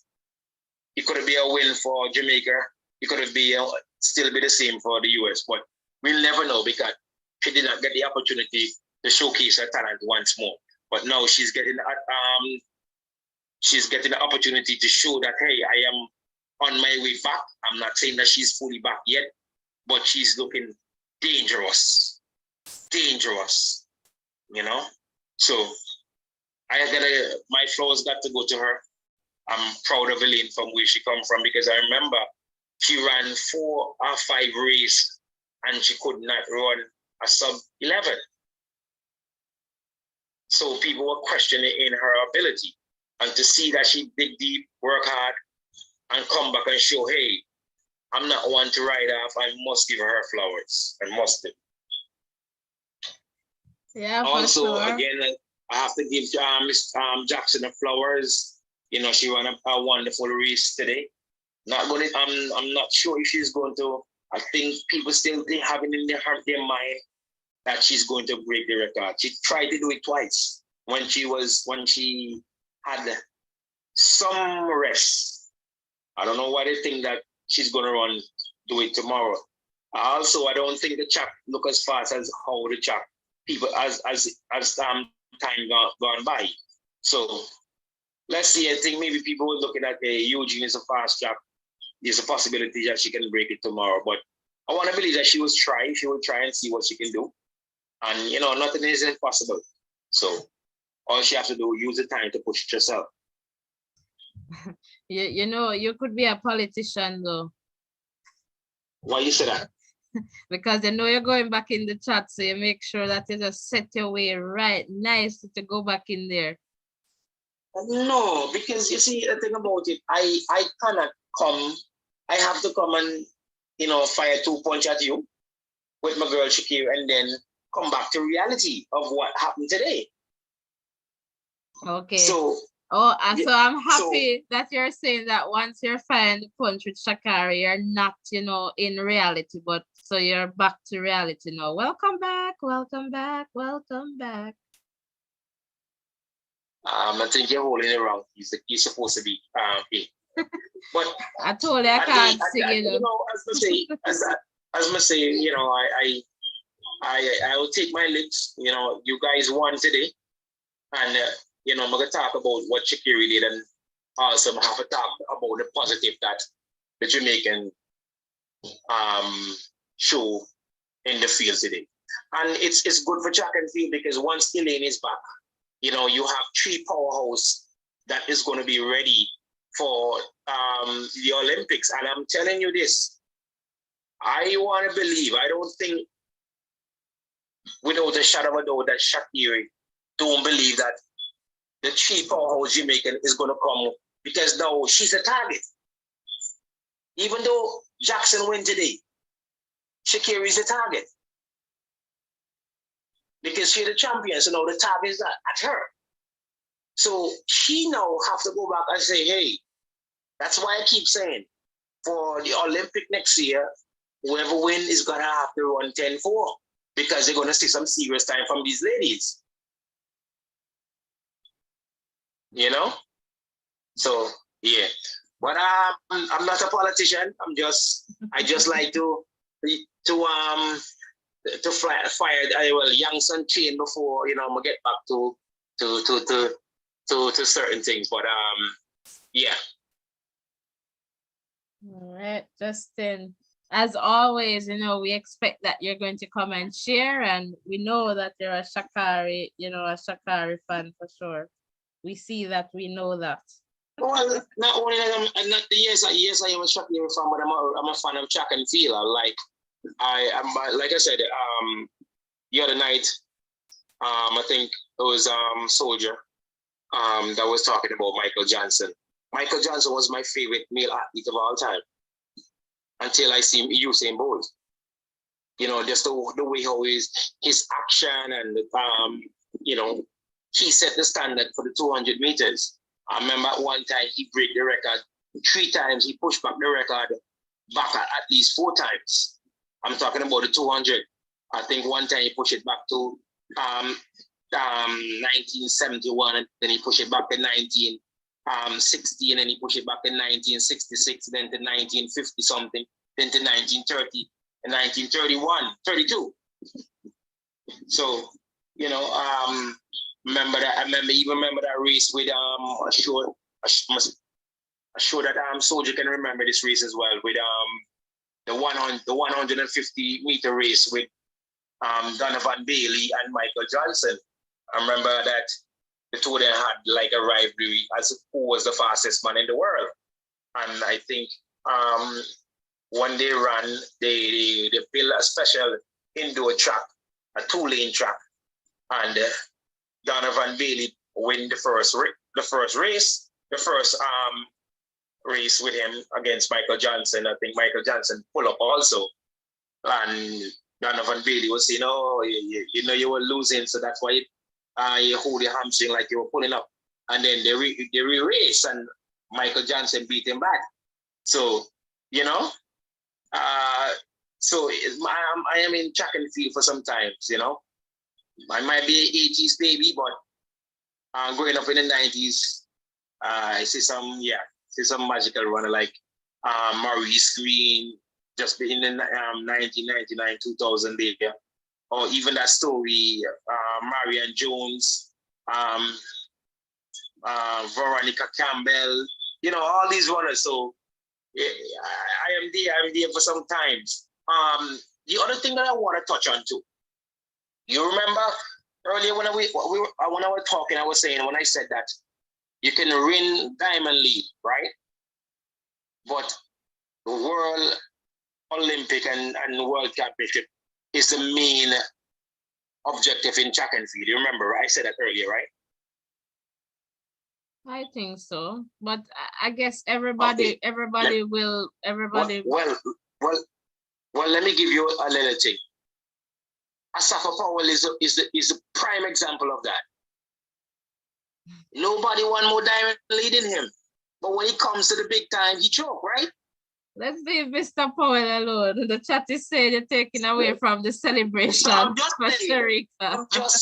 [SPEAKER 4] It could have been a win for Jamaica. It could have been still be the same for the US, but we'll never know because she did not get the opportunity to showcase her talent once more. But now she's getting the opportunity to show that, hey, I am on my way back. I'm not saying that she's fully back yet, but she's looking dangerous, you know. So my flowers got to go to her. I'm proud of Elaine from where she come from because I remember she ran 4 or 5 races and she could not run a sub 11. So people were questioning in her ability. And to see that she dig deep, work hard, and come back and show, hey, I'm not one to write off. I must give her flowers. I must.
[SPEAKER 1] Yeah,
[SPEAKER 4] also,
[SPEAKER 1] for sure.
[SPEAKER 4] again, I have to give Miss Jackson the flowers. You know, she ran a wonderful race today. I'm not sure if she's going to. I think people still having in their mind that she's going to break the record. She tried to do it twice when she had some rest. I don't know why they think that she's going to do it tomorrow. Also, I don't think the chap look as fast as how the chap people as time gone by. So let's see. I think maybe people were looking at Eugene is a fast chap. There's a possibility that she can break it tomorrow. But I want to believe that she will try. She will try and see what she can do. And you know, nothing is impossible. So all she has to do is use the time to push it herself.
[SPEAKER 1] You know, you could be a politician though.
[SPEAKER 4] Why you say that?
[SPEAKER 1] Because you know you're going back in the chat, so you make sure that you just set your way right nice to go back in there.
[SPEAKER 4] No, because you see the thing about it, I cannot come. I have to come and, you know, fire 2 punch at you with my girl Sha'Carri and then come back to reality of what happened today.
[SPEAKER 1] Okay.
[SPEAKER 4] So
[SPEAKER 1] so I'm happy that you're saying that once you're firing the punch with Sha'Carri, you're not, you know, in reality, but so you're back to reality now. Welcome back, welcome back, welcome back.
[SPEAKER 4] I think you're holding it wrong. You're supposed to be here. But
[SPEAKER 1] I told you I can't sing it.
[SPEAKER 4] You know, as I say, you know, I will take my licks. You know, you guys won today, and you know, I'm gonna talk about what Sha'Carri did, and also have to talk about the positive that the Jamaican show in the field today. And it's good for track and field because once Elaine is back, You know, you have three powerhouse that is going to be ready for the Olympics. And I'm telling you this, I want to believe, I don't think without a shadow of a doubt that Sha'Carri don't believe that the three powerhouse Jamaican is going to come, because now she's a target. Even though Jackson win today, Sha'Carri is a target. Because she's the champion, so now the target is at her. So she now have to go back and say, hey, that's why I keep saying, for the Olympic next year, whoever wins is going to have to run 10-4, because they're going to see some serious time from these ladies. You know? So, yeah. But I'm not a politician. I just like to fire young son chain before, you know, I get back to certain things. But yeah.
[SPEAKER 1] All right, Justin. As always, you know, we expect that you're going to come and share, and we know that you're a Sha'Carri, you know, a Sha'Carri fan for sure. We see that, we know that.
[SPEAKER 4] Well, not only that, I'm not, yes, I am a Sha'Carri fan, but I'm a fan of track and field. Like I said, the other night, I think it was Soldier that was talking about Michael Johnson. Michael Johnson was my favorite male athlete of all time until I see Usain Bolt. You know, just the way how his action and you know, he set the standard for the 200 meters. I remember at one time he break the record 3 times. He pushed back the record back at least 4 times. I'm talking about the 200. I think one time he pushed it back to 1971, and then he pushed it back to 1960, and then he pushed it back to 1966, then to 1950 something, then to 1930, and 1931, 32. So, you know, I remember that race with a show that Soldier can remember this race as well, with the 150 meter race with Donovan Bailey and Michael Johnson. I remember that the two of them had like a rivalry as who was the fastest man in the world. And I think when they ran, they built a special indoor track, a 2-lane track, and Donovan Bailey win the first race with him against Michael Johnson. I think Michael Johnson pull up also, and Donovan Bailey was saying, "Oh, you know you were losing, so that's why you hold your hamstring like you were pulling up." And then they re-race, and Michael Johnson beat him back. So, you know, so I am in track and field for some times, you know. I might be an 80s baby, but growing up in the 90s, I see some magical runner like Maurice Green, just in the 1999, 2000 there, or even that story, Marian Jones, Veronica Campbell, you know, all these runners. So yeah, I'm there for some times. The other thing that I want to touch on too, you remember earlier when I was talking, I was saying, when I said that you can win Diamond League, right? But the World Olympic and World Championship is the main objective in track and field. You remember, right? I said that earlier, right?
[SPEAKER 1] I think so, but I guess everybody will.
[SPEAKER 4] Well, let me give you a little thing. Asafa Powell is the prime example of that. Nobody won more Diamond League than him, but when it comes to the big time, he choke, right?
[SPEAKER 1] Let's leave Mr. Powell alone. The chat is saying you're taking away from the celebration.
[SPEAKER 4] I'm just
[SPEAKER 1] for
[SPEAKER 4] saying,
[SPEAKER 1] Shericka.
[SPEAKER 4] I'm just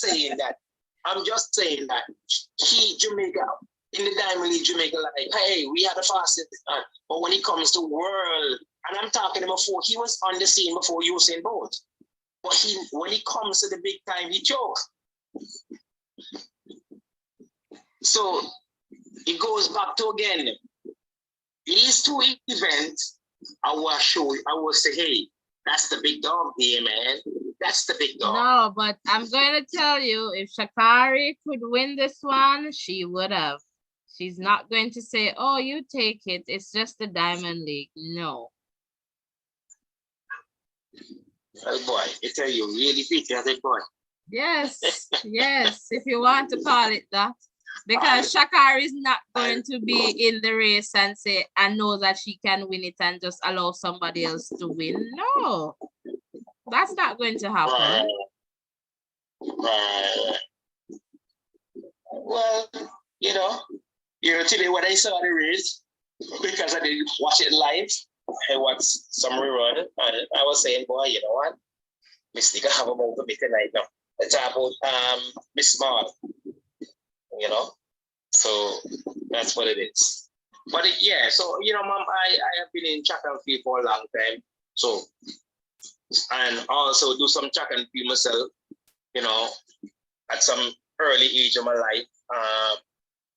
[SPEAKER 4] saying that Jamaica, in the Diamond League, Jamaica, like, hey, we had the fastest time. But when it comes to world, and I'm talking before he was on the scene before Usain Bolt. But when it comes to the big time, he choke. So it goes back to, again, these 2 events, I will say, hey, that's the big dog here, man. That's the big dog.
[SPEAKER 1] No, but I'm going to tell you, if Sha'Carri could win this one, she would have. She's not going to say, oh, you take it. It's just the Diamond League. No.
[SPEAKER 4] Well, boy, I tell you, really feature that boy.
[SPEAKER 1] Yes, yes, if you want to call it that. Because Sha'Carri is not going to be in the race and say, I know that she can win it and just allow somebody else to win. No, that's not going to happen.
[SPEAKER 4] Well, today when I saw the race, because I didn't watch it live, I watched some rerun, and I was saying, boy, you know what? Miss Nika have a moment to me tonight now. Let's talk about Miss Small, So that's what it is. But so Mom, I have been in track and field for a long time. So and also do some track and field myself, at some early age of my life,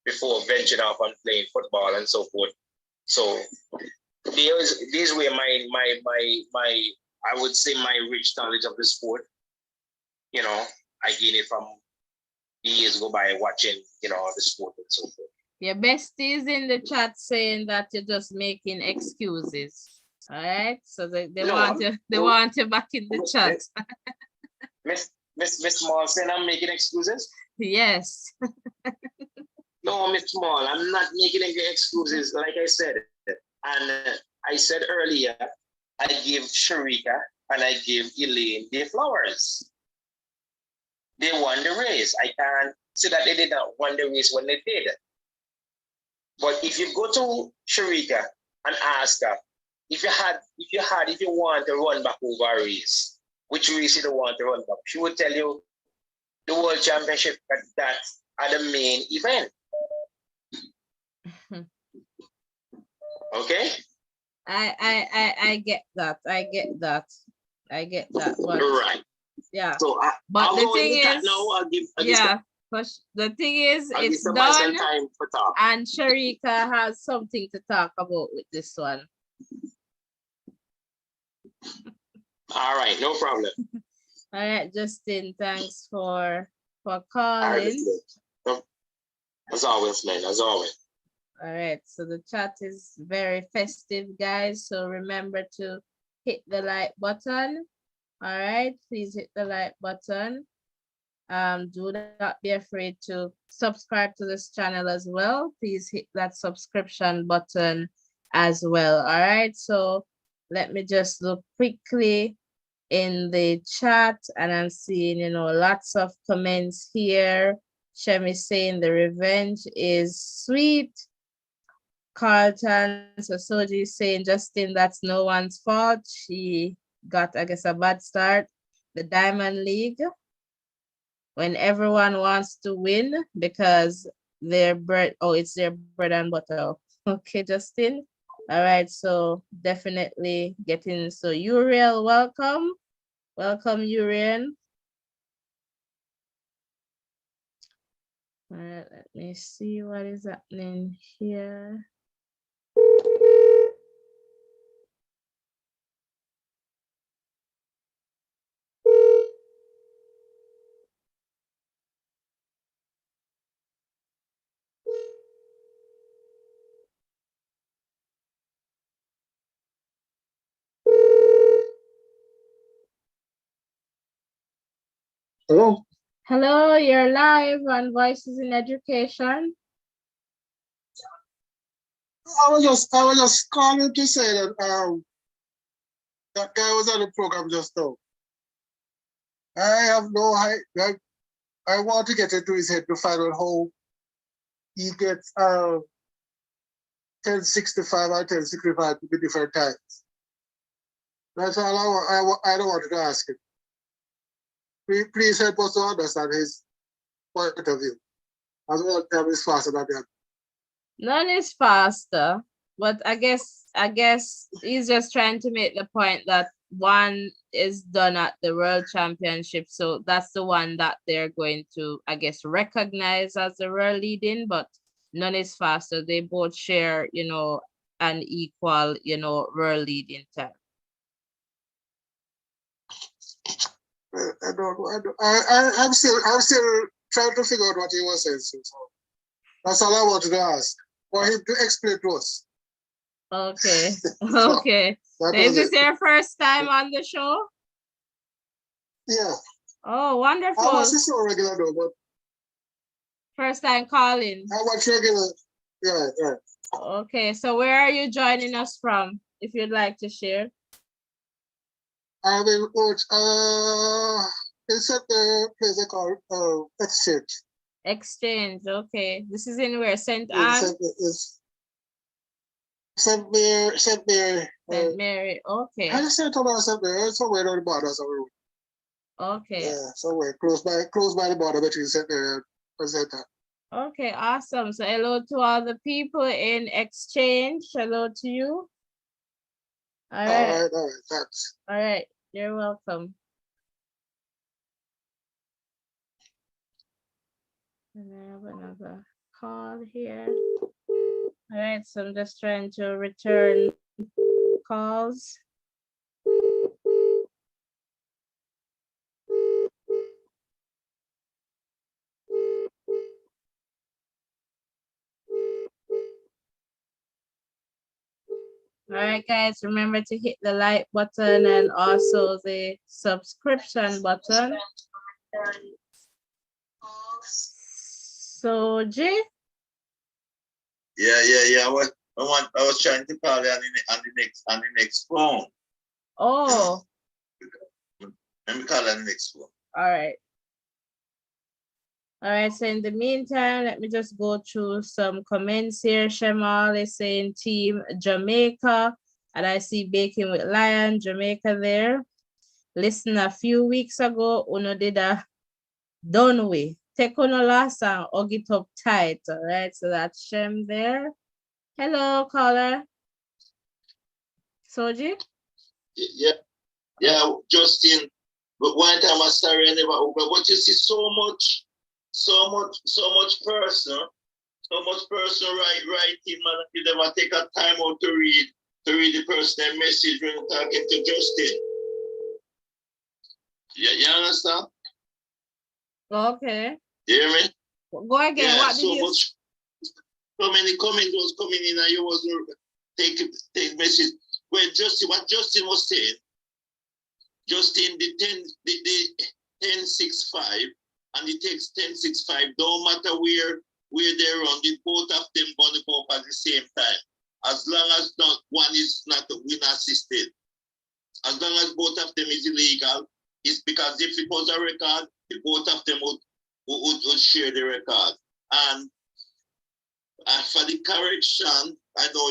[SPEAKER 4] before venturing off and playing football and so forth. So these were my I would say my rich knowledge of the sport. I gained it from years ago by watching, the sport and so forth.
[SPEAKER 1] Your besties in the chat saying that you're just making excuses. All right. So they want you back in the chat.
[SPEAKER 4] Miss Small saying I'm making excuses?
[SPEAKER 1] Yes.
[SPEAKER 4] No, Miss Small, I'm not making any excuses, like I said. And I said earlier, I give Shericka and I give Elaine their flowers. They won the race. I can't say that they did not win the race when they did. But if you go to Shericka and ask her, if you want to run back over a race, which race you don't want to run back, she would tell you the World Championship that are the main event. Okay?
[SPEAKER 1] I get that. I get that. But,
[SPEAKER 4] right.
[SPEAKER 1] Yeah.
[SPEAKER 4] So
[SPEAKER 1] but the thing is,
[SPEAKER 4] now.
[SPEAKER 1] But the thing is, it's done, and Shericka has something to talk about with this one.
[SPEAKER 4] All right, no problem.
[SPEAKER 1] All right, Justin, thanks for calling.
[SPEAKER 4] As always, man, as always.
[SPEAKER 1] All right, so the chat is very festive, guys. So remember to hit the like button. All right, please hit the like button. Do not be afraid to subscribe to this channel as well. Please hit that subscription button as well. All right, so let me just look quickly in the chat, and I'm seeing, lots of comments here. Shemi saying the revenge is sweet. Carlton Sosoji saying, Justin, that's no one's fault. She got, I guess, a bad start. The Diamond League, when everyone wants to win because it's their bread and butter. Okay, Justin. All right, so definitely getting, so Uriel, welcome. Welcome, Uriel. All right, let me see what is happening here.
[SPEAKER 2] Hello.
[SPEAKER 1] Hello, you're live on Voices in Education.
[SPEAKER 2] I was just calling to say that that guy was on the program just now. I want to get into his head to find out how he gets 1065 or 1065 to be different times. That's all I don't want to ask him. Please help us to understand his point of view. As well, time is faster than that.
[SPEAKER 1] None is faster, but I guess he's just trying to make the point that one is done at the World Championship, so that's the one that they're going to, I guess, recognize as the world leading, but none is faster. They both share, an equal, world leading time.
[SPEAKER 5] I don't, I'm still trying to figure out what he was saying. So that's all I wanted to ask. For him to explain to us.
[SPEAKER 1] Okay.
[SPEAKER 5] So,
[SPEAKER 1] Okay. So
[SPEAKER 5] that
[SPEAKER 1] is
[SPEAKER 5] was
[SPEAKER 1] this
[SPEAKER 5] it.
[SPEAKER 1] your first time on the show?
[SPEAKER 5] Yeah.
[SPEAKER 1] Oh,
[SPEAKER 5] I
[SPEAKER 1] wonderful.
[SPEAKER 5] watch the show regular though, but
[SPEAKER 1] First time calling.
[SPEAKER 5] I watch regular. Yeah, yeah.
[SPEAKER 1] Okay. So where are you joining us from, if you'd like to share?
[SPEAKER 5] I will watch it's at the place they call Exchange.
[SPEAKER 1] Exchange. Okay. This is in where? St.
[SPEAKER 5] It's
[SPEAKER 1] Anne?
[SPEAKER 5] at it's St. Mary, St. Mary.
[SPEAKER 1] St. Mary. Okay.
[SPEAKER 5] I just said about St. Mary, it's somewhere on the border somewhere.
[SPEAKER 1] Okay.
[SPEAKER 5] Yeah, somewhere close by the border between St. Mary and St. Anne.
[SPEAKER 1] Okay, awesome. So hello to all the people in Exchange. Hello to you. All right.
[SPEAKER 5] All right, thanks.
[SPEAKER 1] All right. You're welcome. And I have another call here. All right, so I'm just trying to return calls. All right, guys, remember to hit the like button and also the subscription button. So, Jay?
[SPEAKER 3] Yeah. I was trying to call you on the next phone.
[SPEAKER 1] Oh.
[SPEAKER 3] Let me call you on the next phone.
[SPEAKER 1] All right. All right, so in the meantime, let me just go through some comments here. Shemal is saying Team Jamaica, and I see Baking with Lion, Jamaica there. Listen, a few weeks ago, Uno did a done we. Take on a last and hug it up tight. All right, so that's Shem there. Hello, caller. Soji?
[SPEAKER 3] Yeah, Justin. But one time I sorry I never open, but you see so much personal writing, man. You never take a time out to read the personal message when you're talking to Justin. Yeah, you understand?
[SPEAKER 1] Okay.
[SPEAKER 3] You hear me?
[SPEAKER 1] Go again.
[SPEAKER 3] Yeah,
[SPEAKER 1] What did
[SPEAKER 3] so
[SPEAKER 1] you
[SPEAKER 3] much. So many comments was coming in and you wasn't take message. Well, what Justin was saying, Justin, the 1065 and the text 1065, don't matter where they're on, both of them gonna go up at the same time. As long as not one is not win assisted. As long as both of them is illegal, it's because if it was a record, the both of them would share the record. And for the correction, I know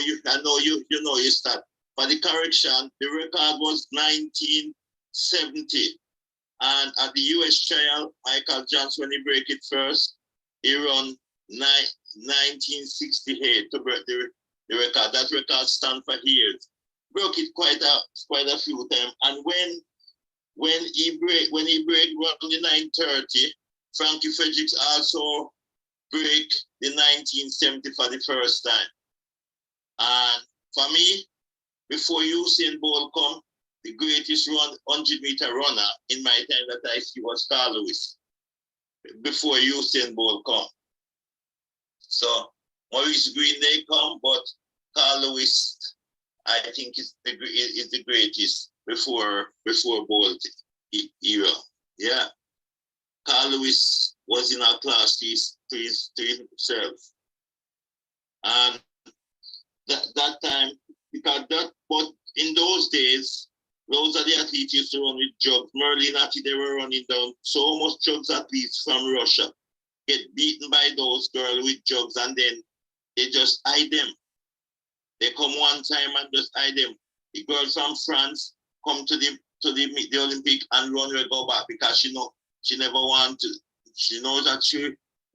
[SPEAKER 3] you start. For the correction, the record was 1970. And at the US trial, Michael Johnson, when he break it first, he run 1968 to break the record. That record stand for years. Broke it quite a few times. And when he break run the 930, Frankie Fredericks also break the 1970 for the first time. And for me, before Usain Bolt come, the greatest 100-meter runner in my time that I see was Carl Lewis. Before Usain Bolt come. So Maurice Green they come, but Carl Lewis, I think is the greatest before Bolt era. Yeah. Carl Lewis was in our class to himself. And that time, but in those days, those are the athletes used to run with drugs. Merlin Atty, they were running down so much drugs athletes from Russia, get beaten by those girls with drugs, and then they just hide them. They come one time and just hide them. The girl from France come to the Olympic and run her go back because she never want to. She knows that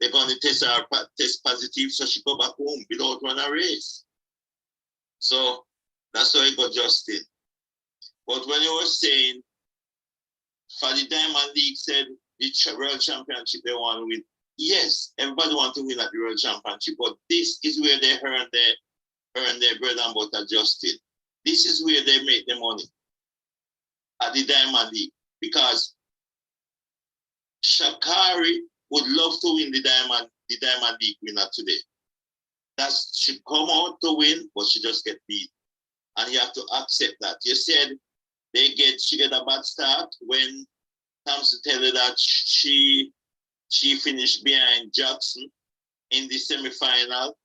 [SPEAKER 3] they're going to test positive, so she go back home without run a race. So that's how it got Justin. But when you were saying, for the Diamond League said the World Championship they want to win, yes, everybody want to win at the World Championship, but this is where they earn their bread and butter, Justin. This is where they make the money, at the Diamond League, because Sha'Carri would love to win the Diamond League winner today. She come out to win, but she just get beat. And you have to accept that. You said she get a bad start when Thompson tell her that she finished behind Jackson in the semi-final.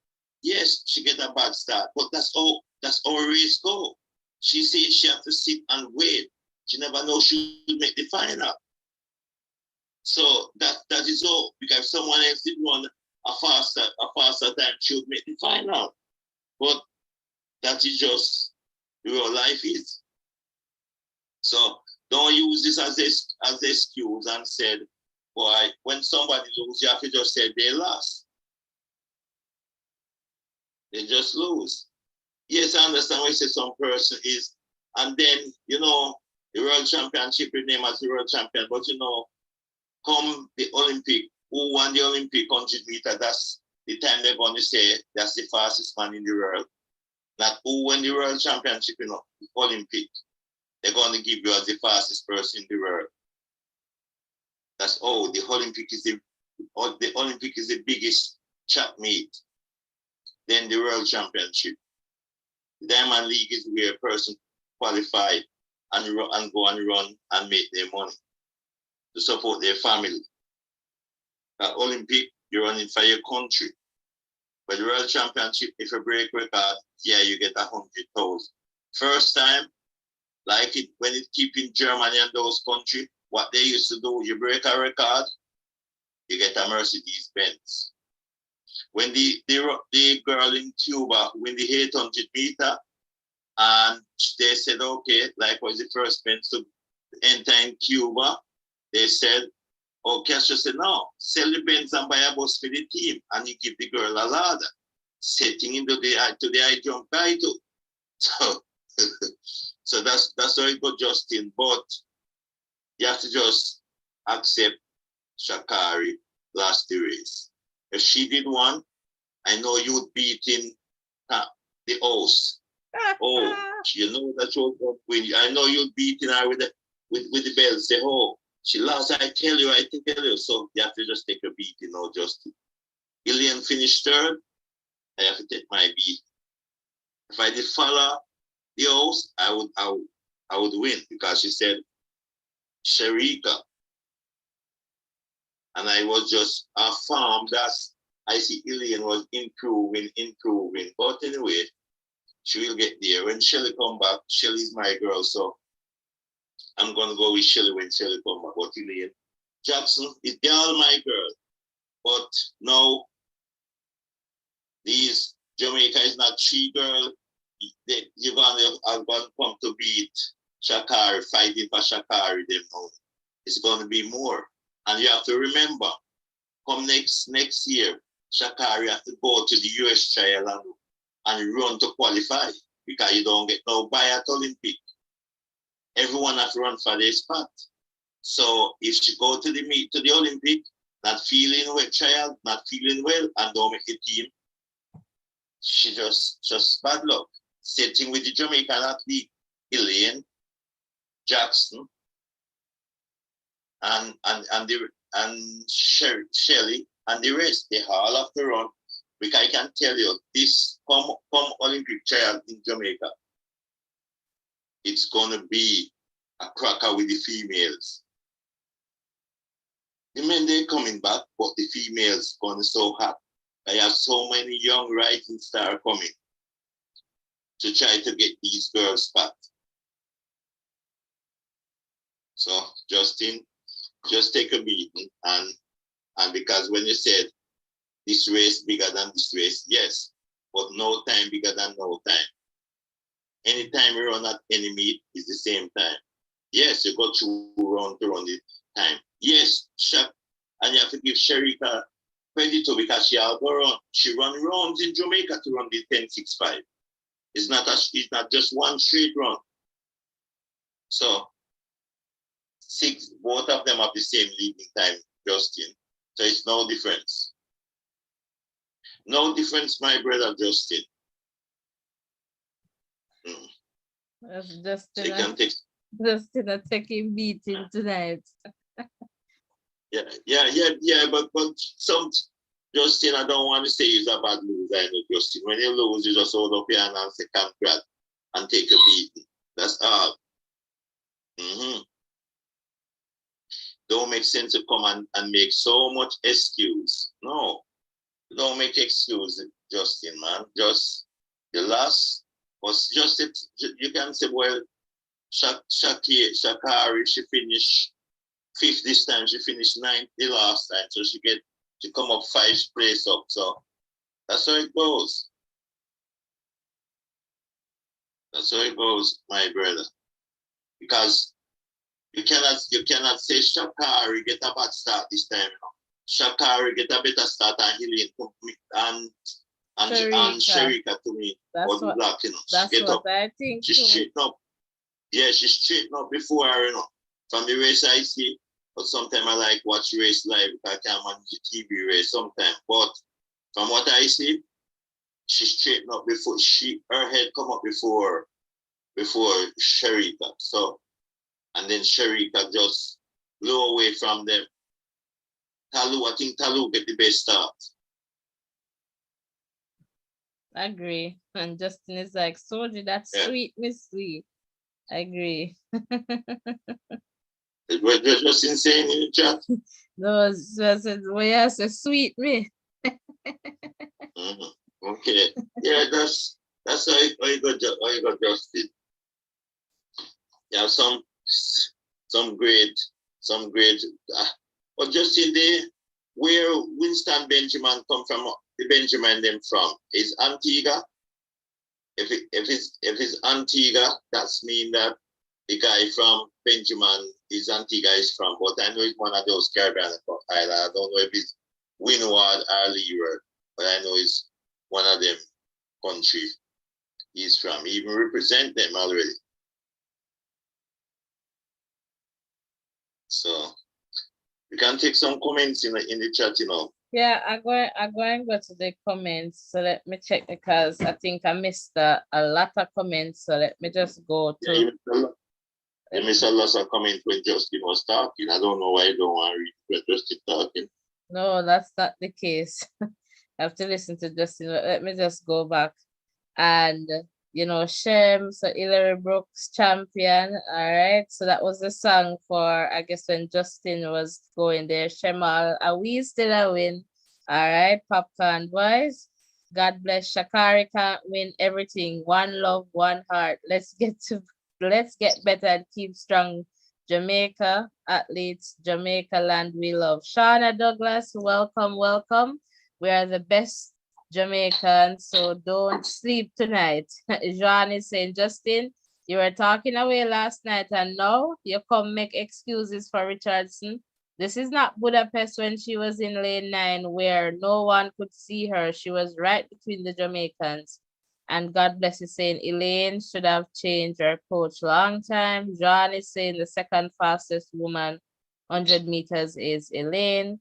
[SPEAKER 3] Yes, she get a bad start, but that's all race go. She said she have to sit and wait. She never know she will make the final. So that is all, because someone else did run a faster time, she would make the final. But that is just the way life is. So don't use this as excuse and said, boy, when somebody loses, you have to just say they lost. They just lose. Yes, I understand why you say some person is, and then, the world championship, you name as the world champion, but come the Olympic, who won the Olympic 100 meter, that's the time they're going to say that's the fastest man in the world. Not who won the world championship, the Olympic. They're going to give you as the fastest person in the world. That's all. The Olympic is the biggest track meet. Then the world championship. The Diamond League is where a person qualified and go and run and make their money to support their family. At Olympic, you're running for your country. But the world championship, if you break record, yeah, you get 100,000. First time, like it when it keep in Germany and those countries, what they used to do, you break a record, you get a Mercedes Benz. When the girl in Cuba win the 800 meter, and they said, okay, like was the first Benz to enter in Cuba, they said, okay, Castro said, no, sell the Benz and buy a bus for the team, and you give the girl a ladder, setting into the high jump title. So, so that's how it got, Justin. But you have to just accept Sha'Carri lost the race. If she did one, I know you would beat in the host. Oh, you know that you would win. I know you'd beat in her with the bells. Say, oh, she lost. I tell you. So you have to just take a beat, Justin. Elaine finished third. I have to take my beat. If I did follow the host, I would win, because she said Shericka. And I was just affirmed that I see Elaine was improving. But anyway, she will get there. When Shelly come back, Shelly's my girl, so I'm gonna go with Shelly when Shelly come back. But Elaine Jackson is all my girl. But no, these Jamaica is not three girl. You're gonna come to beat Sha'Carri, fighting for Sha'Carri them now. It's gonna be more. And you have to remember, come next year, Sha'Carri have to go to the US trial and run to qualify, because you don't get no buy at Olympic. Everyone has to run for their spot. So if she go to the Olympic, not feeling well, trial, not feeling well, and don't make the team, she just bad luck. Same thing with the Jamaican athlete, Elaine, Jackson, and Shelly, and the rest. They all have to run. Because I can tell you, this come Olympic trial in Jamaica, it's gonna be a cracker with the females. The men, they're coming back, but the females gonna so hot. I have so many young rising stars coming to try to get these girls spot. So Justin, just take a beating, and because when you said this race bigger than this race, yes, but no time bigger than no time. Anytime you run at any meet is the same time. Yes, you got to run the time. Yes, and you have to give Shericka credit to, because she run runs in Jamaica to run the 10.65. It's not just one straight run. So both of them have the same leading time, Justin. So it's no difference. No difference, my brother Justin.
[SPEAKER 1] That's just
[SPEAKER 3] So you can take
[SPEAKER 1] just in a taking beating tonight.
[SPEAKER 3] But some Justin, I don't want to say he's a bad loser. I know Justin. When you lose, you just hold up your hand and say congrats and take a beat. That's all. Don't make sense to come and make so much excuse. No, don't make excuse, Justin, man. Just the last was just it. You can say, well, Sha'Carri, she finished fifth this time. She finished ninth the last time, so she come up 5th place up. So that's how it goes. That's how it goes, my brother. Because you cannot say Sha'Carri get a bad start this time. You know? Sha'Carri get a better start and Elaine and Shericka to me.
[SPEAKER 1] That's what,
[SPEAKER 3] black, you know.
[SPEAKER 1] That's what I think.
[SPEAKER 3] She straighten up. Yeah, she straighten up before her, you know. From the race I see, but sometimes I like watch race live because I can't manage the TV race sometimes. But from what I see, she straighten up before her head come up before Shericka. So and then Shericka just blow away from them. I think Talu get the best start.
[SPEAKER 1] I agree. And Justin is like, Soji, that's sweet, Miss Lee. I agree.
[SPEAKER 3] It was just insane in the chat.
[SPEAKER 1] No, it's a sweet me.
[SPEAKER 3] Okay. Yeah, that's how you got Justin. Yeah, some great but Justin there, where Winston Benjamin come from, the Benjamin them from is Antigua. If it's Antigua, that's mean that the guy from Benjamin is Antigua is from, but I know it's one of those Caribbean islands. I don't know if it's Windward or Leeward, but I know it's one of them country he's from. He even represent them already. So we can take some comments in the chat, you know.
[SPEAKER 1] Yeah, I'm going to go to the comments. So let me check because I think I missed a lot of comments. So let me just go to.
[SPEAKER 3] You missed a lot of comments when Justin was talking. I don't know why you don't want to read when Justin talking.
[SPEAKER 1] No, that's not the case. I have to listen to Justin. Let me just go back and. You know, Shem, so Hillary Brooks, champion. All right. So that was the song for, I guess, when Justin was going there. Shemal, are we still a win? All right. Popcorn boys. God bless. Sha'Carri can't win everything. One love, one heart. Let's get better and keep strong. Jamaica athletes, Jamaica land we love. Shauna Douglas, welcome, welcome. We are the best Jamaican, so don't sleep tonight. Jean is saying, Justin, you were talking away last night and now you come make excuses for Richardson. This is not Budapest when she was in lane 9 where no one could see her. She was right between the Jamaicans. And God bless you saying Elaine should have changed her coach long time. Jean is saying the second fastest woman 100 meters is Elaine.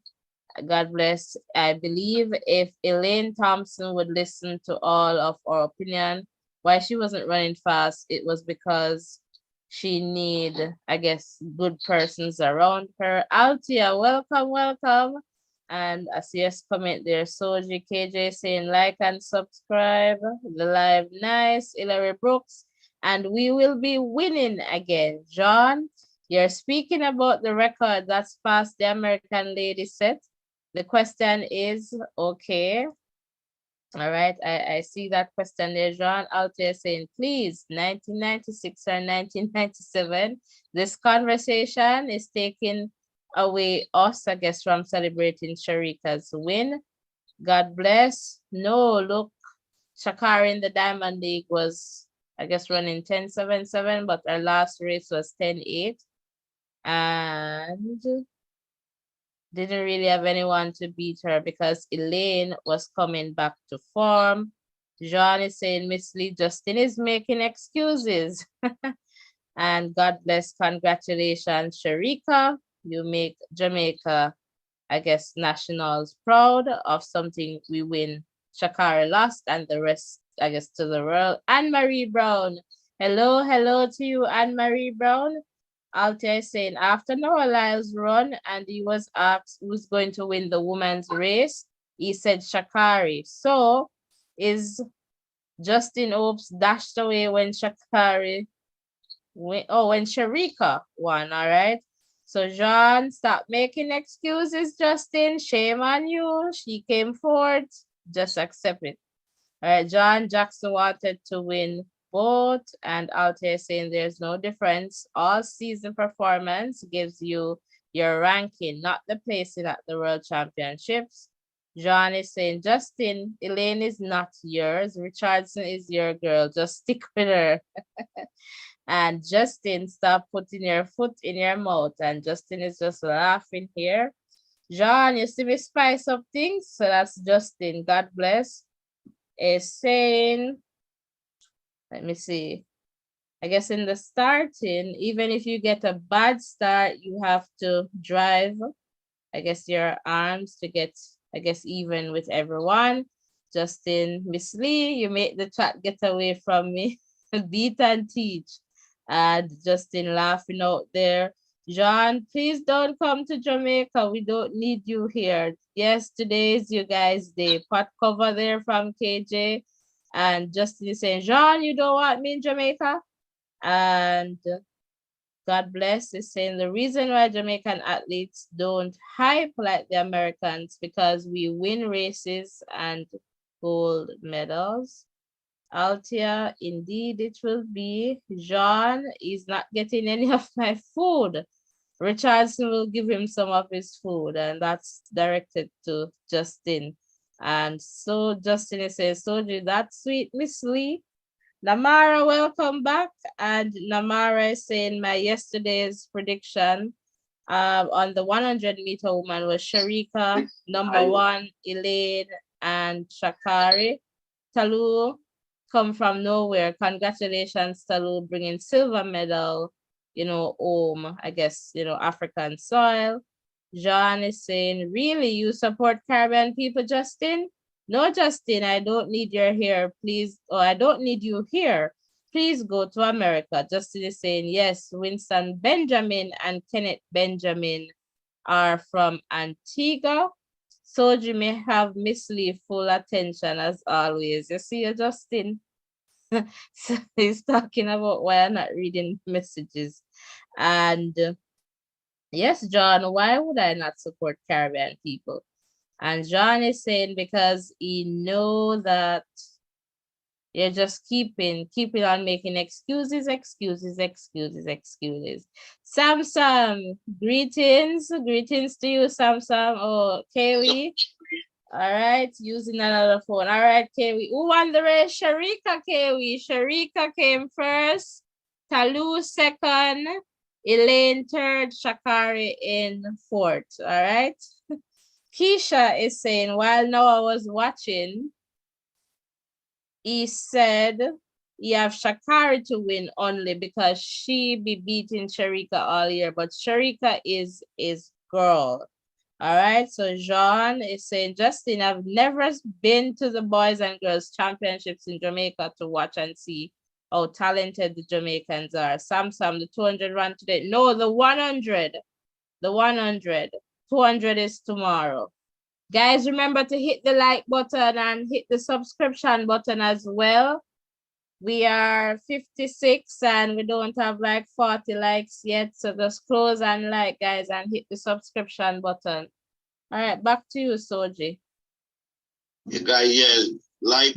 [SPEAKER 1] God bless. I believe if Elaine Thompson would listen to all of our opinion, why she wasn't running fast, it was because she need, I guess, good persons around her. Altia, welcome, welcome. And I see us comment there. Soji KJ saying like and subscribe. The live nice. Hillary Brooks. And we will be winning again. John, you're speaking about the record that's past the American lady set. The question is, okay. All right, I see that question there, John out there saying, please, 1996 or 1997. This conversation is taking away us, I guess, from celebrating Shericka's win. God bless. No, look, Sha'Carri in the Diamond League was, I guess, running 10.77, but our last race was 10.8. And didn't really have anyone to beat her because Elaine was coming back to form. John is saying Miss Lee Justin is making excuses. And God bless, congratulations, Shericka. You make Jamaica, I guess, nationals proud of something we win. Sha'Carri lost and the rest, I guess, to the world. Anne-Marie Brown. Hello to you, Anne-Marie Brown. Althea is saying, after Noah Lyles run and he was asked who's going to win the women's race, he said Sha'Carri. So is Justin Opes dashed away when Sha'Carri when Shericka won, all right? So Jean, stop making excuses, Justin. Shame on you. She came forth. Just accept it. All right, John Jackson wanted to win both, and Altair saying there's no difference. All season performance gives you your ranking, not the placing at the World Championships. John is saying, Justin, Elaine is not yours. Richardson is your girl. Just stick with her. And Justin, stop putting your foot in your mouth. And Justin is just laughing here. John, you see me spice up things? So that's Justin. God bless. Is saying, let me see. I guess in the starting, even if you get a bad start, you have to drive, I guess, your arms to get, I guess, even with everyone. Justin, Miss Lee, you make the chat get away from me. Beat and teach. And Justin laughing out there. John, please don't come to Jamaica. We don't need you here. Yes, today is you guys' day. Pot cover there from KJ. And Justin is saying, John, you don't want me in Jamaica? And God bless is saying the reason why Jamaican athletes don't hype like the Americans because we win races and gold medals. Altia, indeed it will be. John is not getting any of my food. Richardson will give him some of his food, and that's directed to Justin. And so Justin says, Soji, that's sweet, Miss Lee. Namara, welcome back. And Namara is saying my yesterday's prediction on the 100-meter woman was Shericka, number 1, Elaine, and Sha'Carri. Talu come from nowhere. Congratulations, Talu, bringing silver medal, home, I guess, African soil. John is saying, really, you support Caribbean people, Justin? No, Justin, I don't need your here, please. Or I don't need you here. Please go to America. Justin is saying, yes, Winston Benjamin and Kenneth Benjamin are from Antigua. So you may have Miss Lee full attention as always. You see, Justin? So he's talking about why I'm not reading messages. And yes, John, why would I not support Caribbean people? And John is saying because he know that you're just keeping on making excuses. Samsam, greetings to you, Samsam. Oh, Kaylee. All right, using another phone. All right, Kaylee. Who won the race? Shericka, Kaylee. Shericka came first. Talu second. Elaine third. Sha'Carri in fourth. All right. Keisha is saying, while Noah was watching, he said he have Sha'Carri to win only because she be beating Shericka all year, but Shericka is girl. All right, so Jean is saying, Justin, I've never been to the boys and girls championships in Jamaica to watch and see how talented the Jamaicans are. Samsam, the 200 run today. No, the 100. The 100. 200 is tomorrow. Guys, remember to hit the like button and hit the subscription button as well. We are 56 and we don't have like 40 likes yet. So just close and like, guys, and hit the subscription button. All right, back to you, Soji.
[SPEAKER 3] You guys, yeah, like,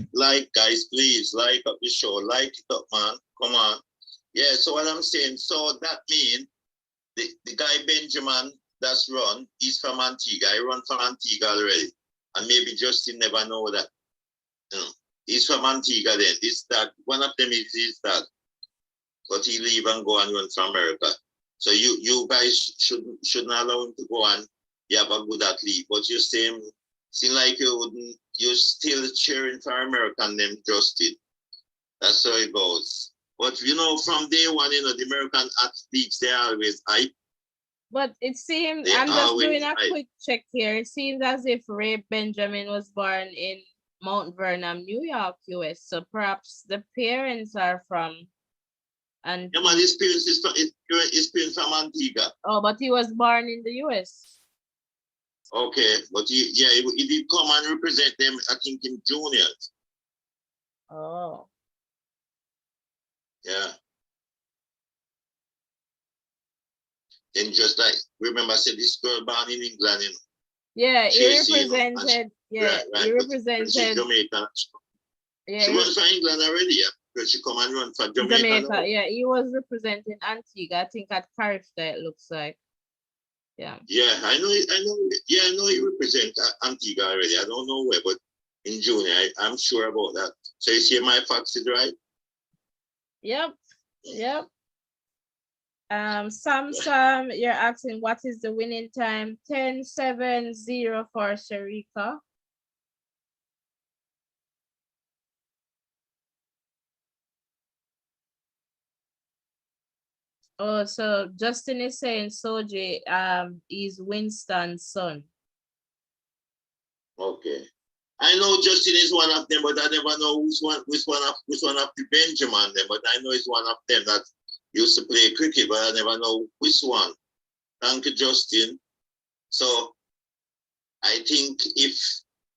[SPEAKER 3] guys, please, like up the show. Like it up, man. Come on. Yeah, so what I'm saying, so that means the guy Benjamin that's run, he's from Antigua. He run from Antigua already. And maybe Justin never know that. He's from Antigua then. That one of them is that. But he leave and go and run from America. So you guys shouldn't allow him to go and have a good athlete. But you seem like you're still cheering for American them, Justin. That's how it goes. But from day one, the American athletes, they always hype.
[SPEAKER 1] But it seems, I'm just doing a quick check here. It seems as if Ray Benjamin was born in Mount Vernon, New York, US. So perhaps the parents are from And
[SPEAKER 3] Yeah, man, his parents from Antigua.
[SPEAKER 1] oh, but he was born in the US.
[SPEAKER 3] Okay, but he did come and represent them, I think, in juniors.
[SPEAKER 1] Oh.
[SPEAKER 3] Yeah. Then just like, remember I said this girl born in England,
[SPEAKER 1] Yeah, he
[SPEAKER 3] Tracy,
[SPEAKER 1] represented,
[SPEAKER 3] right,
[SPEAKER 1] he
[SPEAKER 3] but she's
[SPEAKER 1] represented,
[SPEAKER 3] Jamaican.
[SPEAKER 1] yeah,
[SPEAKER 3] She was from England already, yeah. Because she come and run for Jamaica.
[SPEAKER 1] Jamaica, yeah, he was representing Antigua, I think at Carrick, it looks like. Yeah.
[SPEAKER 3] Yeah, I know, yeah, I know he represents Antigua already. I don't know where, but in junior, I'm sure about that. So you see my facts is right?
[SPEAKER 1] Yep, yep. Sam, you're asking what is the winning time? 10-7-0 for Shericka. Oh, so Justin is saying Soji is Winston's son.
[SPEAKER 3] Okay. I know Justin is one of them, but I never know which one of the Benjamin them, but I know it's one of them that used to play cricket, but I never know which one. Thank you, Justin. So I think if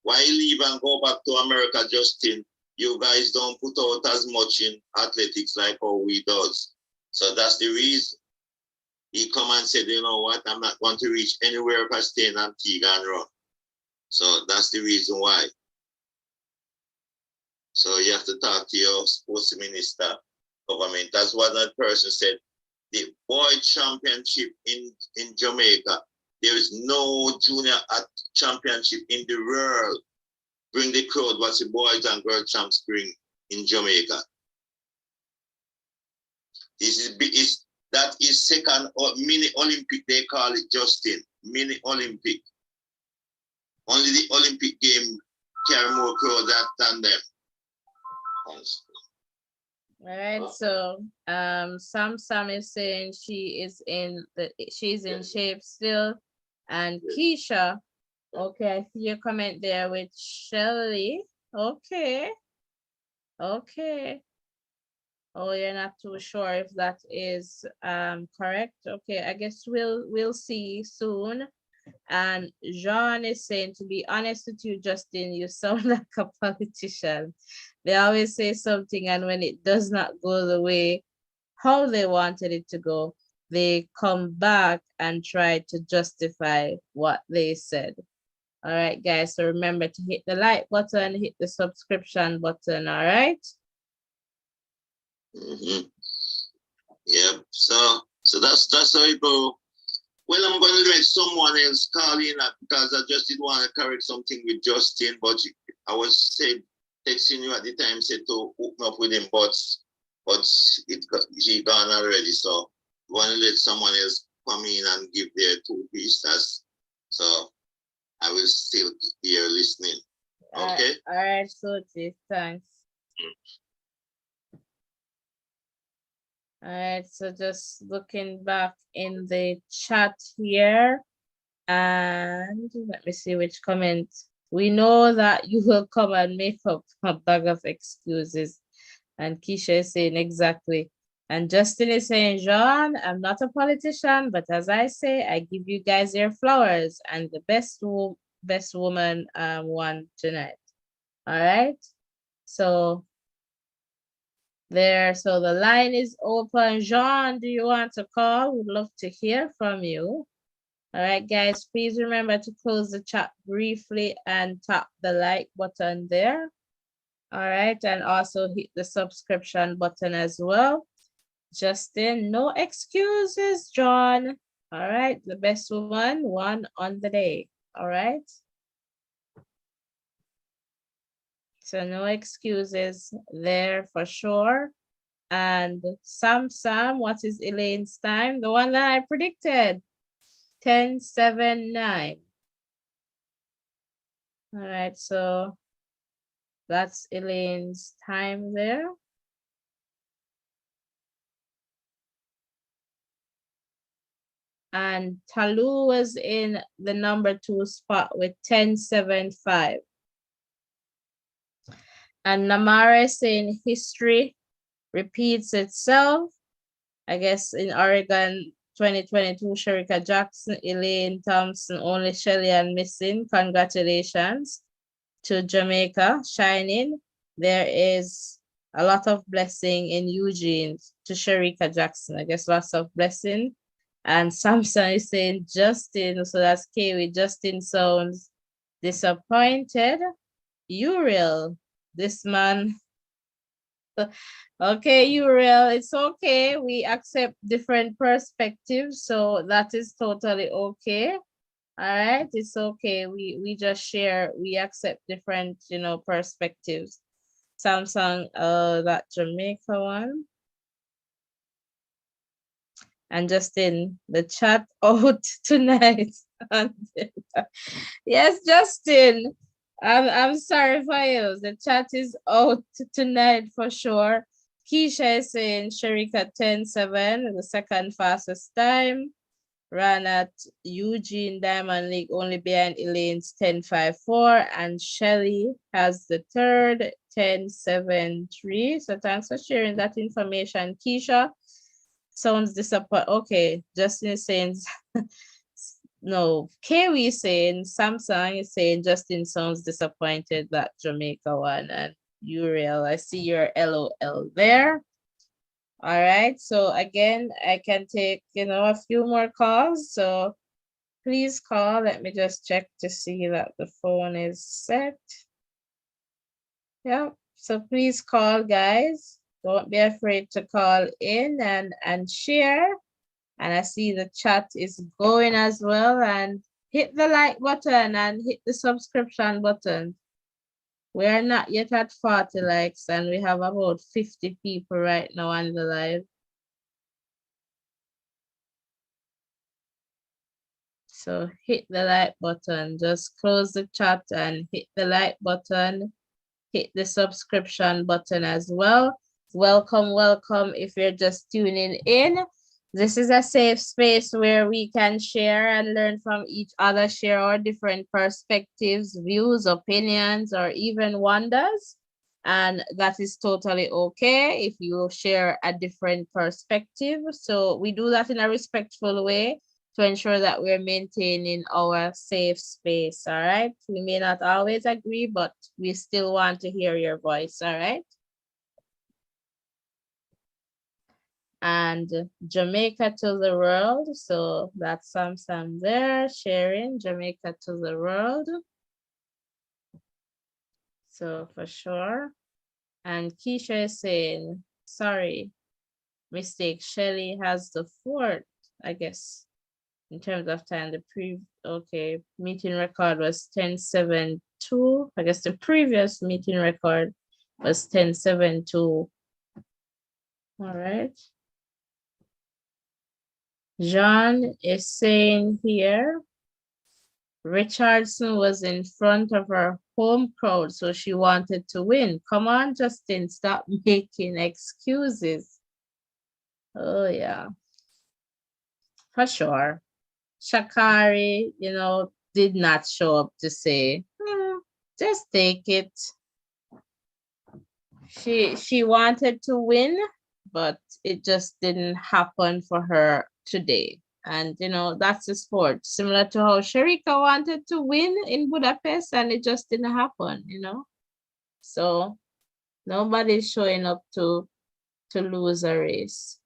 [SPEAKER 3] why leave and go back to America, Justin, you guys don't put out as much in athletics like how we does. So that's the reason. He come and said, you know what, I'm not going to reach anywhere if I stay in Antigua and run. So that's the reason why. So you have to talk to your sports minister, government. That's what that person said. The boy championship in Jamaica, there is no junior championship in the world. Bring the crowd what the boys and girls champs bring in Jamaica. That is second mini Olympic, they call it, Justin. Mini Olympic. Only the Olympic game carry more crowd than them.
[SPEAKER 1] All right, so Sam is saying she's in shape still. And Keisha, okay, I see your comment there with Shelly. Okay. Okay. Oh, you're not too sure if that is correct. Okay, I guess we'll see soon. And Jean is saying, to be honest with you, Justin, you sound like a politician. They always say something, and when it does not go the way how they wanted it to go, they come back and try to justify what they said. All right, guys, so remember to hit the like button, hit the subscription button, all right?
[SPEAKER 3] Yeah, so that's how it go. Well, I'm going to let someone else call in because I just did want to correct something with Justin, but I was texting you at the time, said to hook me up with him, but he gone already. So I want to let someone else come in and give their 2 pieces. So I will still be here listening. Okay?
[SPEAKER 1] All right, Sochi, thanks. All right, so just looking back in the chat here, and let me see which comment. We know that you will come and make up a bag of excuses. And Keisha is saying exactly. And Justin is saying, Jean, I'm not a politician, but as I say, I give you guys your flowers and the best woman won tonight. All right. So there, so the line is open. Jean, do you want to call? Would love to hear from you. All right, guys, please remember to close the chat briefly and tap the like button there. All right, and also hit the subscription button as well. Justin, no excuses, John. All right, the best woman won on the day. All right. So no excuses there for sure. And Sam, what is Elaine's time? The one that I predicted. 10-7-9. All right, so that's Elaine's time there. And Talu was in the number 2 spot with 10-7-5. And Namara is saying history repeats itself. I guess in Oregon, 2022, Shericka Jackson, Elaine Thompson, only Shelly and missing. Congratulations to Jamaica, shining. There is a lot of blessing in Eugene to Shericka Jackson. I guess lots of blessing. And Samson is saying Justin, so that's Kiwi. Justin sounds disappointed. Uriel, this man. Okay, Uriel, it's okay. We accept different perspectives, so that is totally okay. All right, it's okay. We just share, we accept different, perspectives. Samsung, that Jamaica one. And Justin, the chat out tonight. Yes, Justin. I'm sorry for you. The chat is out tonight for sure. Keisha is saying Shericka 10-7, the second fastest time. Ran at Eugene Diamond League only behind Elaine's 10-5-4, and Shelly has the third 10-7-3. So thanks for sharing that information, Keisha. Sounds disappointed. Okay, Justin is saying no. Kiwi is saying Samsung is saying Justin sounds disappointed that Jamaica won, and Uriel, I see your LOL there. All right, so again, I can take, a few more calls. So please call. Let me just check to see that the phone is set. Yeah, so please call, guys. Don't be afraid to call in and share. And I see the chat is going as well. And hit the like button and hit the subscription button. We are not yet at 40 likes, and we have about 50 people right now on the live. So hit the like button. Just close the chat and hit the like button. Hit the subscription button as well. Welcome, welcome if you're just tuning in. This is a safe space where we can share and learn from each other, share our different perspectives, views, opinions, or even wonders. And that is totally okay if you share a different perspective. So we do that in a respectful way to ensure that we're maintaining our safe space, all right? We may not always agree, but we still want to hear your voice, all right? And Jamaica to the world. So that's Sam there, sharing Jamaica to the world. So for sure. And Keisha is saying, sorry, mistake. Shelly has the fourth, I guess, in terms of time. Okay, meeting record was 10-7-2. I guess the previous meeting record was 10-7-2. All right. John is saying here, Richardson was in front of her home crowd, so she wanted to win. Come on, Justin, stop making excuses. Oh, yeah. For sure. Sha'Carri, did not show up to say, just take it. She wanted to win, but it just didn't happen for her today. And, that's the sport. Similar to how Shericka wanted to win in Budapest and it just didn't happen, So nobody's showing up to lose a race,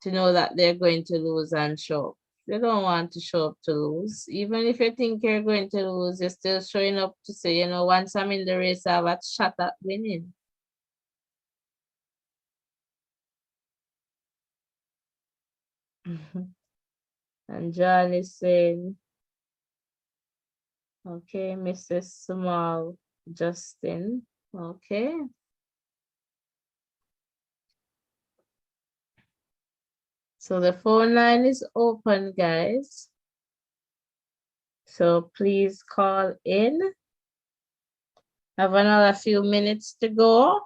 [SPEAKER 1] to know that they're going to lose and show up. They don't want to show up to lose. Even if you think you're going to lose, you're still showing up to say, once I'm in the race, I have a shot at winning. And John is saying, okay, Mrs. Small, Justin, okay. So the phone line is open, guys. So please call in. Have another few minutes to go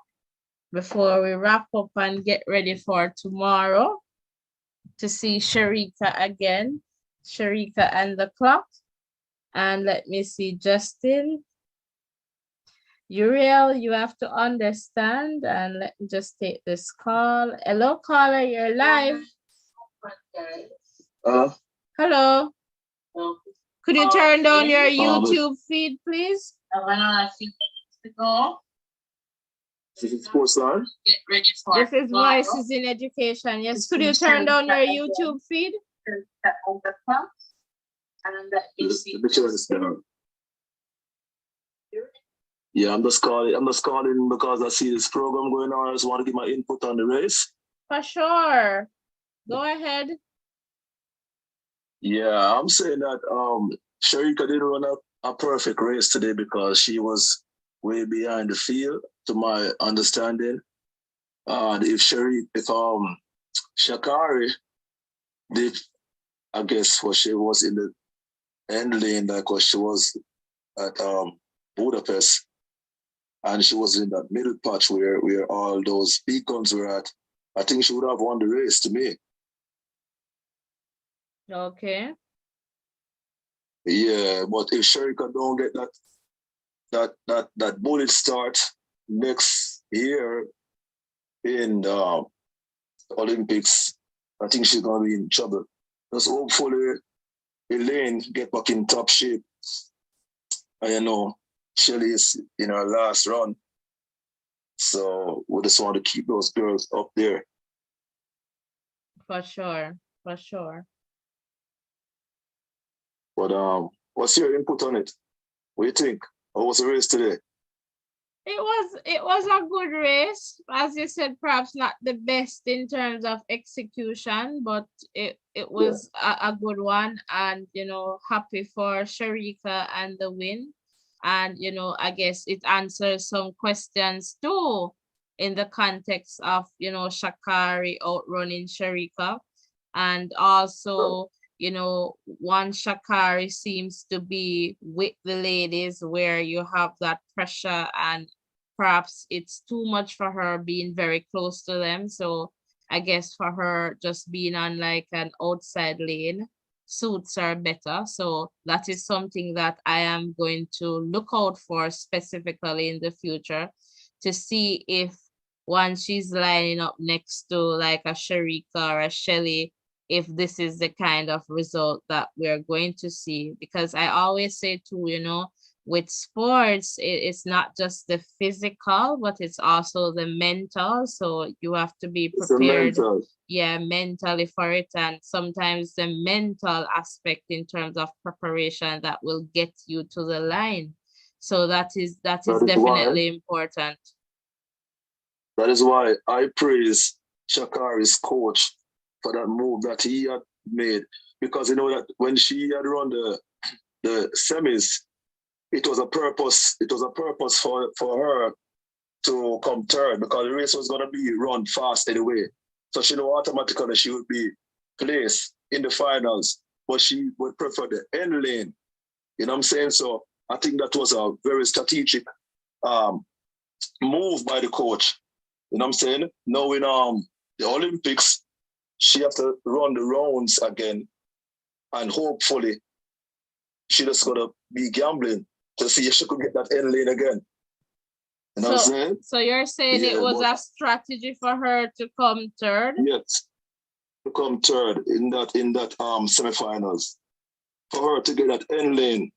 [SPEAKER 1] before we wrap up and get ready for tomorrow to see Shericka again. Shericka and the clock. And let me see, Justin. Uriel, you have to understand. And let me just take this call. Hello, caller, you're live. Hello. Could you turn down your YouTube feed, please?
[SPEAKER 6] This is sports line.
[SPEAKER 1] This is Voices in Education. Yes, could you turn down your YouTube feed?
[SPEAKER 6] Yeah, I'm just calling because I see this program going on. I just want to give my input on the race.
[SPEAKER 1] For sure. Go ahead.
[SPEAKER 6] Yeah, I'm saying that Shericka didn't run a perfect race today because she was way behind the field, to my understanding. And if Sha'Carri did, I guess, what she was in the end lane, like what she was at Budapest, and she was in that middle patch where all those beacons were at, I think she would have won the race to me.
[SPEAKER 1] Okay.
[SPEAKER 6] Yeah, but if Shericka don't get that bullet start next year in the Olympics, I think she's gonna be in trouble. Just hopefully Elaine get back in top shape. And you know, Shelly is in her last run. So we just want to keep those girls up there.
[SPEAKER 1] For sure. For sure.
[SPEAKER 6] But what's your input on it? What do you think? How was the race today?
[SPEAKER 1] It was a good race. As you said, perhaps not the best in terms of execution, but it was a good one. And you know, happy for Shericka and the win. And you know, I guess it answers some questions too in the context of, you know, Sha'Carri outrunning Shericka. And also, you know, one Sha'Carri seems to be with the ladies where you have that pressure, and perhaps it's too much for her being very close to them. So I guess for her just being on like an outside lane suits her better. So that is something that I am going to look out for specifically in the future, to see if once she's lining up next to like a Shericka or a Shelly, if this is the kind of result that we're going to see. Because I always say too, you know, with sports, it's not just the physical, but it's also the mental. So you have to be prepared, yeah, mentally for it. And sometimes the mental aspect in terms of preparation that will get you to the line. So that is definitely important.
[SPEAKER 6] That is why I praise Sha'Carri's coach for that move that he had made, because you know that when she had run the semis, it was a purpose for her to come third, because the race was gonna be run fast anyway. So she knew automatically she would be placed in the finals, but she would prefer the end lane. You know what I'm saying? So I think that was a very strategic move by the coach. You know what I'm saying? Now in the Olympics, she has to run the rounds again, and hopefully she just gonna be gambling to see if she could get that end lane again. You know what I'm saying?
[SPEAKER 1] So you're saying it was a strategy for her to come third?
[SPEAKER 6] Yes, to come third in that semifinals, for her to get that end lane,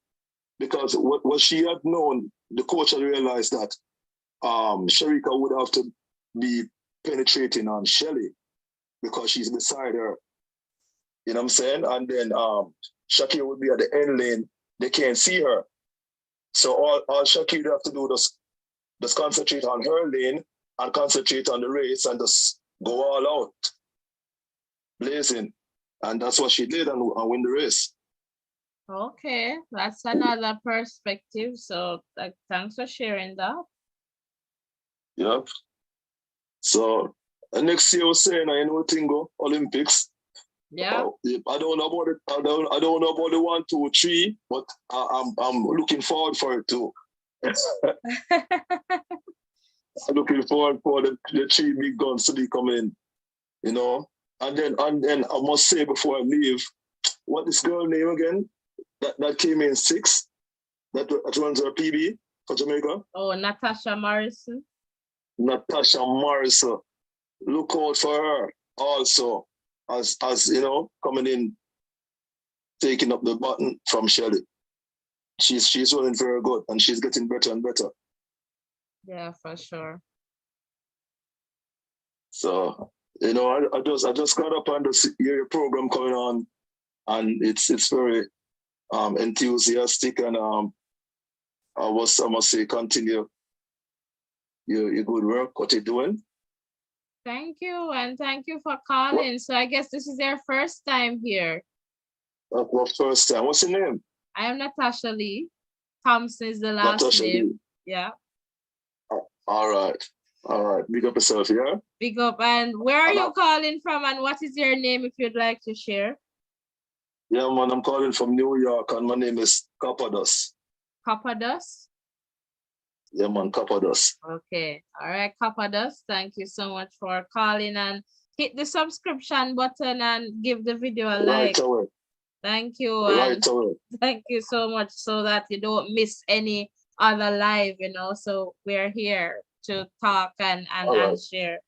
[SPEAKER 6] because what she had known, the coach had realized that Shericka would have to be penetrating on Shelly because she's beside her. You know what I'm saying? And then Sha'Carri would be at the end lane. They can't see her. So all Sha'Carri would have to do is just concentrate on her lane and concentrate on the race and just go all out, blazing. And that's what she did, and win the race.
[SPEAKER 1] Okay, that's another perspective. So thanks for sharing that.
[SPEAKER 6] Yep. So next year, I was saying, I know Tingo Olympics.
[SPEAKER 1] Yeah.
[SPEAKER 6] I don't know about it. I don't know about the 1, 2, 3, but I'm looking forward for it too. I'm looking forward for the 3 big guns to be coming, you know. And then I must say before I leave, what this girl name again? That came in 6th. That runs her PB for Jamaica.
[SPEAKER 1] Oh, Natasha Morrison.
[SPEAKER 6] Natasha Morrison. Look out for her also. as you know, coming in, taking up the button from Shelly. She's running very good and she's getting better and better.
[SPEAKER 1] Yeah, for sure.
[SPEAKER 6] So, you know, I just got up on the your program coming on, and it's very enthusiastic, and I must say continue your good work, what you're doing.
[SPEAKER 1] Thank you, and thank you for calling. So I guess this is your first time here.
[SPEAKER 6] What first time? What's your name?
[SPEAKER 1] I am Natasha Lee. Thompson is the last
[SPEAKER 6] Natasha
[SPEAKER 1] name.
[SPEAKER 6] Lee.
[SPEAKER 1] Yeah.
[SPEAKER 6] All right. Big up yourself, yeah?
[SPEAKER 1] Big up. And where are you calling from, and what is your name if you'd like to share?
[SPEAKER 6] Yeah, man, I'm calling from New York, and my name is Capados.
[SPEAKER 1] Capados?
[SPEAKER 6] Yeah, man, Capados.
[SPEAKER 1] Okay. All right, Capados. Thank you so much for calling, and hit the subscription button and give the video a like.
[SPEAKER 6] Right away.
[SPEAKER 1] Thank you.
[SPEAKER 6] Right away.
[SPEAKER 1] Thank you so much, so that you don't miss any other live, you know. So we're here to talk and share.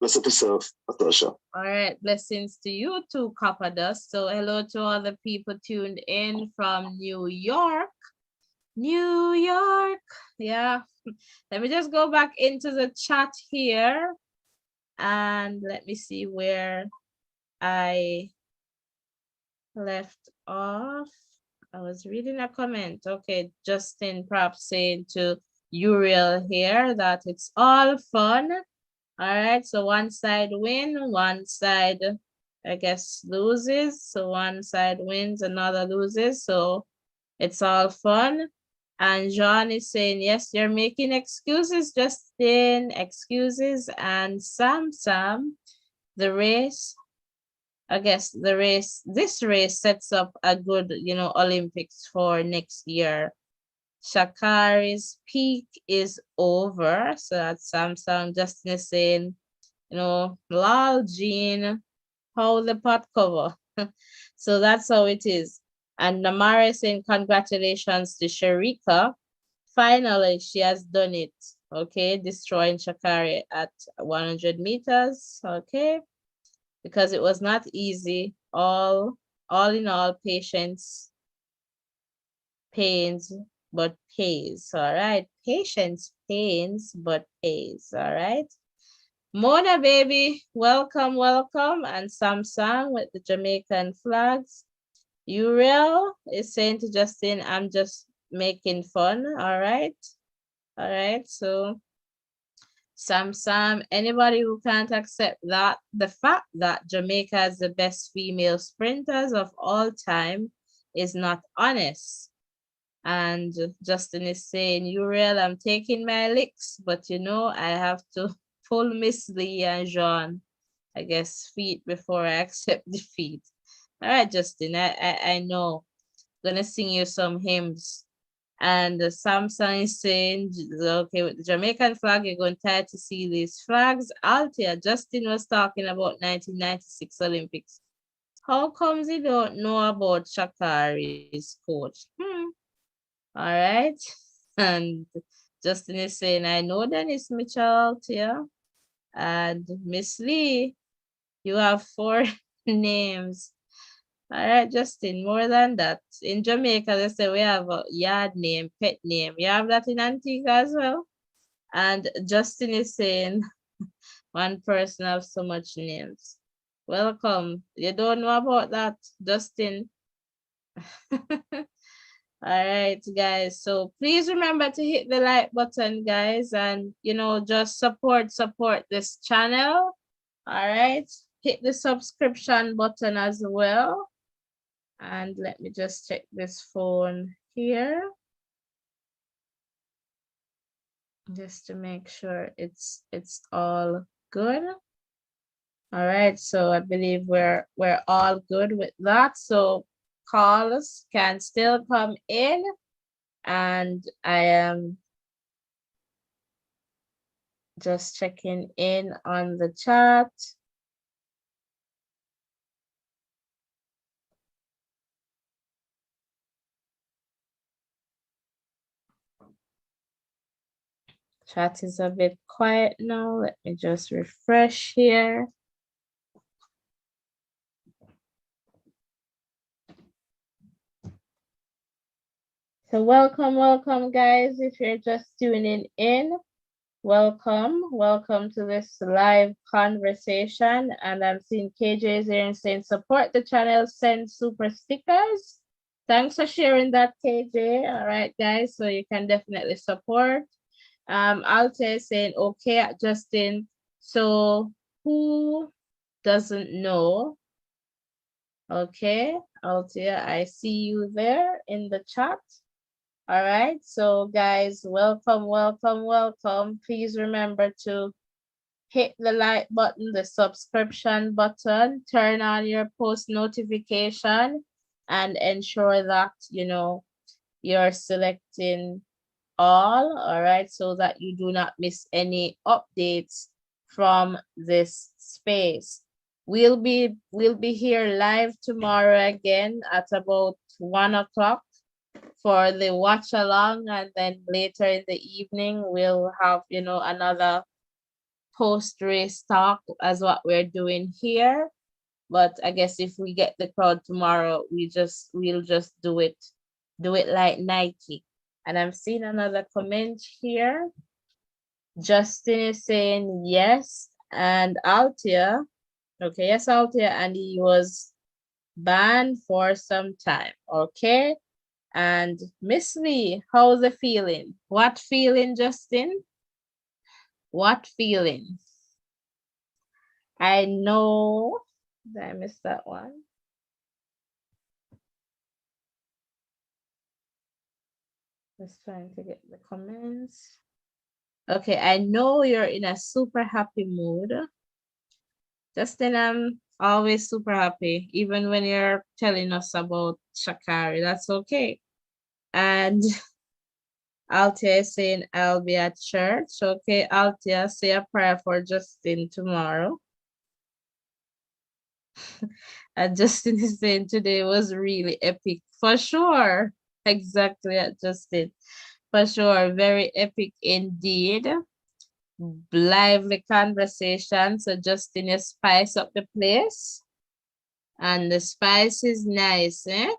[SPEAKER 6] Bless up yourself, Natasha.
[SPEAKER 1] All right, blessings to you too, Capados. So hello to all the people tuned in from New York. New York. Yeah. Let me just go back into the chat here, and let me see where I left off. I was reading a comment. Okay, Justin perhaps saying to Uriel here that it's all fun. All right, so one side win, one side, I guess, loses. So one side wins, another loses. So it's all fun. And John is saying, yes, you're making excuses, Justin, excuses. And Sam, the race, I guess this race sets up a good, you know, Olympics for next year. Sha'Carri's peak is over. So that's Samsung. Justin is saying, you know, lol, Jean, how the pot cover. So that's how it is. And Namara is saying, congratulations to Shericka. Finally, she has done it. Okay, destroying Sha'Carri at 100 meters. Okay, because it was not easy. All in all, patience, pains, but pays. All right, patience, pains, but pays. All right. Mona, baby, welcome, welcome. And Samsung with the Jamaican flags. Uriel is saying to Justin, I'm just making fun. All right. All right. So Sam, anybody who can't accept that, the fact that Jamaica has the best female sprinters of all time is not honest. And Justin is saying, Uriel, I'm taking my licks, but you know, I have to pull Miss Lee and Jean, I guess, feet before I accept defeat. All right, Justin, I know. I'm gonna sing you some hymns. And Samsung is saying, okay, with the Jamaican flag, you're going tired to see these flags. Althea, Justin was talking about 1996 Olympics. How comes you don't know about Sha'Carri's coach? All right. And Justin is saying, I know Dennis Mitchell, Althea. And Miss Lee, you have 4 names. All right, Justin, more than that. In Jamaica, they say we have a yard name, pet name. You have that in Antigua as well? And Justin is saying one person have so much names. Welcome. You don't know about that, Justin? All right, guys. So please remember to hit the like button, guys, and, you know, just support this channel. All right. Hit the subscription button as well. And let me just check this phone here, just to make sure it's all good. All right, so I believe we're all good with that. So calls can still come in, and I am just checking in on the chat. Chat is a bit quiet now. Let me just refresh here. So welcome, guys. If you're just tuning in, welcome to this live conversation. And I'm seeing KJ's here and saying support the channel, send super stickers. Thanks for sharing that, KJ. All right, guys. So you can definitely support. Alta is saying okay, Justin. So who doesn't know? Okay, Altia, I see you there in the chat. All right, so guys, welcome. Please remember to hit the like button, the subscription button, turn on your post notification, and ensure that, you know, you're selecting all right, so that you do not miss any updates from this space. We'll be here live tomorrow again at about 1 o'clock for the watch along, and then later in the evening we'll have, you know, another post race talk as what we're doing here. But I guess if we get the crowd tomorrow, we'll just do it like Nike. And I'm seeing another comment here. Justin is saying yes, and Altia, okay, yes, Altia, and he was banned for some time, okay? And Miss Lee, how's the feeling? What feeling, Justin? What feeling? I know, did I miss that one? Just trying to get the comments. Okay, I know you're in a super happy mood. Justin, I'm always super happy, even when you're telling us about Sha'Carri. That's okay. And Altia is saying I'll be at church. Okay, Altia, say a prayer for Justin tomorrow. And Justin is saying today was really epic. For sure. Exactly, Justin. For sure. Very epic indeed. Lively conversation. So Justin, you spice up the place. And the spice is nice, eh?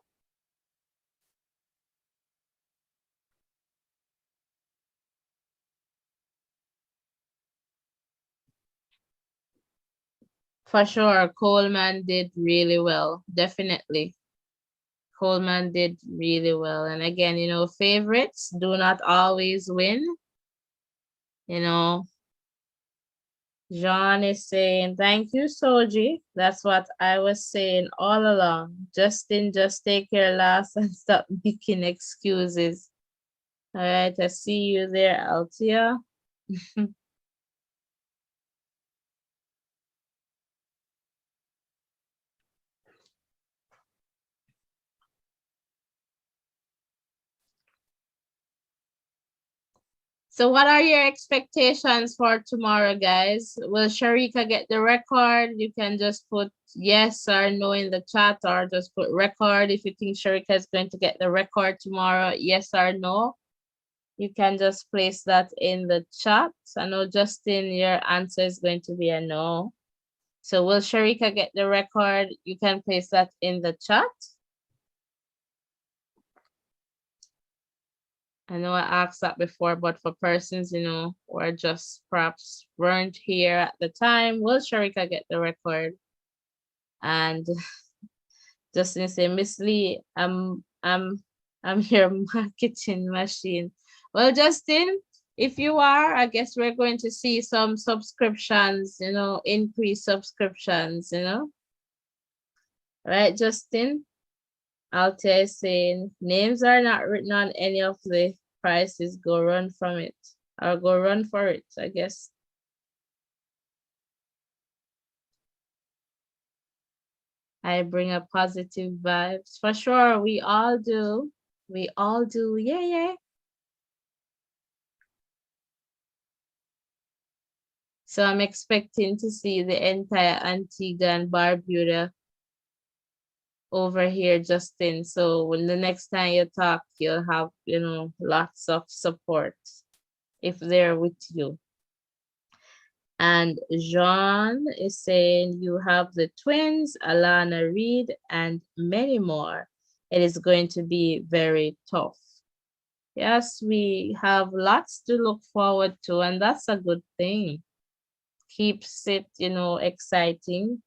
[SPEAKER 1] For sure, Coleman did really well. Definitely. Coleman did really well. And again, you know, favorites do not always win. You know, John is saying, thank you, Soji. That's what I was saying all along. Justin, just take your loss and stop making excuses. All right, I see you there, Altia. So what are your expectations for tomorrow, guys? Will Shericka get the record? You can just put yes or no in the chat, or just put record if you think Shericka is going to get the record tomorrow, yes or no. You can just place that in the chat. I know, Justin, your answer is going to be a no. So will Shericka get the record? You can place that in the chat. I know I asked that before, but for persons, you know, who are just perhaps weren't here at the time, will Shericka get the record? And Justin say, Miss Lee, I'm your marketing machine. Well, Justin, if you are, I guess we're going to see some subscriptions, you know, increased subscriptions, you know. Right, Justin? Altair is saying, names are not written on any of the prices. Go run from it. Or go run for it, I guess. I bring a positive vibes. For sure, we all do. We all do. Yeah, yeah. So I'm expecting to see the entire Antigua and Barbuda over here, Justin. So when the next time you talk, you'll have, you know, lots of support if they're with you. And Jean is saying you have the twins, Alana Reed, and many more. It is going to be very tough. Yes, we have lots to look forward to, and that's a good thing. Keeps it, exciting.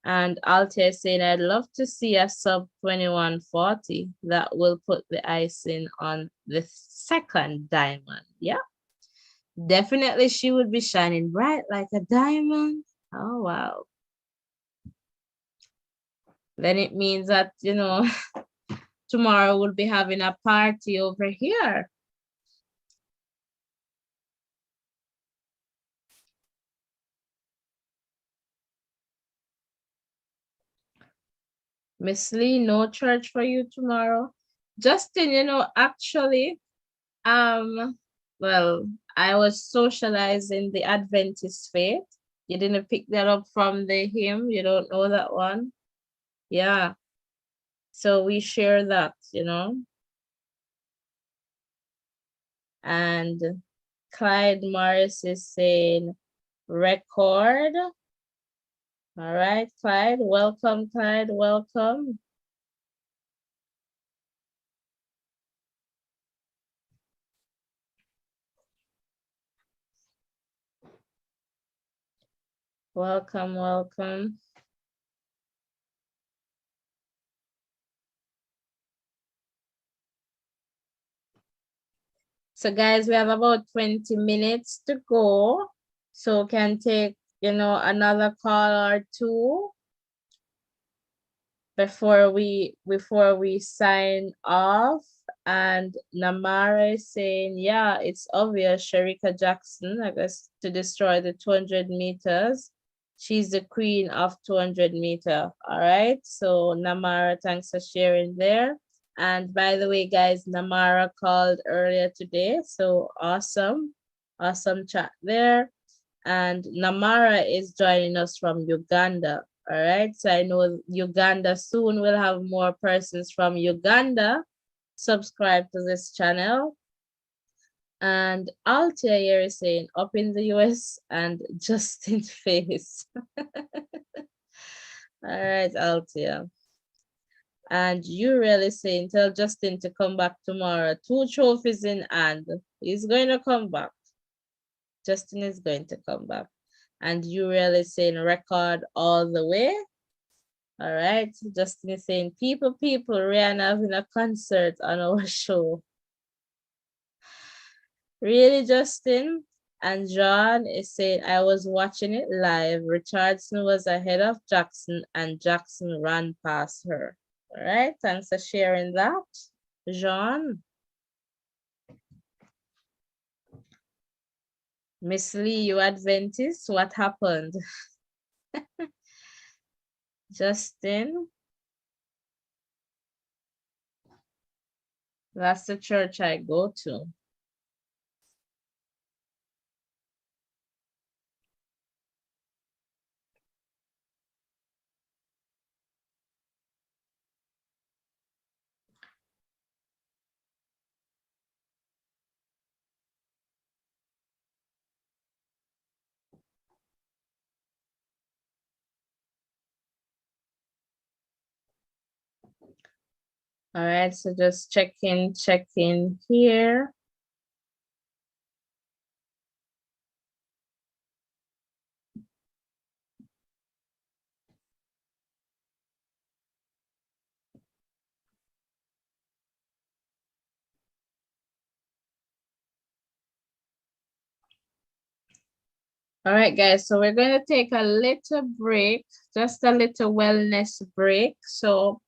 [SPEAKER 1] And Altair saying, I'd love to see a sub 2140 that will put the icing on the second diamond. Yeah, definitely she would be shining bright like a diamond. Oh, wow. Then it means that, tomorrow we'll be having a party over here. Miss Lee, no church for you tomorrow. Justin, actually, well, I was socializing the Adventist faith. You didn't pick that up from the hymn. You don't know that one. Yeah. So we share that, And Clyde Morris is saying record. All right, Clyde. Welcome, Clyde. Welcome. Welcome, welcome. So guys, we have about 20 minutes to go. So can take, another call or two before we sign off. And Namara is saying, yeah, it's obvious Shericka Jackson, I guess, to destroy the 200 meters. She's the queen of 200 meter. All right. So Namara, thanks for sharing there. And by the way, guys, Namara called earlier today. So awesome. Awesome chat there. And Namara is joining us from Uganda. All right. So I know Uganda soon will have more persons from Uganda subscribe to this channel. And Altair is saying up in the US and Justin face. All right, Altair. And you really saying tell Justin to come back tomorrow. 2 trophies in hand. He's going to come back. Justin is going to come back. And you really saying record all the way. All right. Justin is saying people, Rihanna having a concert on our show. Really, Justin? And John is saying, I was watching it live. Richardson was ahead of Jackson and Jackson ran past her. All right, thanks for sharing that, John. Miss Lee, you Adventist, what happened? Justin? That's the church I go to. All right, so just check in here. All right, guys, so we're going to take a little break, just a little wellness break. So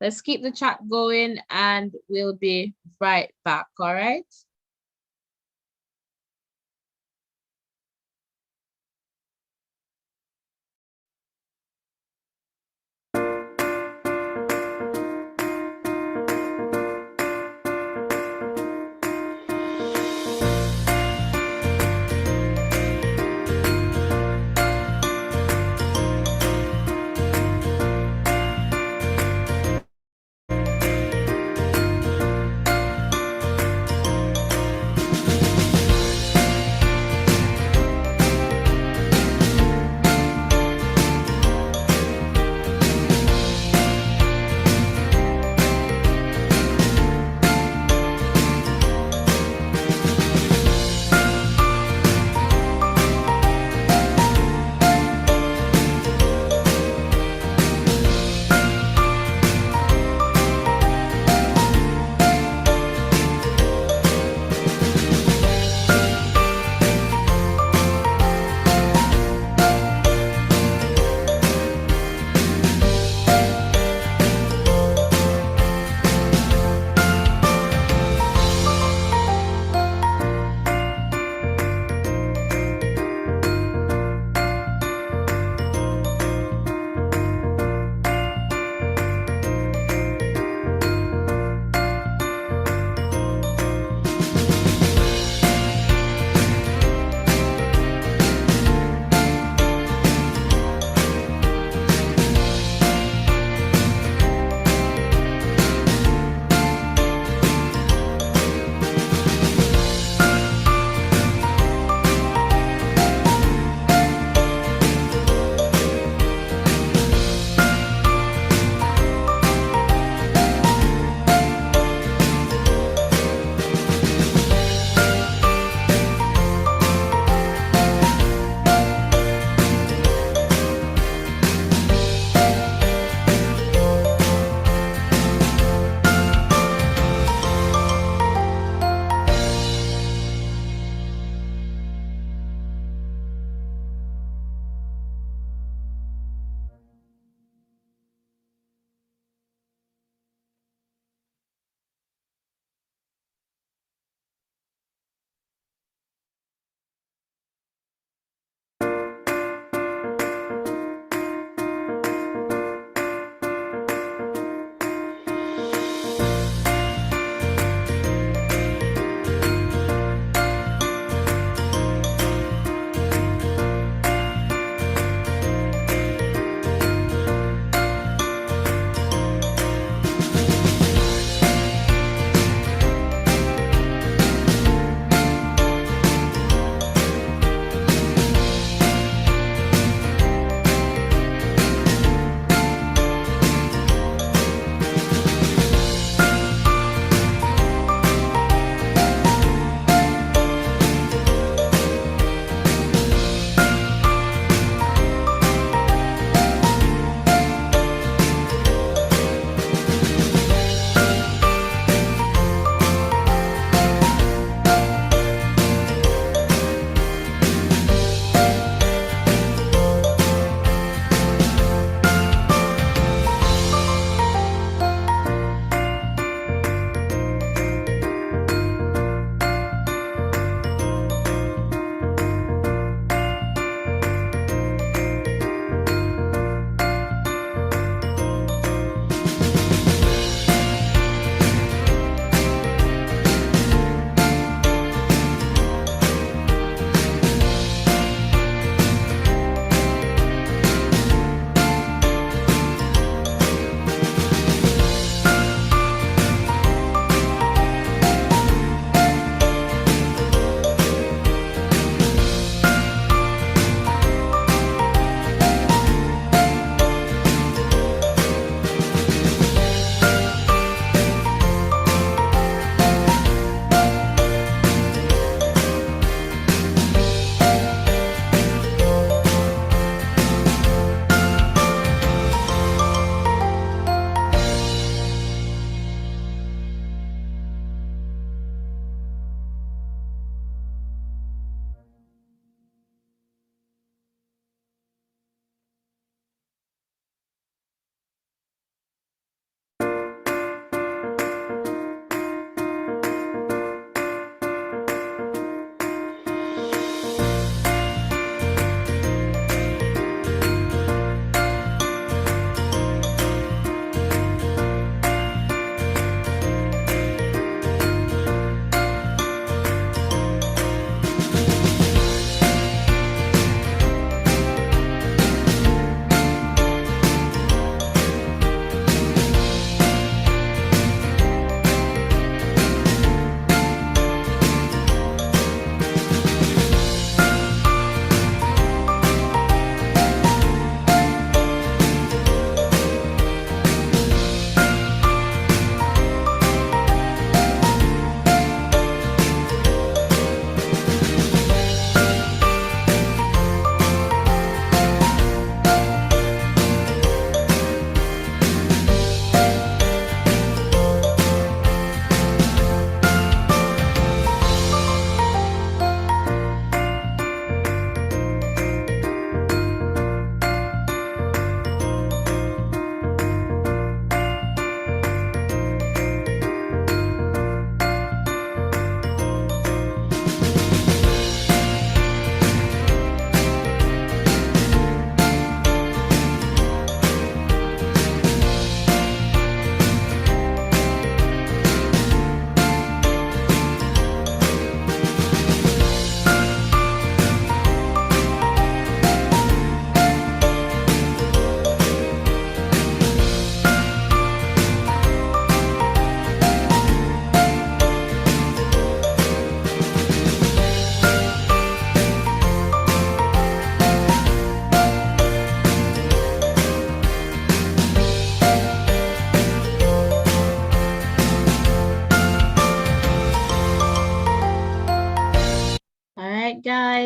[SPEAKER 1] let's keep the chat going and we'll be right back, all right?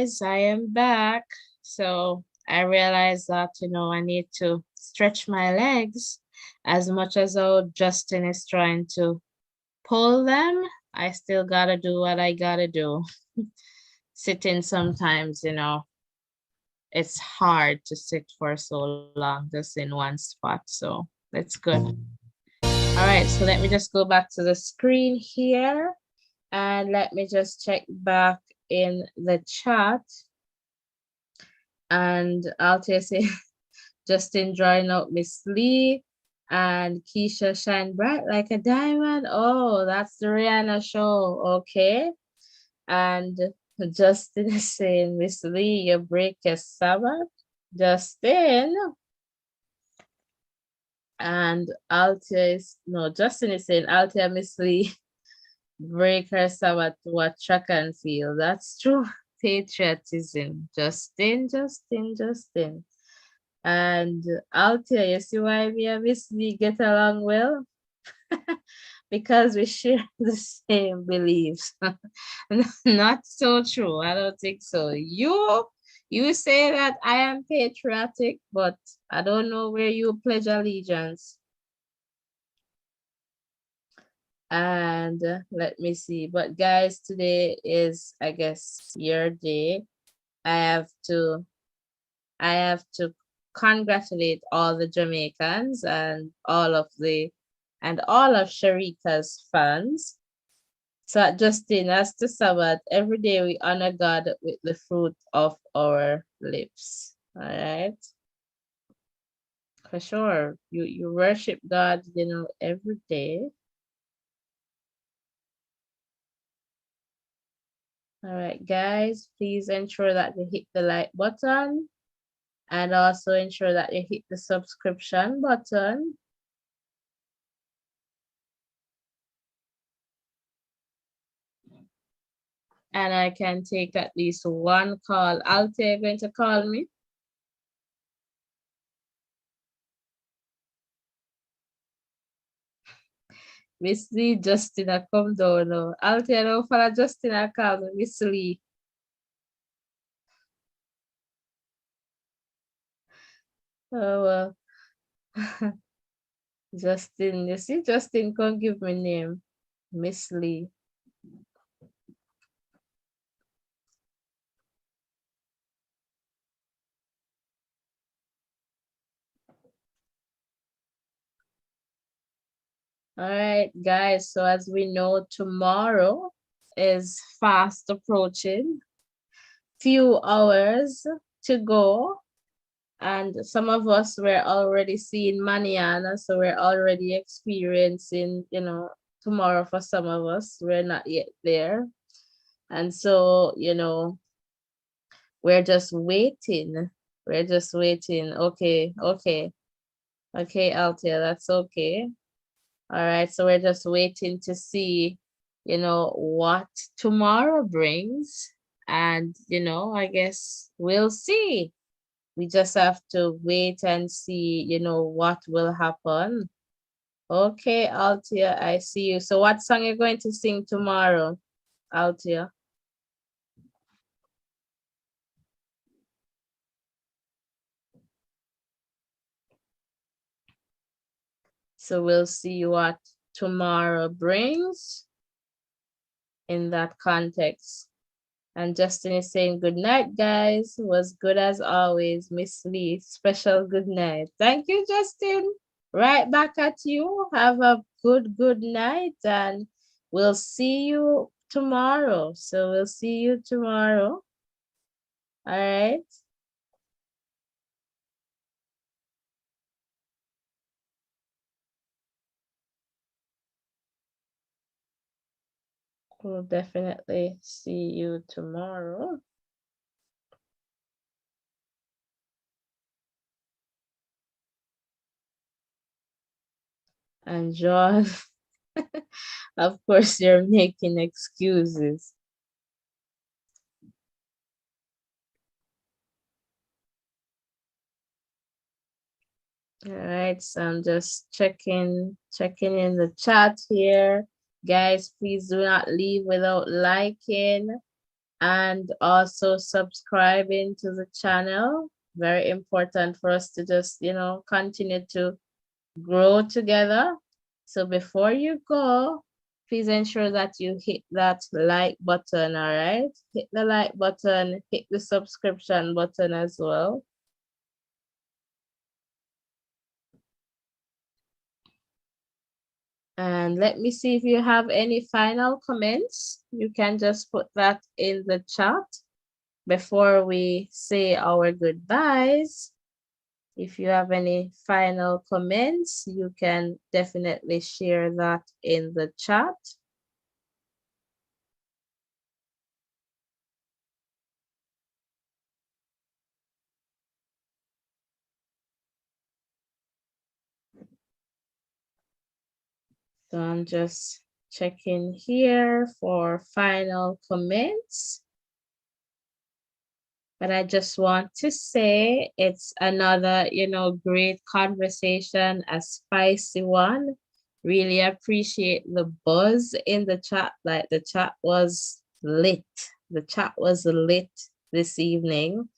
[SPEAKER 1] guys, I am back. So I realized that, I need to stretch my legs as much as how Justin is trying to pull them. I still gotta do what I gotta do. Sitting sometimes, it's hard to sit for so long just in one spot. So that's good. All right, so let me just go back to the screen here and let me just check back in the chat. And I'll just say Justin drawing out Miss Lee and Keisha shine bright like a diamond. Oh, that's the Rihanna show. Okay. And Justin is saying, Miss Lee, you break your Sabbath. Justin. And Justin is saying, Althea, Miss Lee, break her Sabbath to a track and field. That's true. Patriotism. Justin. And Althea, you see why me and Miss Lee get along well? Because we share the same beliefs. Not so true. I don't think so. You say that I am patriotic, but I don't know where you pledge allegiance. And let me see. But guys, today is, I guess, your day. I have to congratulate all the Jamaicans and all of Shericka's fans. So Justin, as to Sabbath, every day we honor God with the fruit of our lips. All right. For sure. You worship God, every day. All right, guys, please ensure that you hit the like button and also ensure that you hit the subscription button. And I can take at least one call. Althea going to call me. Miss Lee, Justina, come down now. Althea, no for Justina call me, Miss Lee. Oh, well. Justin, you see, Justin can't give me name. Miss Lee. All right, guys. So as we know, tomorrow is fast approaching. Few hours to go. And some of us were already seeing manana, so we're already experiencing, tomorrow for some of us. We're not yet there. And so, we're just waiting. We're just waiting. Okay. Okay, Althea, that's okay. All right, so we're just waiting to see, what tomorrow brings. And, I guess we'll see. We just have to wait and see, what will happen. Okay, Althea, I see you. So what song are you going to sing tomorrow, Althea? So we'll see what tomorrow brings in that context. And Justin is saying, good night, guys. Was good as always. Miss Lee, special good night. Thank you, Justin. Right back at you. Have a good night. And we'll see you tomorrow. So we'll see you tomorrow. All right. We'll definitely see you tomorrow. And John, of course, you're making excuses. All right, so I'm just checking in the chat here. Guys, please do not leave without liking. and also subscribing to the channel. Very important for us to just, continue to grow together. So before you go, please ensure that you hit that like button, all right? Hit the like button, hit the subscription button as well. And let me see if you have any final comments. You can just put that in the chat before we say our goodbyes. If you have any final comments, you can definitely share that in the chat. So I'm just checking here for final comments. But I just want to say it's another, great conversation, a spicy one. Really appreciate the buzz in the chat. Like the chat was lit. The chat was lit this evening.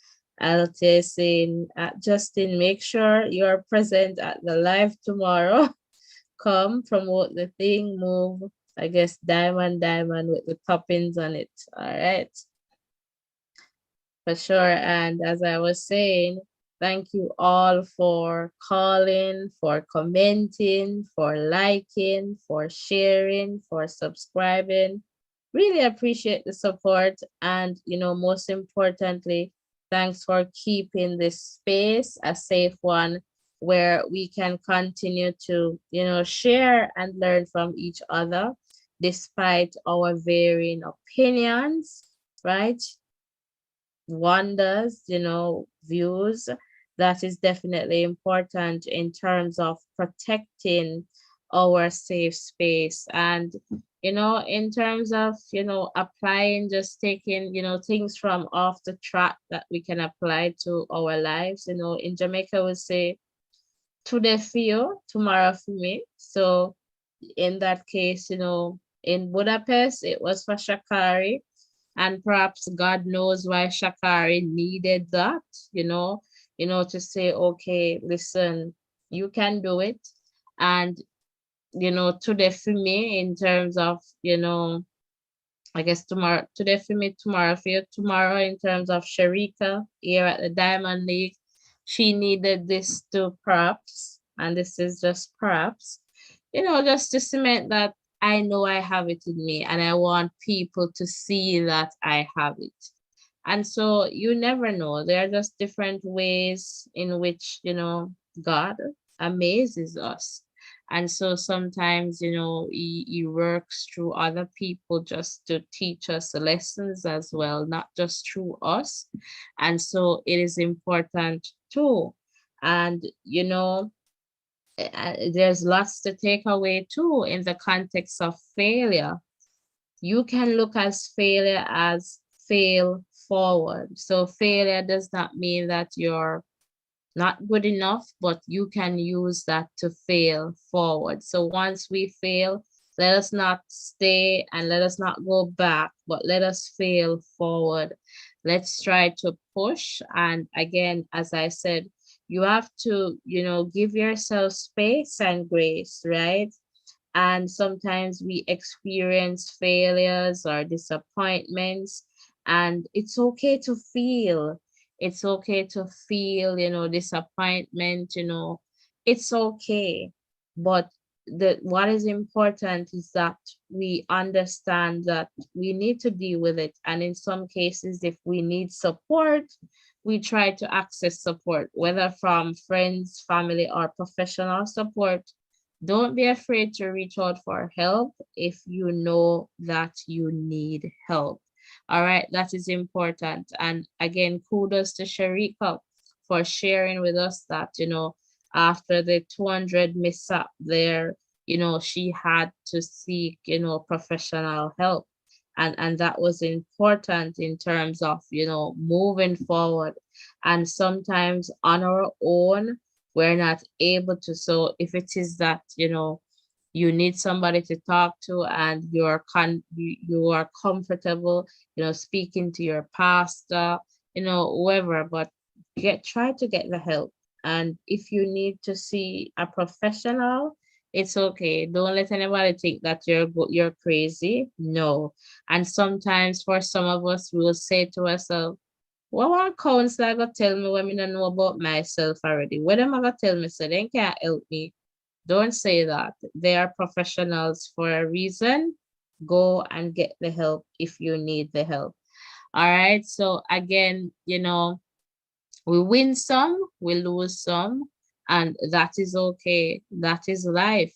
[SPEAKER 1] I'll just saying, Justin, make sure you're present at the live tomorrow. Come, promote the thing, move. I guess diamond with the toppings on it. All right. For sure. And as I was saying, thank you all for calling, for commenting, for liking, for sharing, for subscribing. Really appreciate the support. And, most importantly, thanks for keeping this space a safe one where we can continue to, share and learn from each other despite our varying opinions, right? Wonders, views. That is definitely important in terms of protecting our safe space. And, in terms of, applying, just taking, things from off the track that we can apply to our lives. In Jamaica, we say, today for you, tomorrow for me. So in that case, in Budapest, it was for Sha'Carri. And perhaps God knows why Sha'Carri needed that, to say, okay, listen, you can do it. And, today for me, in terms of, I guess today for me, tomorrow for you, tomorrow in terms of Shericka here at the Diamond League, she needed this to perhaps, and this is just perhaps, just to cement that I know I have it in me and I want people to see that I have it. And so you never know. There are just different ways in which, God amazes us. And so sometimes, he works through other people just to teach us lessons as well, not just through us. And so it is important too. And, there's lots to take away too in the context of failure. You can look as failure as fail forward. So failure does not mean that you're not good enough, but you can use that to fail forward. So once we fail, let us not stay and let us not go back, but let us fail forward. Let's try to push. And again, as I said, you have to, give yourself space and grace, right? And sometimes we experience failures or disappointments, and it's okay to feel. It's okay to feel, disappointment, it's okay. But what is important is that we understand that we need to deal with it. And in some cases, if we need support, we try to access support, whether from friends, family, or professional support. Don't be afraid to reach out for help if you know that you need help. All right, that is important. And again, kudos to Shericka for sharing with us that, after the 200 mishap there, she had to seek, professional help. And that was important in terms of, moving forward. And sometimes on our own, we're not able to. So if it is that, you need somebody to talk to, and you are comfortable, speaking to your pastor, whoever, but try to get the help. And if you need to see a professional, it's okay. Don't let anybody think that you're crazy. No. And sometimes for some of us, we will say to ourselves, what one counselor gonna tell me when I don't know about myself already? What am I gonna tell me so they can't help me? Don't say that. They are professionals for a reason. Go and get the help if you need the help. All right. So again, we win some, we lose some, and that is okay. That is life.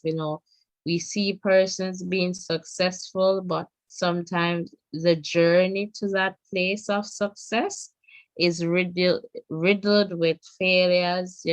[SPEAKER 1] We see persons being successful, but sometimes the journey to that place of success is riddled with failures,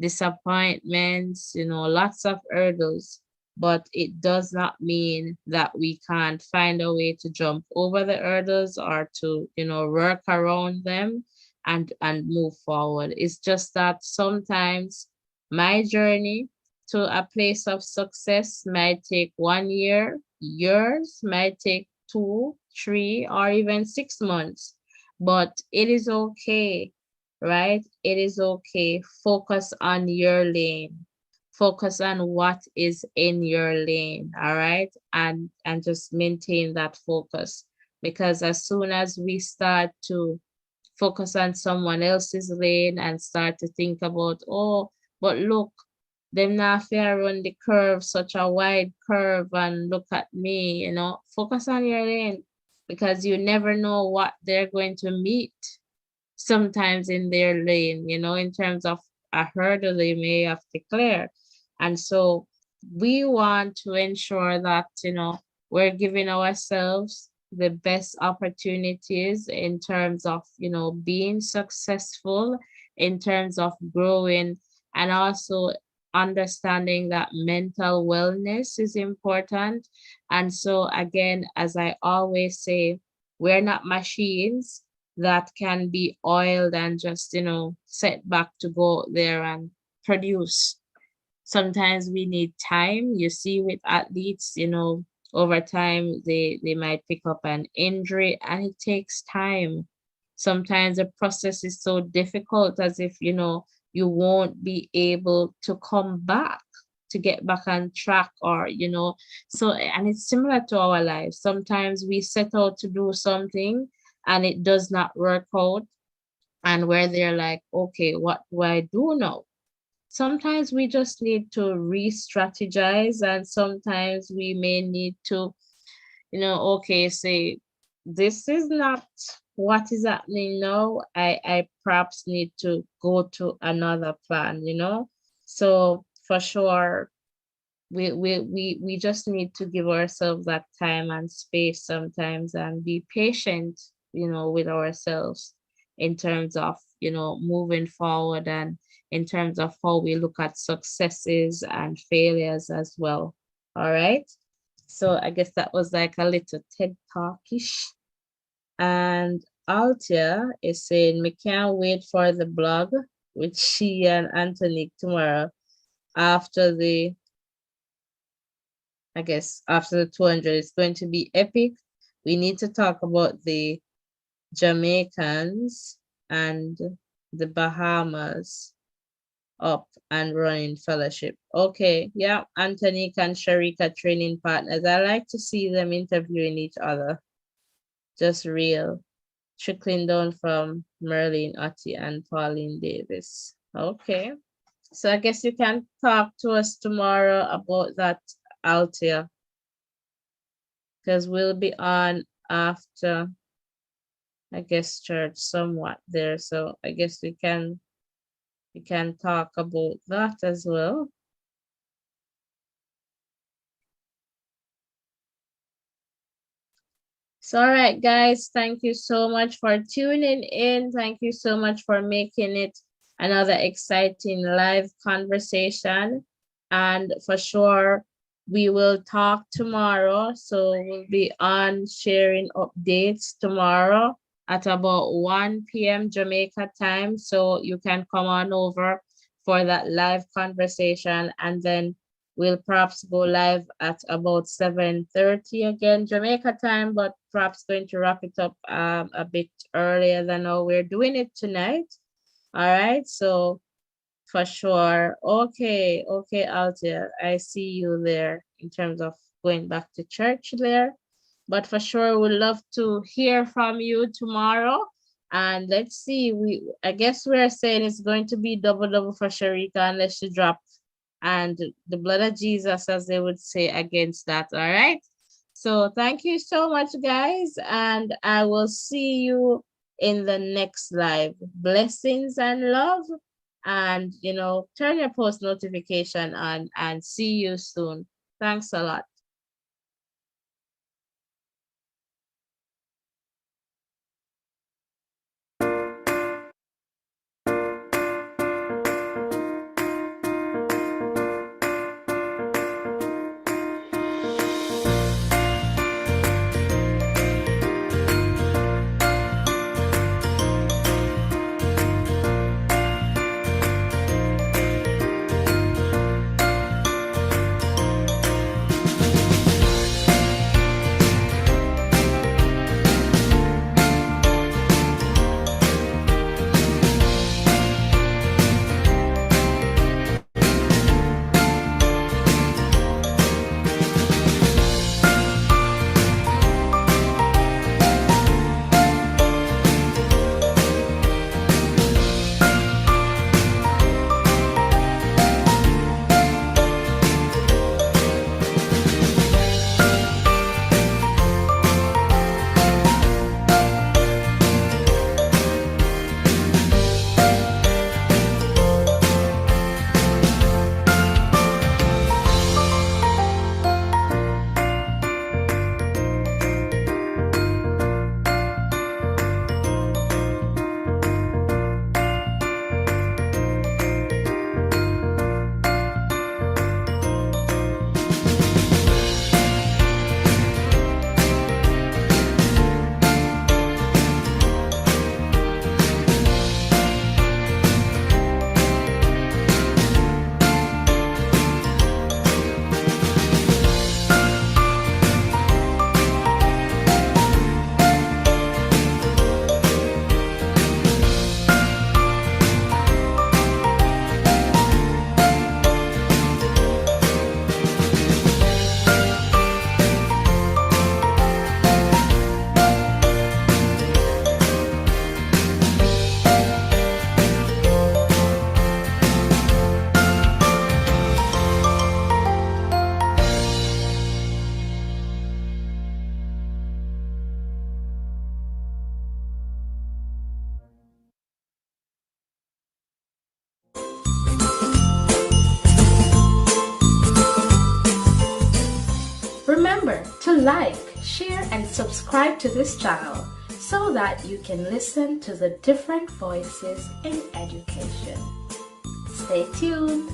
[SPEAKER 1] disappointments, lots of hurdles. But it does not mean that we can't find a way to jump over the hurdles or to, work around them and move forward. It's just that sometimes my journey to a place of success might take 1 year, yours might take 2, 3, or even 6 months. But it is okay, right? It is okay. Focus on your lane. Focus on what is in your lane, all right? And just maintain that focus. Because as soon as we start to focus on someone else's lane and start to think about, oh, but look, them not fair run the curve, such a wide curve, and look at me, focus on your lane, because you never know what they're going to meet sometimes in their lane, in terms of a hurdle they may have to clear. And so we want to ensure that, we're giving ourselves the best opportunities in terms of, being successful, in terms of growing, and also understanding that mental wellness is important. And so again, as I always say, we're not machines that can be oiled and just, set back to go there and produce. Sometimes we need time. You see, with athletes, over time they might pick up an injury, and it takes time. Sometimes the process is so difficult, as if, you won't be able to come back to get back on track, or, so, and it's similar to our lives. Sometimes we set out to do something and it does not work out, and where they're like, okay, what do I do now? Sometimes we just need to re-strategize, and sometimes we may need to, okay, say, this is not what is happening now. I perhaps need to go to another plan, So for sure, we just need to give ourselves that time and space sometimes, and be patient, with ourselves, in terms of, moving forward, and in terms of how we look at successes and failures as well. All right. So I guess that was like a little TED Talkish. And Altia is saying, me can't wait for the blog with she and Anthony tomorrow after after the 200. It's going to be epic. We need to talk about the Jamaicans and the Bahamas up and running fellowship. Okay, yeah, Anthony and Shericka training partners. I like to see them interviewing each other. Just real. Trickling down from Merlin Otti and Pauline Davis. Okay. So I guess you can talk to us tomorrow about that, Altia, because we'll be on after, I guess, church somewhat there. So I guess we can talk about that as well. So, all right, guys, thank you so much for tuning in. Thank you so much for making it another exciting live conversation. And for sure, we will talk tomorrow. So we'll be on sharing updates tomorrow at about 1 p.m. Jamaica time. So you can come on over for that live conversation. And then We'll perhaps go live at about 7:30 again, Jamaica time, but perhaps going to wrap it up a bit earlier than how we're doing it tonight. All right, so for sure. Okay, Altia, I see you there in terms of going back to church there. But for sure, we'd love to hear from you tomorrow. And let's see, I guess we're saying it's going to be double for Shericka unless she drop and the blood of Jesus, as they would say, against that. All right. So thank you so much, guys. And I will see you in the next live. Blessings and love. And, turn your post notification on and see you soon. Thanks a lot.
[SPEAKER 7] Remember to like, share, and subscribe to this channel so that you can listen to the different voices in education. Stay tuned.